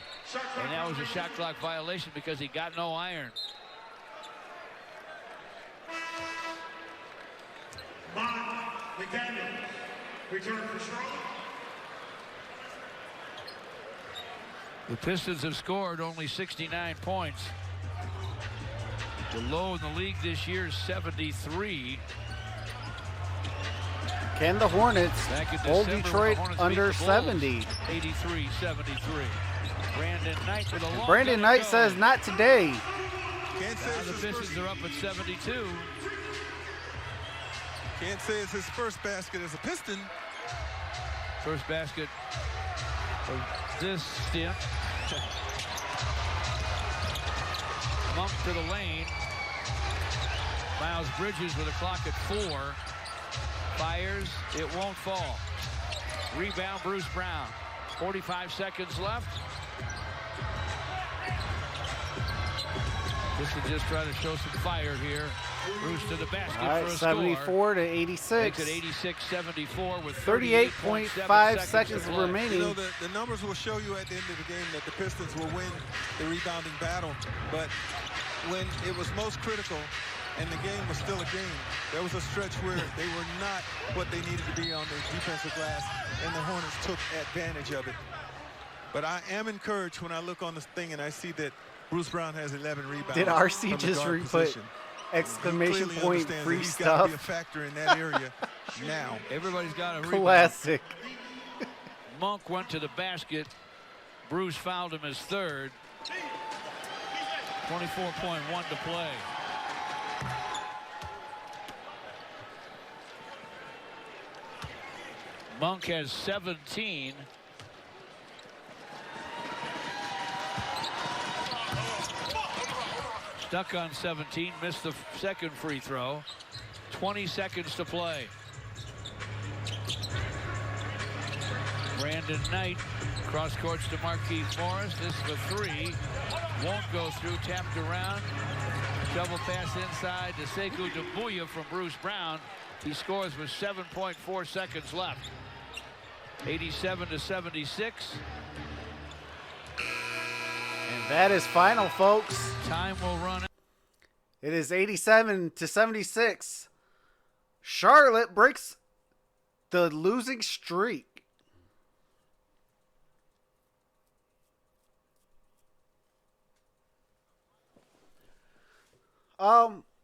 S2: And that was a shot clock violation because he got no iron.
S5: McDaniel, return for Charlotte.
S2: The Pistons have scored only 69 points. The low in the league this year is 73.
S1: Can the Hornets hold Detroit under 70?
S2: 83-73. Brandon Knight with a long
S1: Brandon Knight says not today.
S3: Can't say
S2: Now the Pistons are up at 72.
S3: Can't say it's his first basket as a Piston.
S2: First basket of this stint. Monk to the lane. Miles Bridges with a clock at 4. Fires, it won't fall. Rebound, Bruce Brown. 45 seconds left. This will just try to show some fire here. Bruce to the basket
S1: All right,
S2: for a
S1: 74
S2: score.
S1: to 86.
S2: Makes it 86-74 with
S1: 38.5 seconds
S2: to play.
S1: remaining.
S3: You know, the numbers will show you at the end of the game that the Pistons will win the rebounding battle. But when it was most critical and the game was still a game, there was a stretch where they were not what they needed to be on the defensive glass, and the Hornets took advantage of it. But I am encouraged when I look on this thing and I see that Bruce Brown has 11 rebounds.
S1: Did RC
S3: from the
S1: just
S3: guard
S1: re-put
S3: position.
S1: exclamation
S3: He clearly
S1: point
S3: understands
S1: free
S3: that he's got to be a
S1: stuff?
S3: factor in that area now.
S2: Everybody's got a rebound.
S1: Classic.
S2: Monk went to the basket. Bruce fouled him his third. 24.1 to play. Monk has 17. Stuck on 17, missed the second free throw. 20 seconds to play. Brandon Knight cross courts to Markieff Morris. This is a three. Won't go through, tapped around. Shovel pass inside to Sekou Doumbouya from Bruce Brown. He scores with 7.4 seconds left. 87-76.
S1: And that is final, folks.
S2: Time will run.
S1: It is 87-76. Charlotte breaks the losing streak.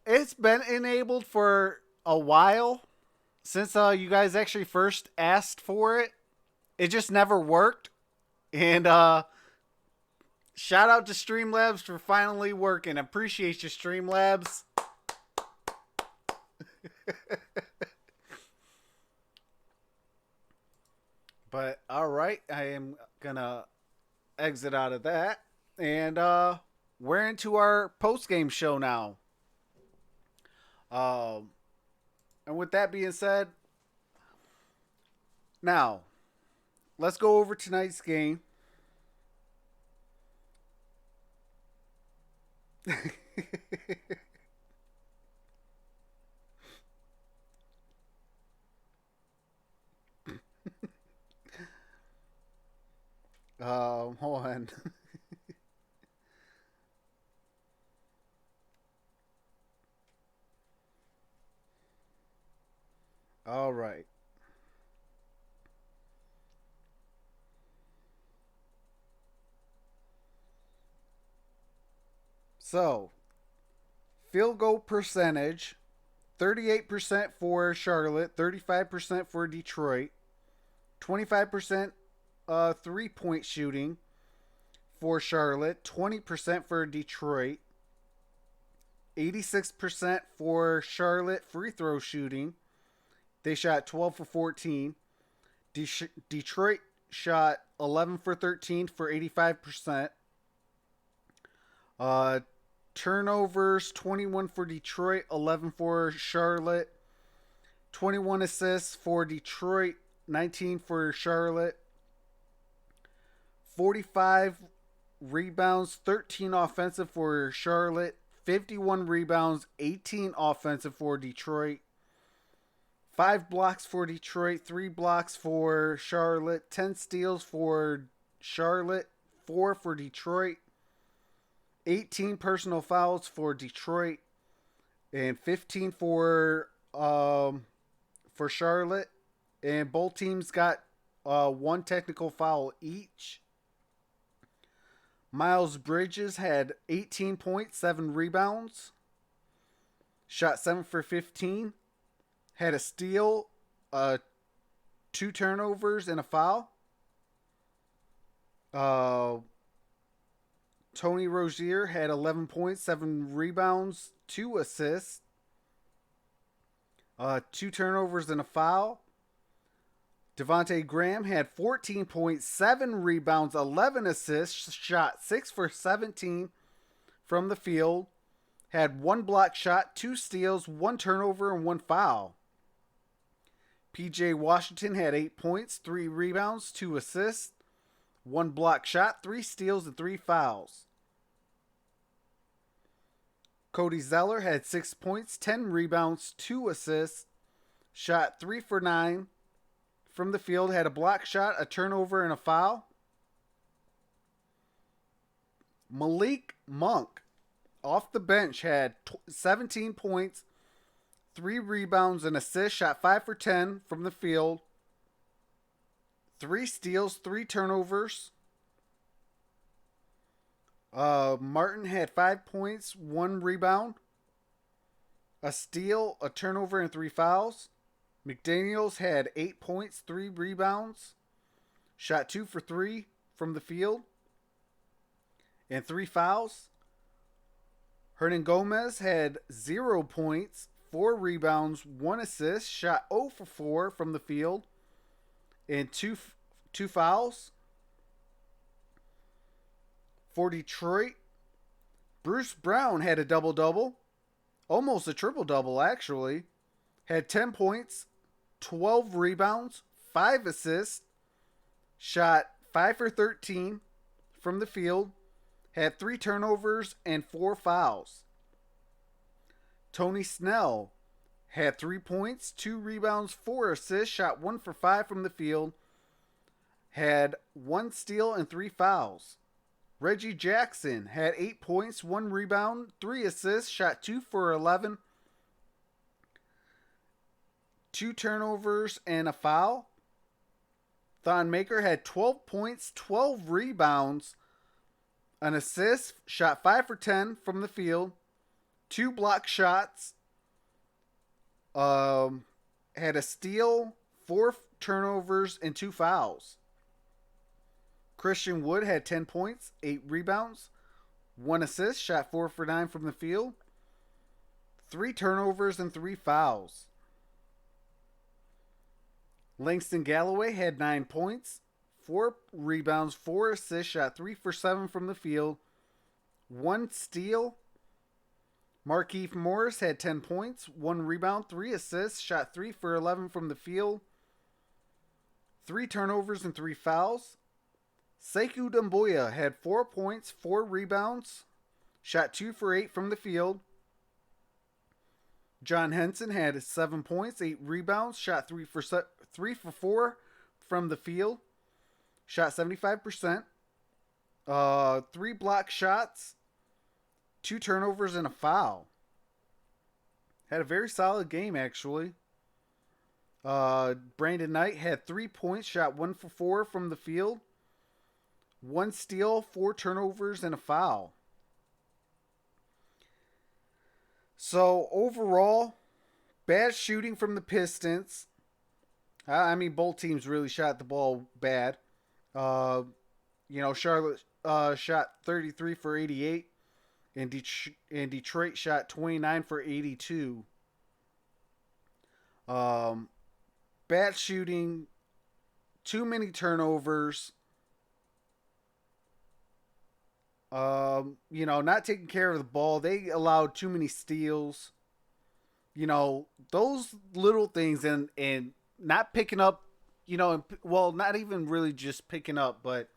S1: It's been enabled for a while since you guys actually first asked for it. It just never worked. And shout out to Streamlabs for finally working. Appreciate you, Streamlabs. But all right, I am gonna exit out of that, and we're into our post-game show now. And with that being said, now let's go over tonight's game. Hold on. All right. So, field goal percentage, 38% for Charlotte, 35% for Detroit, 25% three-point shooting for Charlotte, 20% for Detroit, 86% for Charlotte free throw shooting. They shot 12 for 14. Detroit shot 11 for 13 for 85%. Turnovers, 21 for Detroit, 11 for Charlotte. 21 assists for Detroit, 19 for Charlotte. 45 rebounds, 13 offensive for Charlotte. 51 rebounds, 18 offensive for Detroit. 5 blocks for Detroit, 3 blocks for Charlotte. 10 steals for Charlotte, 4 for Detroit. 18 personal fouls for Detroit, and 15 for Charlotte. And both teams got 1 technical foul each. Miles Bridges had 18 points, 7 rebounds. Shot 7 for 15. Had a steal, 2 turnovers, and a foul. Tony Rozier had 11 points, 7 rebounds, 2 assists, 2 turnovers, and a foul. Devontae Graham had 14 points, 7 rebounds, 11 assists, shot 6 for 17 from the field, had 1 block shot, 2 steals, 1 turnover, and 1 foul. PJ Washington had 8 points, 3 rebounds, 2 assists, 1 block shot, 3 steals, and 3 fouls. Cody Zeller had 6 points, 10 rebounds, 2 assists, shot 3 for 9 from the field, had a block shot, a turnover, and a foul. Malik Monk, off the bench, had 17 points, 3 rebounds, and assists, shot 5 for 10 from the field, 3 steals, 3 turnovers. Martin had 5 points, 1 rebound, a steal, a turnover, and 3 fouls. McDaniels had 8 points, 3 rebounds, shot 2 for 3 from the field, and 3 fouls. Hernan Gomez had 0 points, 4 rebounds, 1 assist, shot 0 for 4 from the field, and two fouls. For Detroit, Bruce Brown had a double-double, almost a triple-double actually. Had 10 points, 12 rebounds, 5 assists, shot 5 for 13 from the field, had 3 turnovers and 4 fouls. Tony Snell had 3 points, 2 rebounds, 4 assists, shot 1 for 5 from the field, had 1 steal and 3 fouls. Reggie Jackson had 8 points, 1 rebound, 3 assists, shot 2 for 11, 2 turnovers, and a foul. Thon Maker had 12 points, 12 rebounds, an assist, shot 5 for 10 from the field, 2 block shots, had a steal, 4 turnovers, and 2 fouls. Christian Wood had 10 points, 8 rebounds, 1 assist, shot 4 for 9 from the field, 3 turnovers, and 3 fouls. Langston Galloway had 9 points, 4 rebounds, 4 assists, shot 3 for 7 from the field, 1 steal. Markieff Morris had 10 points, 1 rebound, 3 assists, shot 3 for 11 from the field, 3 turnovers, and 3 fouls. Sekou Doumbouya had 4 points, 4 rebounds, shot 2 for 8 from the field. John Henson had 7 points, 8 rebounds, shot 3 for 4 from the field, shot 75%. 3 block shots, 2 turnovers, and a foul. Had a very solid game, actually. Brandon Knight had 3 points, shot 1 for 4 from the field, 1 steal, 4 turnovers, and a foul. So, overall, bad shooting from the Pistons. I mean, both teams really shot the ball bad. Charlotte shot 33 for 88, and Detroit shot 29 for 82. Bad shooting too many turnovers. Not taking care of the ball. They allowed too many steals. Those little things and not picking up, not even really just picking up, but,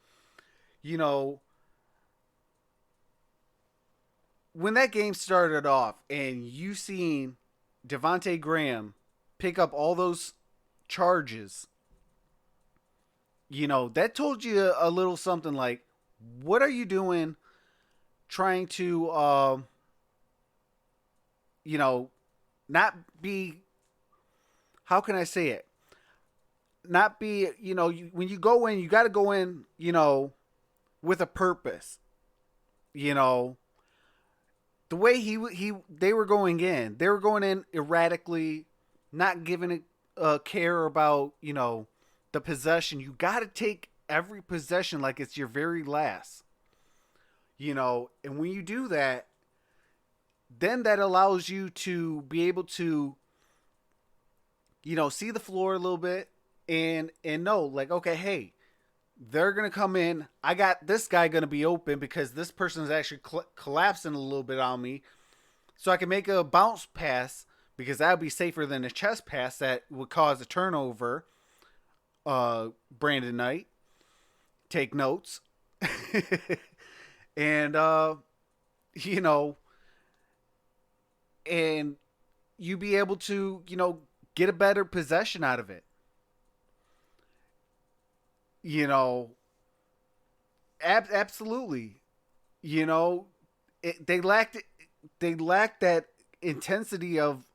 S1: when that game started off and you seen Devontae Graham pick up all those charges, that told you a little something like, what are you doing trying to, not be, how can I say it? Not be, when you go in, you got to go in, with a purpose. The way they were going in erratically, not giving a care about, the possession. You got to take every possession like it's your very last. And when you do that, then that allows you to be able to, see the floor a little bit and know, like, okay, hey, they're going to come in. I got this guy going to be open because this person is actually collapsing a little bit on me. So I can make a bounce pass because that would be safer than a chest pass that would cause a turnover. Brandon Knight, take notes. And, and you be able to, get a better possession out of it. Absolutely. They lacked that intensity of,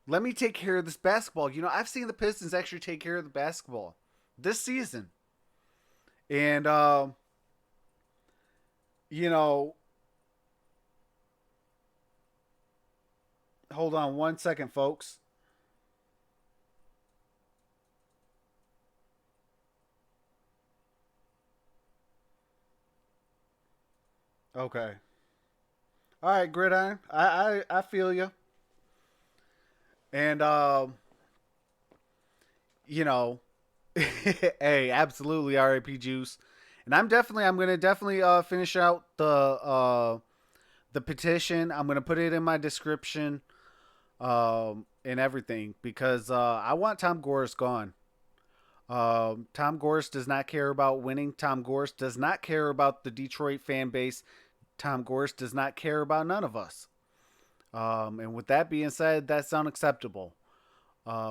S1: let me take care of this basketball. I've seen the Pistons actually take care of the basketball this season. And, hold on one second, folks. Okay. All right, Gridiron. I feel you. And hey, absolutely, RIP Juice. And I'm gonna definitely finish out the petition. I'm gonna put it in my description, and everything because I want Tom Gores gone. Tom Gores does not care about winning. Tom Gores does not care about the Detroit fan base. Tom Gores does not care about none of us. And with that being said, that's unacceptable.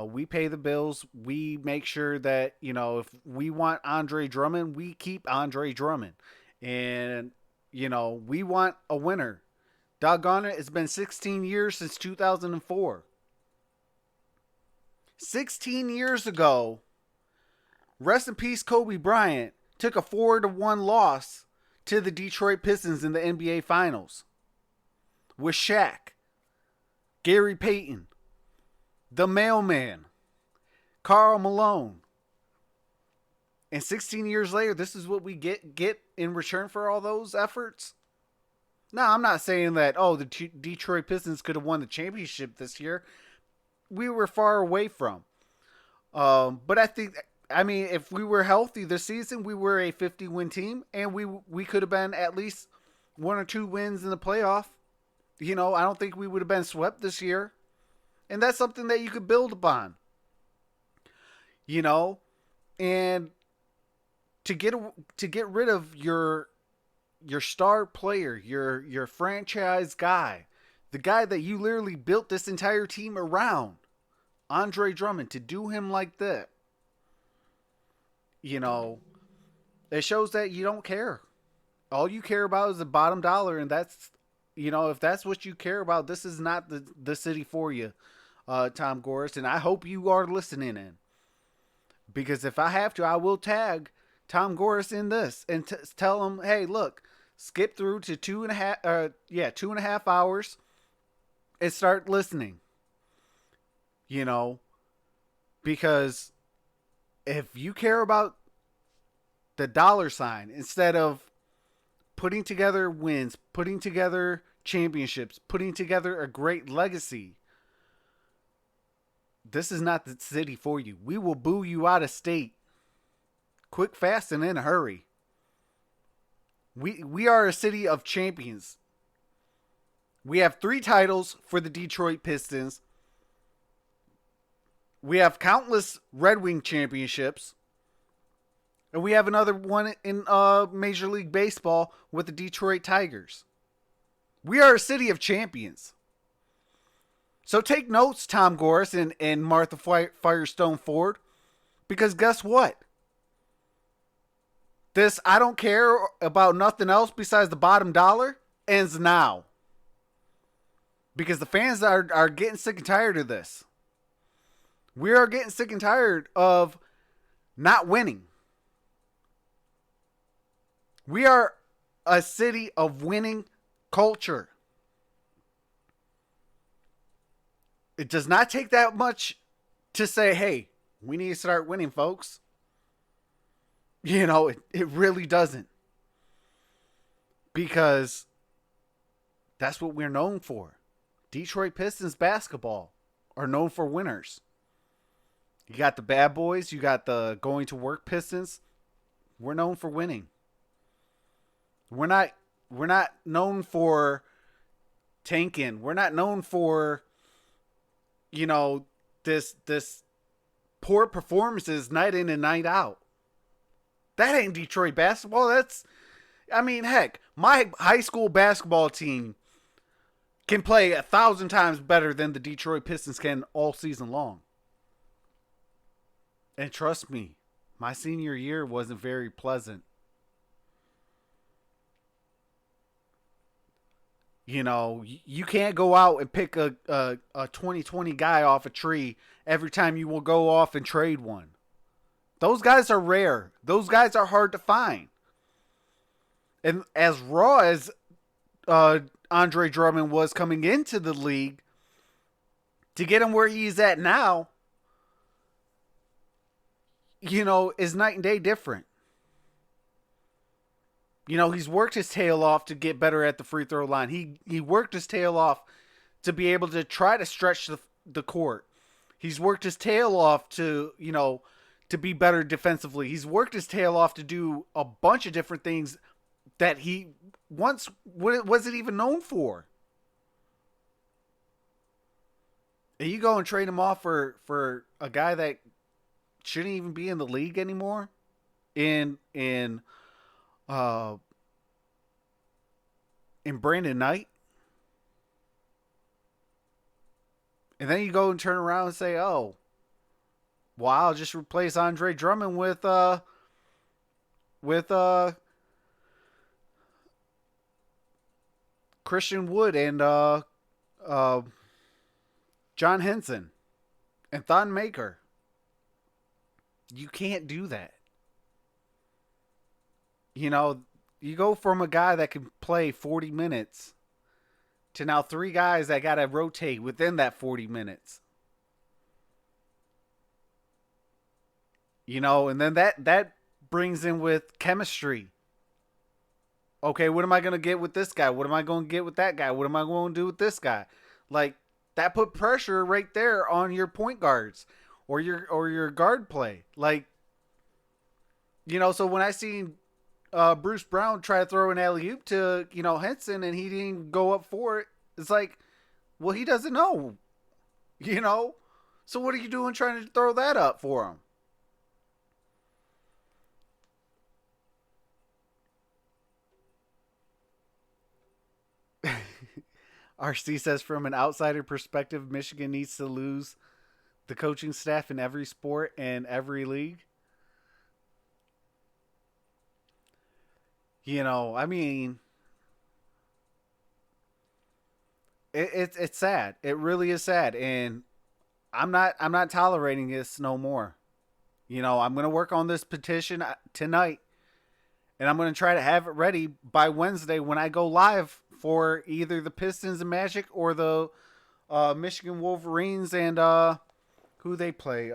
S1: We pay the bills. We make sure that, if we want Andre Drummond, we keep Andre Drummond. And, we want a winner. Doggone it, it's been 16 years since 2004. 16 years ago, rest in peace, Kobe Bryant took a 4-1 loss to the Detroit Pistons in the NBA Finals with Shaq, Gary Payton, the Mailman, Karl Malone. And 16 years later, this is what we get in return for all those efforts? Now, I'm not saying that, the Detroit Pistons could have won the championship this year. We were far away from. But I mean, if we were healthy this season, we were a 50-win team, and we could have been at least 1 or 2 wins in the playoff. I don't think we would have been swept this year. And that's something that you could build upon. And to get rid of your star player, your franchise guy, the guy that you literally built this entire team around, Andre Drummond, to do him like that. It shows that you don't care. All you care about is the bottom dollar, and that's, if that's what you care about, this is not the city for you, Tom Gores, and I hope you are listening in. Because if I have to, I will tag Tom Gores in this and tell him, hey, look, skip through to 2.5 hours and start listening. Because if you care about the dollar sign instead of putting together wins, putting together championships, putting together a great legacy, this is not the city for you. We will boo you out of state. quick, fast, and in a hurry. We are a city of champions. We have 3 titles for the Detroit Pistons. We have countless Red Wing championships. And we have another one in Major League Baseball with the Detroit Tigers. We are a city of champions. So take notes, Tom Gores and Martha Firestone Ford. Because guess what? This I don't care about nothing else besides the bottom dollar ends now. Because the fans are getting sick and tired of this. We are getting sick and tired of not winning. We are a city of winning culture. It does not take that much to say, hey, we need to start winning, folks. You know, it really doesn't. Because that's what we're known for. Detroit Pistons basketball are known for winners. You got the bad boys. You got the going to work Pistons. We're known for winning. We're not known for tanking. We're not known for, you know, this poor performances night in and night out. That ain't Detroit basketball. Heck, my high school basketball team can play 1,000 times better than the Detroit Pistons can all season long. And trust me, my senior year wasn't very pleasant. You know, you can't go out and pick a 2020 guy off a tree every time you will go off and trade one. Those guys are rare. Those guys are hard to find. And as raw as Andre Drummond was coming into the league, to get him where he's at now, you know, is night and day different. You know, he's worked his tail off to get better at the free throw line. He worked his tail off to be able to try to stretch the court. He's worked his tail off to, you know, to be better defensively. He's worked his tail off to do a bunch of different things that he once wasn't even known for. And you go and trade him off for a guy that shouldn't even be in the league anymore. In Brandon Knight. And then you go and turn around and say, oh, well, I'll just replace Andre Drummond with Christian Wood and John Henson and Thon Maker. You can't do that. You know, you go from a guy that can play 40 minutes to now 3 guys that got to rotate within that 40 minutes. You know, and then that brings in with chemistry. Okay, what am I going to get with this guy? What am I going to get with that guy? What am I going to do with this guy? Like, that put pressure right there on your point guards or your guard play. Like, you know, so when I seen Bruce Brown try to throw an alley-oop to, you know, Henson and he didn't go up for it, it's like, well, he doesn't know, you know? So what are you doing trying to throw that up for him? RC says, from an outsider perspective, Michigan needs to lose the coaching staff in every sport and every league. You know, I mean, it's sad. It really is sad, and I'm not tolerating this no more. You know, I'm gonna work on this petition tonight, and I'm gonna try to have it ready by Wednesday when I go live for either the Pistons and Magic or the Michigan Wolverines and who they play.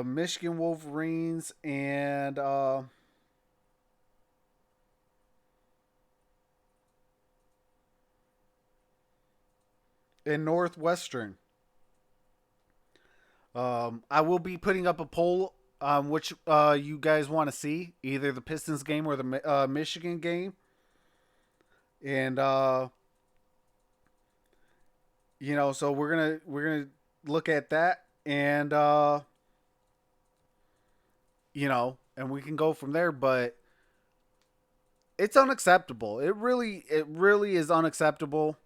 S1: Michigan Wolverines and Northwestern. I will be putting up a poll on which you guys want to see, either the Pistons game or the Michigan game. And so we're gonna look at that, and and we can go from there. But it's unacceptable. It really is unacceptable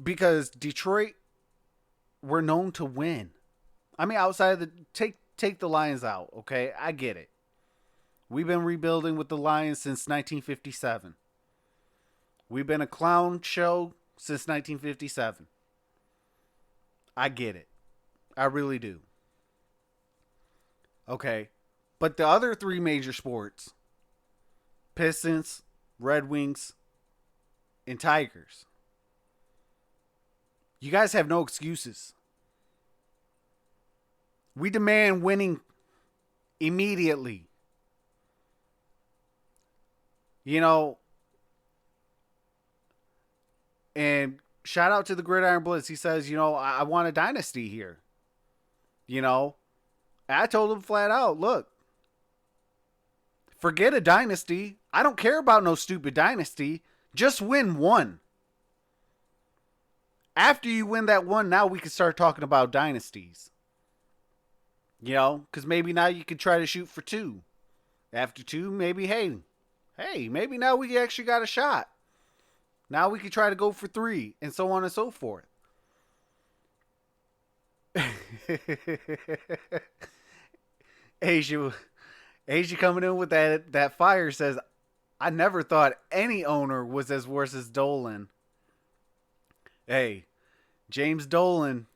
S1: because Detroit, we're known to win. I mean, outside of the take the Lions out, okay? I get it. We've been rebuilding with the Lions since 1957. We've been a clown show since 1957. I get it. I really do. Okay. But the other three major sports, Pistons, Red Wings, and Tigers, you guys have no excuses. We demand winning immediately. And shout out to the Gridiron Blitz. He says, I want a dynasty here. I told him flat out, look, forget a dynasty. I don't care about no stupid dynasty. Just win one. After you win that one, now we can start talking about dynasties. Because maybe now you can try to shoot for 2. After 2, maybe, hey, maybe now we actually got a shot. Now we can try to go for 3, and so on and so forth. Asia coming in with that fire says, I never thought any owner was as worse as Dolan. Hey, James Dolan.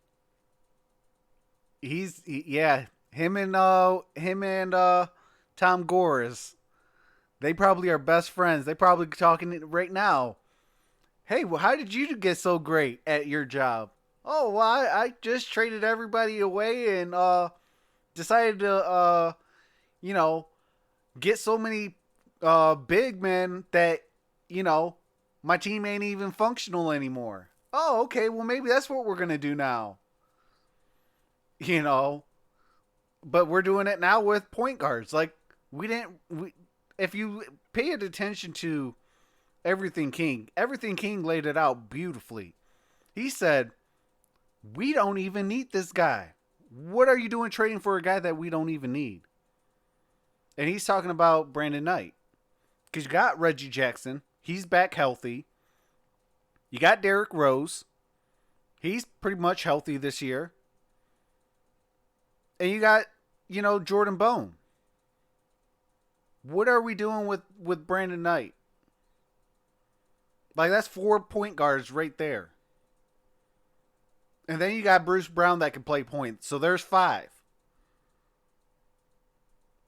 S1: Him and Tom Gores, they probably are best friends. They probably talking right now. Hey, well, how did you get so great at your job? Oh, well, I just traded everybody away and decided to get so many big men that my team ain't even functional anymore. Oh, okay, well maybe that's what we're gonna do now. But we're doing it now with point guards. Like if you paid attention to Everything King laid it out beautifully. He said, we don't even need this guy. What are you doing trading for a guy that we don't even need? And he's talking about Brandon Knight. Because you got Reggie Jackson. He's back healthy. You got Derrick Rose. He's pretty much healthy this year. And you got, Jordan Bone. What are we doing with Brandon Knight? Like, that's 4 point guards right there. And then you got Bruce Brown that can play point. So there's 5.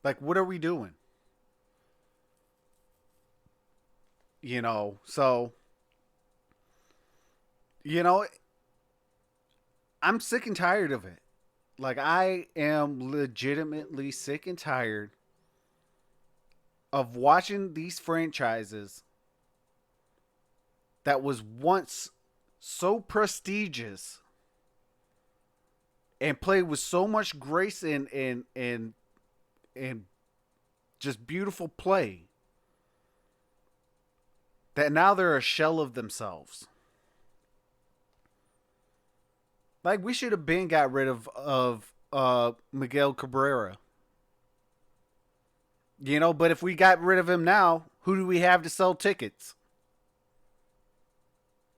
S1: Like, what are we doing? So, I'm sick and tired of it. Like, I am legitimately sick and tired of watching these franchises that was once so prestigious and played with so much grace and just beautiful play, that now they're a shell of themselves. Like, we should have been got rid of Miguel Cabrera. But if we got rid of him now, who do we have to sell tickets?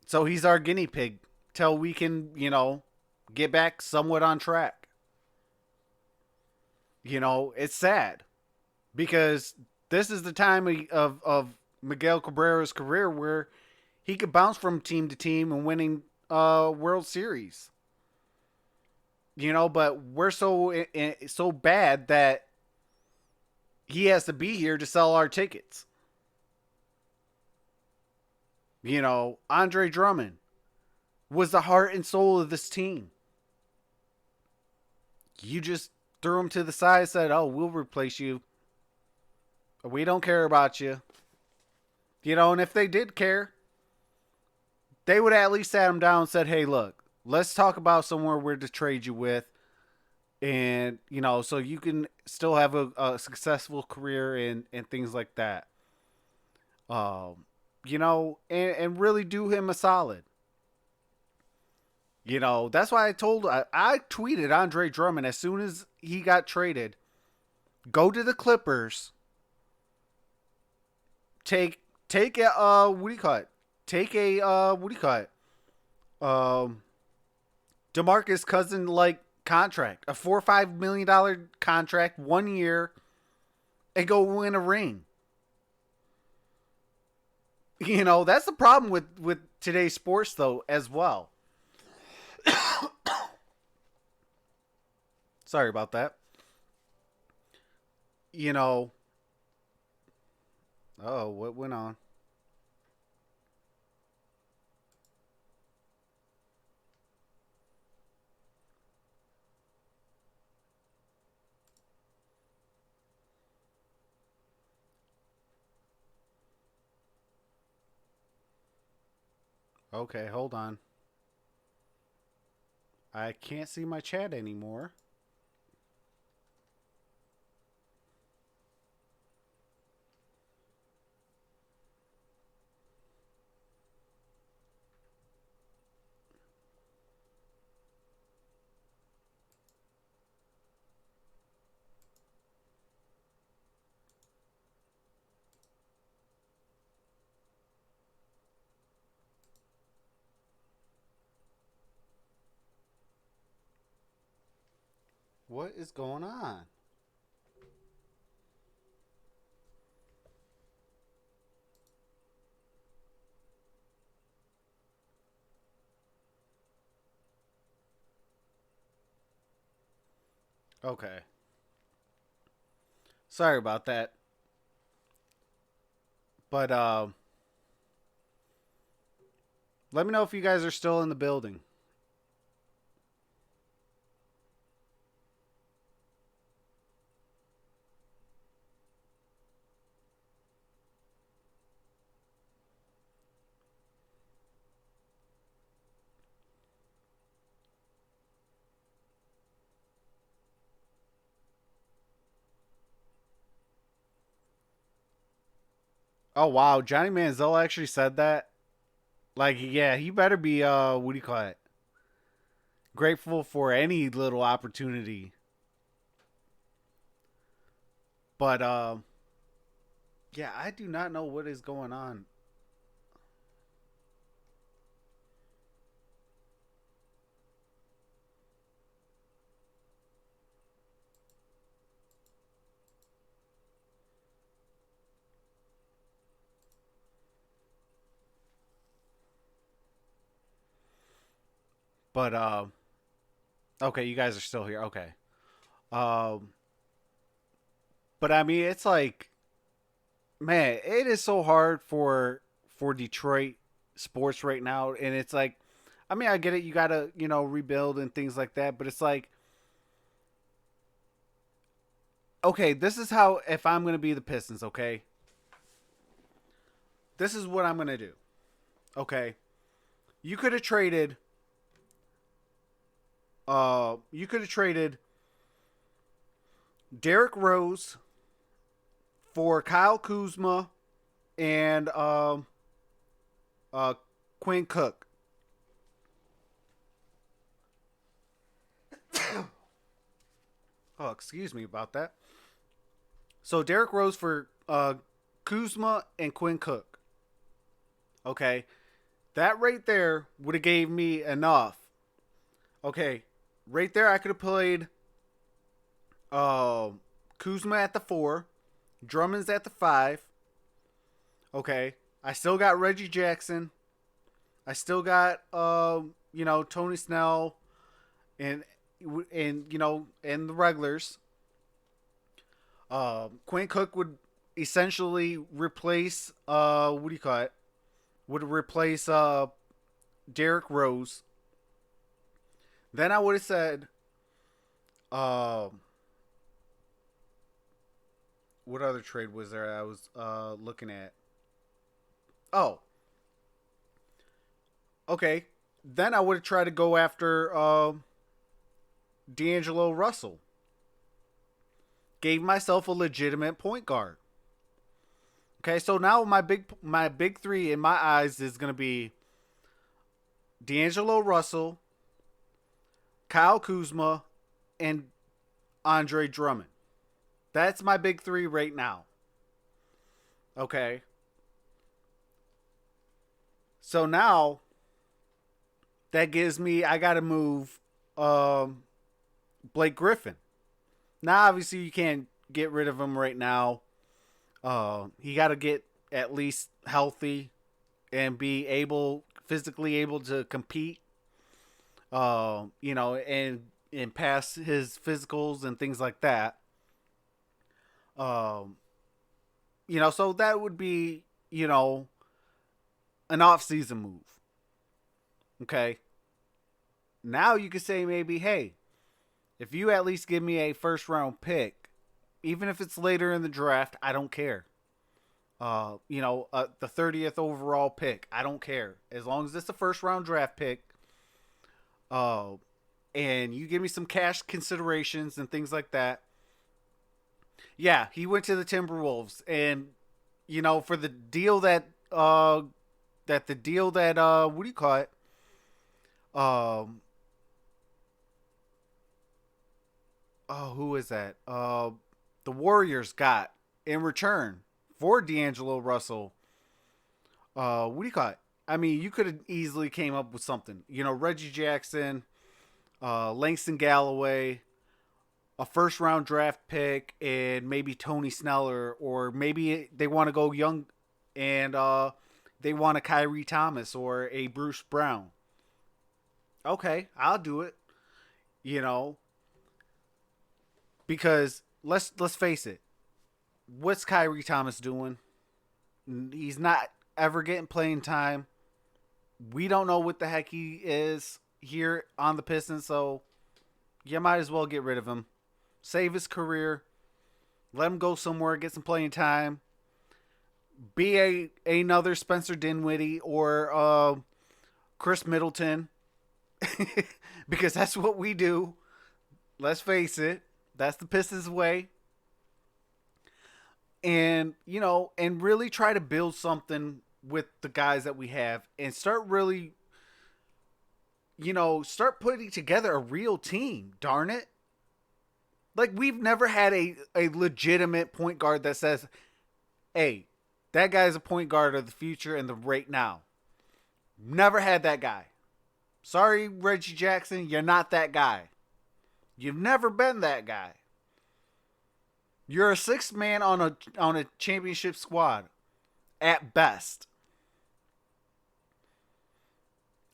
S1: So he's our guinea pig till we can, get back somewhat on track. It's sad because this is the time of Miguel Cabrera's career where he could bounce from team to team and winning World Series. But we're so bad that he has to be here to sell our tickets. Andre Drummond was the heart and soul of this team. You just threw him to the side and said, oh, we'll replace you. We don't care about you. And if they did care, they would at least sat him down and said, hey, look, let's talk about somewhere we're to trade you with. And, you know, so you can still have a successful career and things like that. You know, and really do him a solid. You know, that's why I tweeted Andre Drummond as soon as he got traded. Go to the Clippers. Take a what do you call it? Take a what do you call it? DeMarcus Cousin like contract, a $4 or $5 million contract, 1 year, and go win a ring. You know, that's the problem with today's sports though as well. Sorry about that. You know, oh, what went on? Okay, hold on. I can't see my chat anymore. What is going on? Okay. Sorry about that. But let me know if you guys are still in the building. Oh wow, Johnny Manziel actually said that. Like, yeah, he better be what do you call it? Grateful for any little opportunity. But yeah, I do not know what is going on. But okay, you guys are still here. Okay. Um but I mean, it's like, man, it is so hard for Detroit sports right now, and it's like, I mean, I get it, you got to, you know, rebuild and things like that, but it's like, okay, this is how, if I'm going to be the Pistons, okay? This is what I'm going to do. Okay? You could have traded Derrick Rose for Kyle Kuzma and Quinn Cook. Oh, excuse me about that. So Derrick Rose for Kuzma and Quinn Cook. Okay, that right there would have gave me enough. Okay, right there I could have played Kuzma at the 4, Drummond's at the 5. Okay, I still got Reggie Jackson. I still got you know, Tony Snell and you know, and the regulars. Quinn Cook would essentially replace what do you call it? Would replace Derrick Rose. Then I would have said what other trade was there I was looking at? Oh. Okay. Then I would have tried to go after D'Angelo Russell. Gave myself a legitimate point guard. Okay, so now my big three in my eyes is going to be D'Angelo Russell, Kyle Kuzma, and Andre Drummond. That's my big three right now. Okay. So now that gives me, I got to move Blake Griffin. Now, obviously, you can't get rid of him right now. He got to get at least healthy and be physically able to compete. And pass his physicals and things like that. So that would be, an off-season move. Okay. Now you could say maybe, hey, if you at least give me a first-round pick, even if it's later in the draft, I don't care. The 30th overall pick, I don't care. As long as it's a first-round draft pick, and you give me some cash considerations and things like that. Yeah, he went to the Timberwolves, and for the deal what do you call it? Who is that? The Warriors got in return for D'Angelo Russell. What do you call it? I mean, you could have easily came up with something. Reggie Jackson, Langston Galloway, a first-round draft pick, and maybe Tony Sneller, or maybe they want to go young and they want a Kyrie Thomas or a Bruce Brown. Okay, I'll do it. Because let's face it, what's Kyrie Thomas doing? He's not ever getting playing time. We don't know what the heck he is here on the Pistons, so you might as well get rid of him. Save his career. Let him go somewhere, get some playing time. Be another Spencer Dinwiddie or Chris Middleton. Because that's what we do. Let's face it. That's the Pistons way. And, and really try to build something with the guys that we have and start really, start putting together a real team, darn it. Like, we've never had a legitimate point guard that says, hey, that guy's a point guard of the future and the right now. Never had that guy. Sorry, Reggie Jackson, you're not that guy. You've never been that guy. You're a sixth man on a championship squad, at best.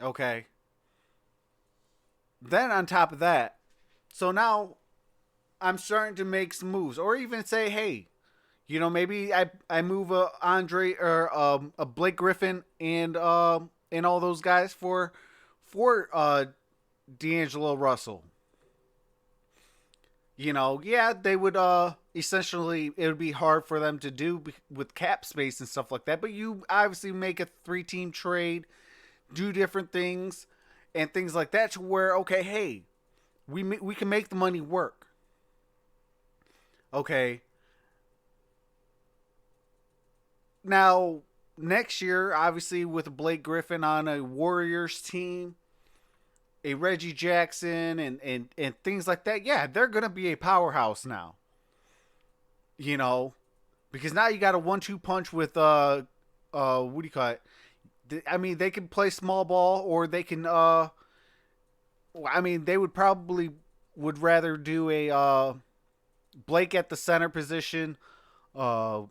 S1: Okay. Then on top of that, so now I'm starting to make some moves, or even say, hey, maybe I move a Andre or a Blake Griffin and all those guys for D'Angelo Russell. They would essentially, it would be hard for them to do with cap space and stuff like that. But you obviously make a 3-team trade, do different things and things like that to where, okay, hey, we can make the money work. Okay. Now, next year, obviously, with Blake Griffin on a Warriors team, a Reggie Jackson and things like that, yeah, they're going to be a powerhouse now. Because now you got a 1-2 punch with, what do you call it? I mean, they can play small ball, or they can, they would rather do a, Blake at the center position, and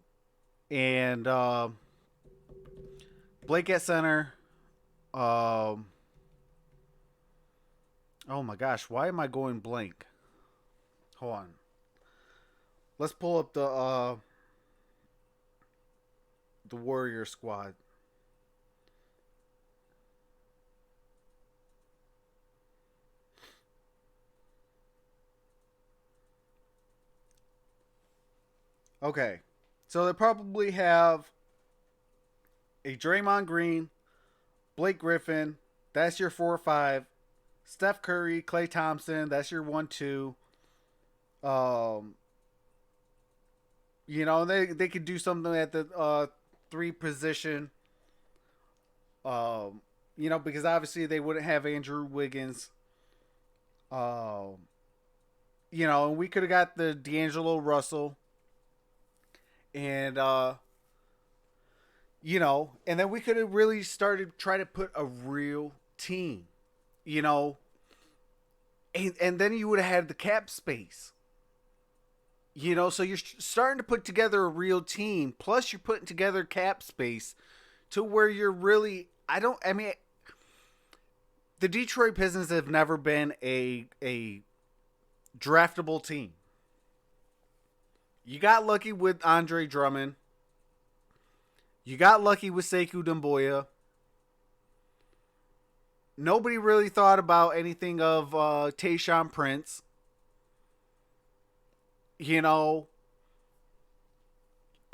S1: Blake at center, oh my gosh, why am I going blank? Hold on. Let's pull up the Warrior squad. Okay. So they probably have a Draymond Green, Blake Griffin, that's your 4 or 5. Steph Curry, Klay Thompson. That's your 1-2. Um, they could do something at the 3 position. Because obviously they wouldn't have Andrew Wiggins. And we could have got the D'Angelo Russell. And, and then we could have really started trying to put a real team, and then you would have had the cap space, so you're starting to put together a real team. Plus you're putting together cap space to where you're really, the Detroit Pistons have never been a draftable team. You got lucky with Andre Drummond. You got lucky with Sekou Doumbouya. Nobody really thought about anything of Tayshaun Prince. I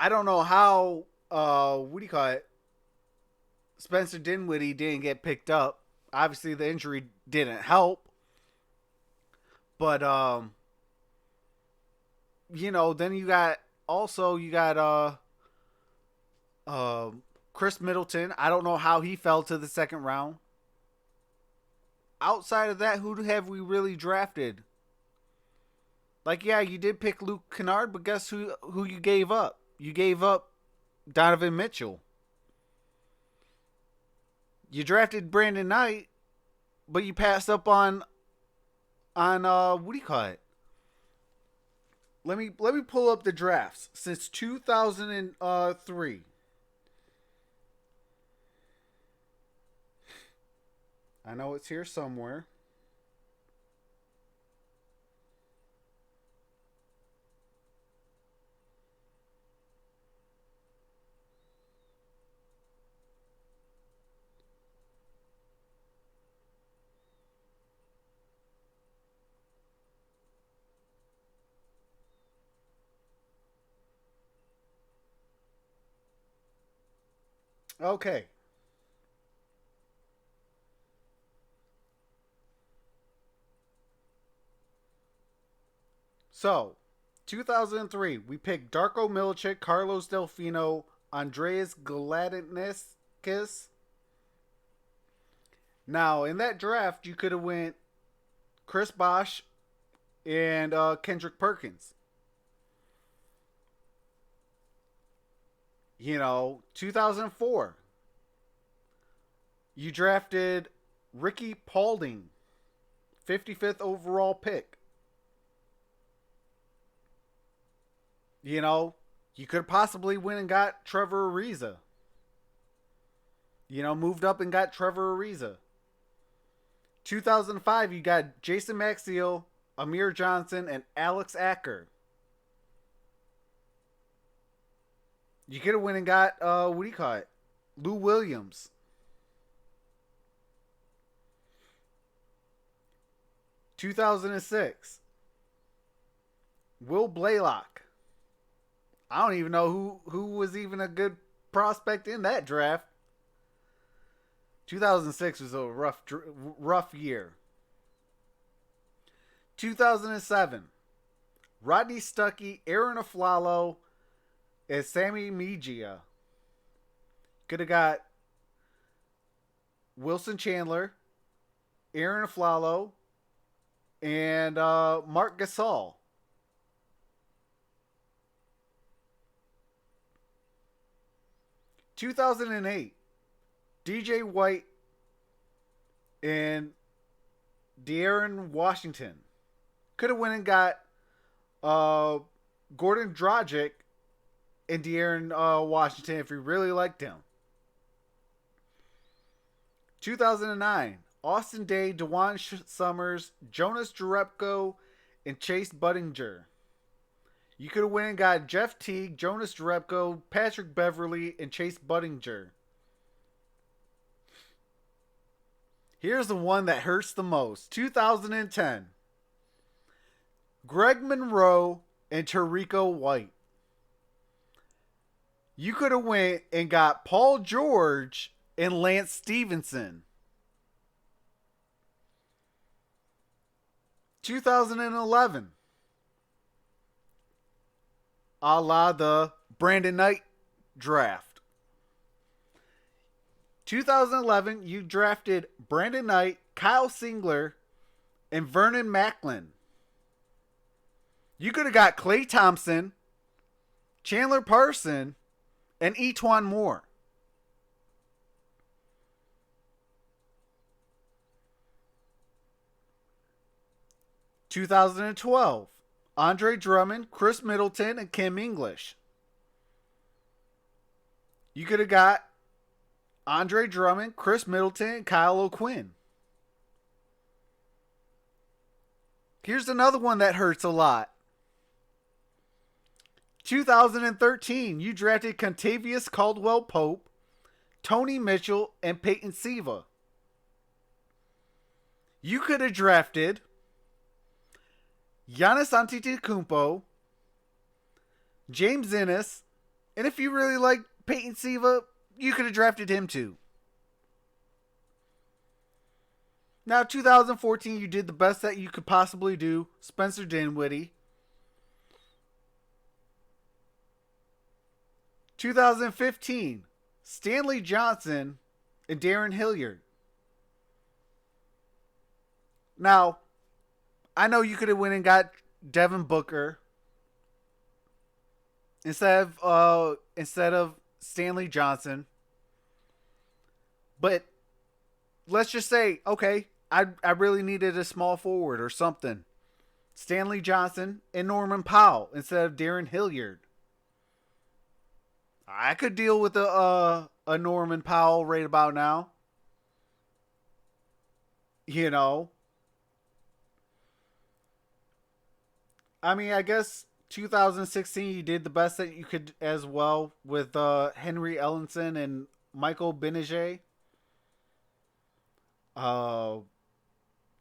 S1: don't know how, Spencer Dinwiddie didn't get picked up. Obviously, the injury didn't help. But, then you got Chris Middleton. I don't know how he fell to the second round. Outside of that, who have we really drafted? You did pick Luke Kennard, but guess who you gave up? You gave up Donovan Mitchell. You drafted Brandon Knight, but you passed up on Let me pull up the drafts since 2003. I know it's here somewhere. Okay. So, 2003, we picked Darko Milicic, Carlos Delfino, Andreas Gladniskis. Now, in that draft, you could have went Chris Bosh and Kendrick Perkins. 2004, you drafted Ricky Paulding, 55th overall pick. You could possibly win and got Trevor Ariza. Moved up and got Trevor Ariza. 2005, you got Jason Maxiell, Amir Johnson, and Alex Acker. You could have went and got, Lou Williams. (2006) Will Blaylock. I don't even know who was even a good prospect in that draft. 2006 was a rough year. 2007, Rodney Stuckey, Aaron Aflalo, and Sammy Mejia. Could have got Wilson Chandler, Aaron Aflalo, and Mark Gasol. 2008, DJ White and De'Aaron Washington. Could have went and got Gordon Dragic and De'Aaron Washington if we really liked him. 2009, Austin Day, DeJuan Summers, Jonas Jerebko, and Chase Budinger. You could have went and got Jeff Teague, Jonas Jerebko, Patrick Beverly, and Chase Budinger. Here's the one that hurts the most. 2010. Greg Monroe and Tarico White. You could have went and got Paul George and Lance Stevenson. 2011, 2011. A la the Brandon Knight draft. 2011, you drafted Brandon Knight, Kyle Singler, and Vernon Macklin. You could have got Klay Thompson, Chandler Parson, and Etwan Moore. (2012) Andre Drummond, Chris Middleton, and Kim English. You could have got Andre Drummond, Chris Middleton, and Kyle O'Quinn. Here's another one that hurts a lot. 2013, you drafted Contavious Caldwell-Pope, Tony Mitchell, and Peyton Siva. You could have drafted Giannis Antetokounmpo, James Ennis, and if you really like Peyton Siva, you could have drafted him too. Now, 2014, you did the best that you could possibly do. Spencer Dinwiddie. 2015, Stanley Johnson and Darren Hilliard. Now, I know you could have went and got Devin Booker instead of Stanley Johnson. But let's just say, okay, I really needed a small forward or something. Stanley Johnson and Norman Powell instead of Darren Hilliard. I could deal with a Norman Powell right about now. You know. I mean, I guess 2016 you did the best that you could as well with Henry Ellenson and Michael Benege.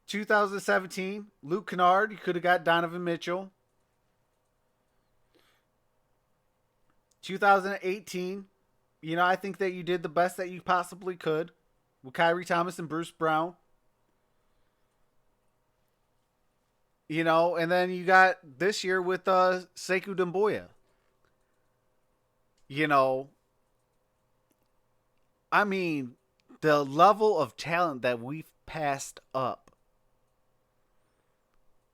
S1: 2017, Luke Kennard, you could have got Donovan Mitchell. 2018, I think that you did the best that you possibly could with Kyrie Thomas and Bruce Brown. And then you got this year with Sekou Doumbouya. I mean, the level of talent that we've passed up.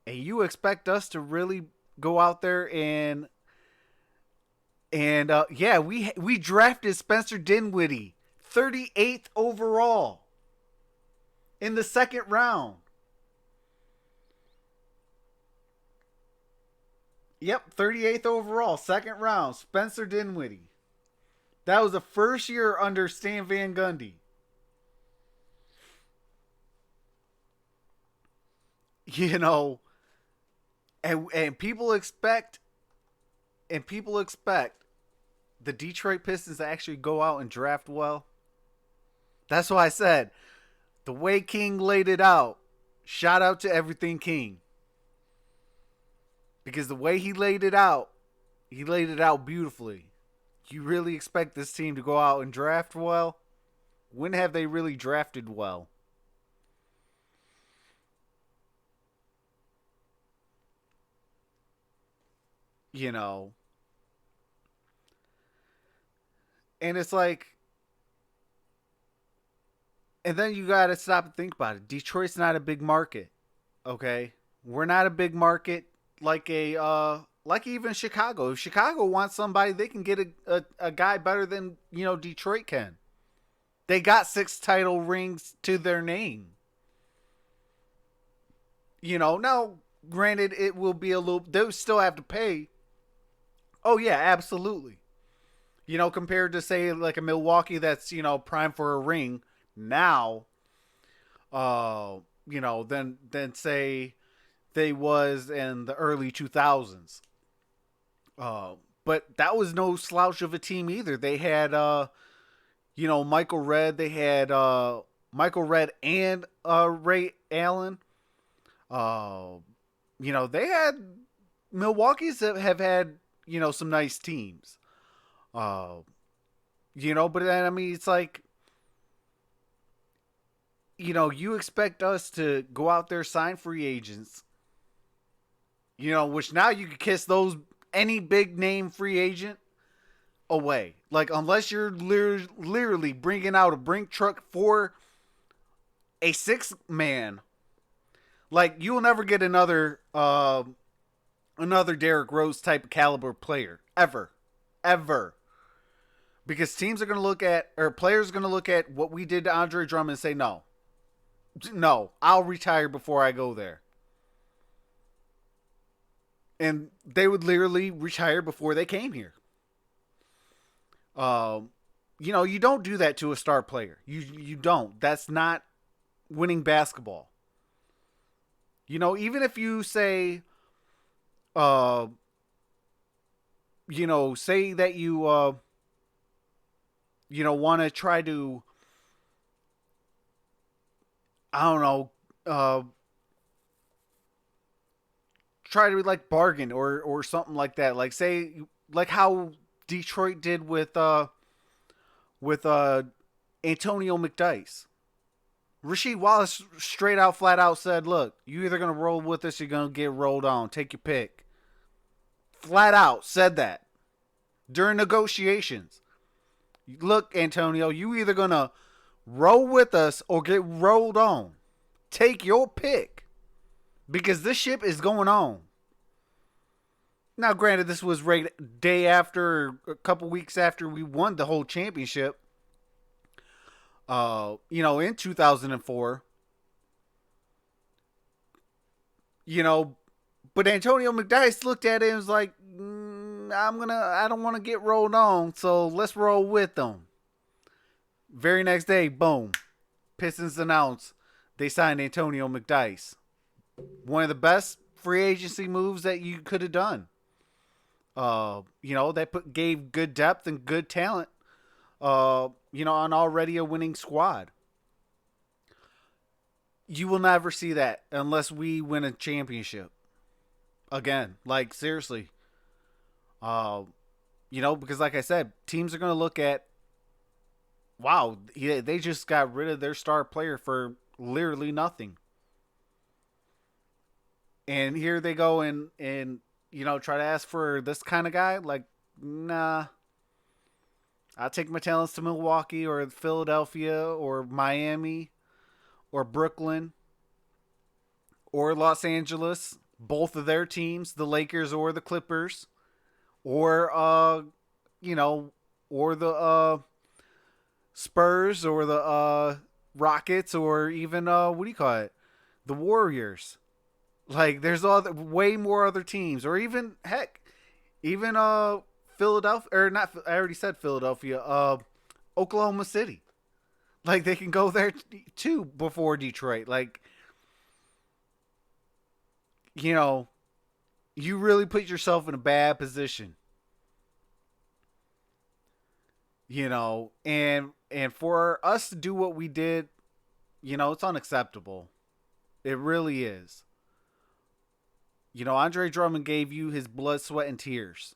S1: And you expect us to really go out there and we drafted Spencer Dinwiddie, 38th overall in the second round. Yep, 38th overall, second round, Spencer Dinwiddie. That was the first year under Stan Van Gundy. And people expect the Detroit Pistons to actually go out and draft well. That's why I said, the way King laid it out, shout out to everything King. Because the way he laid it out beautifully. You really expect this team to go out and draft well? When have they really drafted well? And it's like, and then you got to stop and think about it. Detroit's not a big market, okay? We're not a big market like even Chicago. If Chicago wants somebody, they can get a guy better than, Detroit can. They got 6 title rings to their name. Now, granted, it will be a little, they'll still have to pay. Oh, yeah, absolutely. Compared to, say, like a Milwaukee that's, prime for a ring now, than say they was in the early 2000s. But that was no slouch of a team either. They had, Michael Redd. They had Michael Redd and Ray Allen. They had Milwaukee's have had, some nice teams. But then, I mean, it's like, you expect us to go out there, sign free agents, You know, which now you can kiss those any big name free agent away. Like, unless you're literally bringing out a brink truck for a 6-man, like, you will never get another Derrick Rose type of caliber player ever. Because teams are going to look at, or players are going to look at what we did to Andre Drummond and say, no, I'll retire before I go there. And they would literally retire before they came here. You know, you don't do that to a star player. You don't. That's not winning basketball. You know, even if you say, you know, say that you want to try to, I don't know, try to like bargain or something like that. Like, say, like how Detroit did with Antonio McDyess. Rasheed Wallace straight out, flat out said, look, you either going to roll with us or you're going to get rolled on. Take your pick. Flat out said that during negotiations. Look, Antonio, you either going to roll with us or get rolled on. Take your pick. Because this ship is going on. Now, granted, this was right day after, a couple weeks after we won the whole championship. You know, in 2004. You know, but Antonio McDyess looked at it and was like, I don't want to get rolled on, so let's roll with them. Very next day, boom. Pistons announced they signed Antonio McDyess. One of the best free agency moves that you could have done. You know, that gave good depth and good talent, you know, on already a winning squad. You will never see that unless we win a championship. Again, like, seriously. You know, because like I said, teams are going to look at, wow, they just got rid of their star player for literally nothing. And here they go and you know, try to ask for this kind of guy. Like, nah. I'll take my talents to Milwaukee or Philadelphia or Miami or Brooklyn or Los Angeles. Both of their teams, the Lakers or the Clippers. Or, you know, or the Spurs or the Rockets or even, what do you call it? The Warriors. Like, there's way more other teams. Or even, heck, even Philadelphia, or not, I already said Philadelphia, Oklahoma City. Like, they can go there too before Detroit. Like, you know, you really put yourself in a bad position. You know, and for us to do what we did, you know, it's unacceptable. It really is. You know, Andre Drummond gave you his blood, sweat, and tears.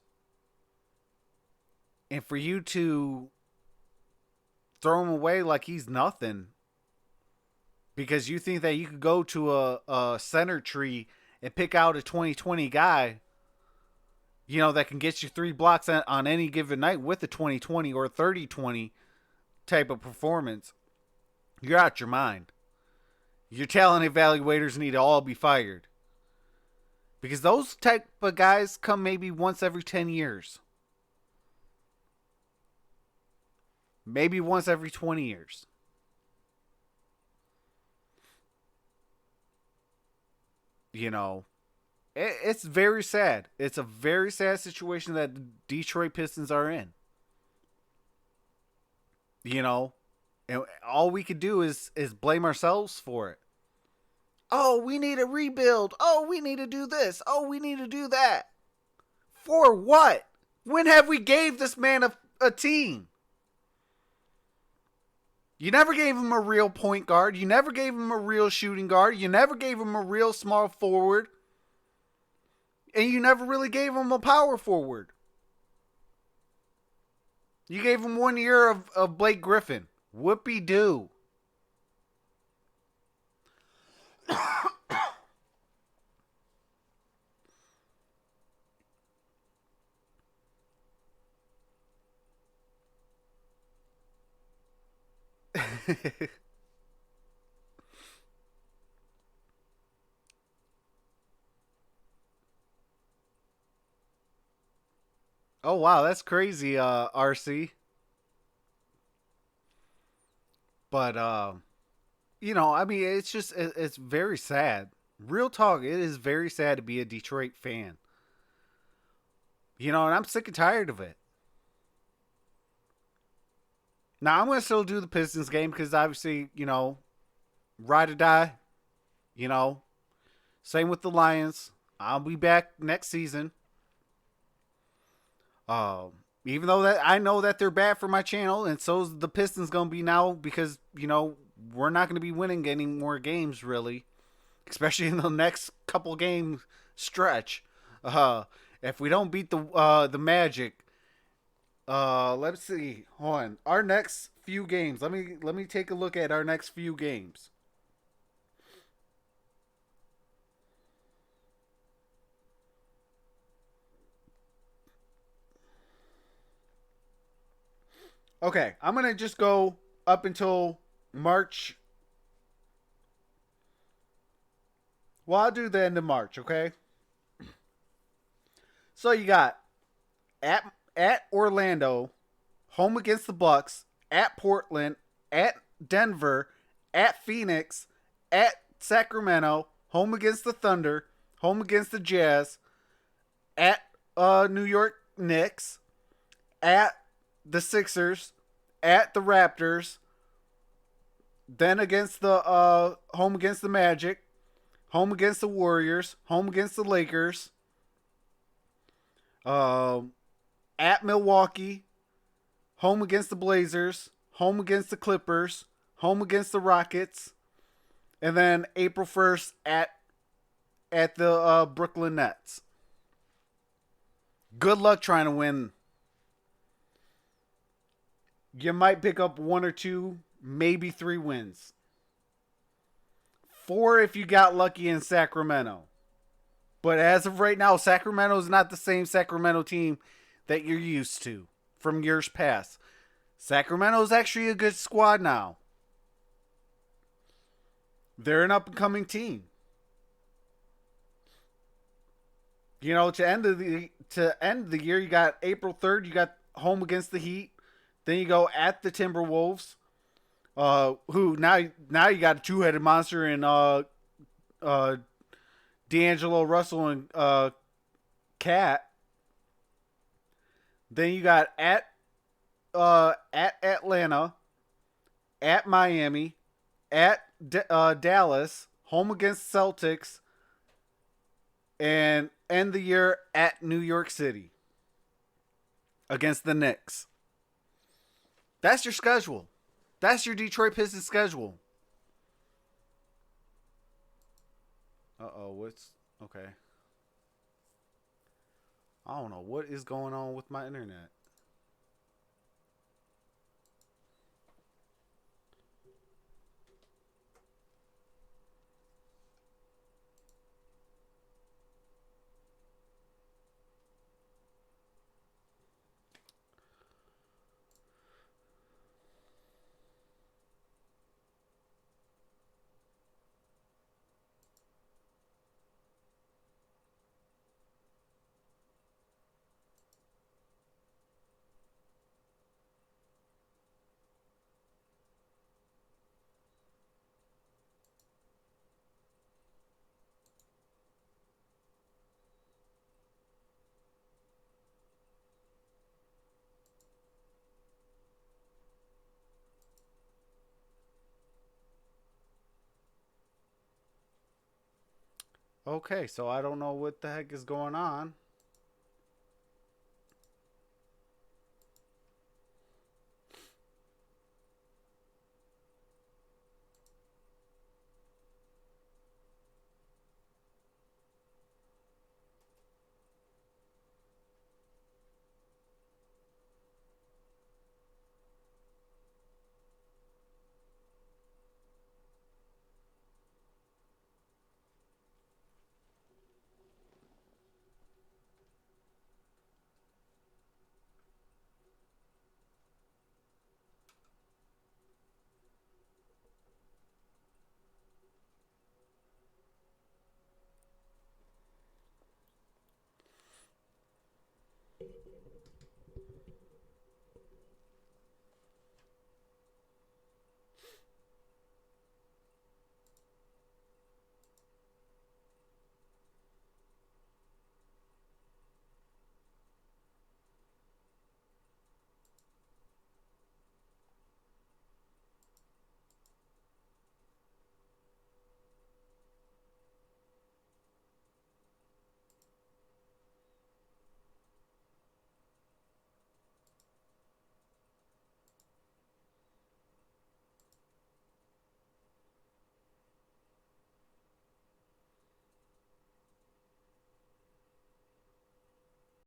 S1: And for you to throw him away like he's nothing because you think that you could go to a center tree and pick out a 2020 guy, you know, that can get you 3 blocks on any given night with a 2020 or 30-20 type of performance, you're out your mind. Your talent evaluators need to all be fired. Because those type of guys come maybe once every 10 years. Maybe once every 20 years. You know, it's very sad. It's a very sad situation that the Detroit Pistons are in. You know, and all we could do is blame ourselves for it. Oh, we need a rebuild. Oh, we need to do this. Oh, we need to do that. For what? When have we gave this man a team? You never gave him a real point guard. You never gave him a real shooting guard. You never gave him a real small forward. And you never really gave him a power forward. You gave him 1 year of Blake Griffin. Whoopee-doo. Oh wow, that's crazy, RC. But you know, I mean, it's just it's very sad. Real talk, it is very sad to be a Detroit fan. You know, and I'm sick and tired of it. Now I'm gonna still do the Pistons game because obviously, you know, ride or die. You know, same with the Lions. I'll be back next season. Even though that I know that they're bad for my channel, and so's the Pistons gonna be now because you know we're not gonna be winning any more games really, especially in the next couple game stretch. Uh, if we don't beat the Magic, let's see. Hold on. Our next few games. Let me take a look at our next few games. Okay, I'm gonna just go up until March. Well, I'll do the end of March. Okay. So you got at Orlando, home against the Bucks, at Portland, at Denver, at Phoenix, at Sacramento, home against the Thunder, home against the Jazz, at New York Knicks, at the Sixers, at the Raptors, then against the home against the Magic, home against the Warriors, home against the Lakers, at Milwaukee, home against the Blazers, home against the Clippers, home against the Rockets, and then April 1st at the Brooklyn Nets. Good luck trying to win. You might pick up 1 or 2, maybe 3 wins. 4 if you got lucky in Sacramento. But as of right now, Sacramento is not the same Sacramento team that you're used to from years past. Sacramento is actually a good squad now. They're an up-and-coming team. You know, to end the year, you got April 3rd, you got home against the Heat. Then you go at the Timberwolves, who now you got a two-headed monster in D'Angelo Russell and Cat. Then you got at Atlanta, at Miami, at Dallas, home against Celtics, and end the year at New York City against the Knicks. That's your schedule. That's your Detroit Pistons schedule. What's okay? I don't know what is going on with my internet. Okay, so I don't know what the heck is going on.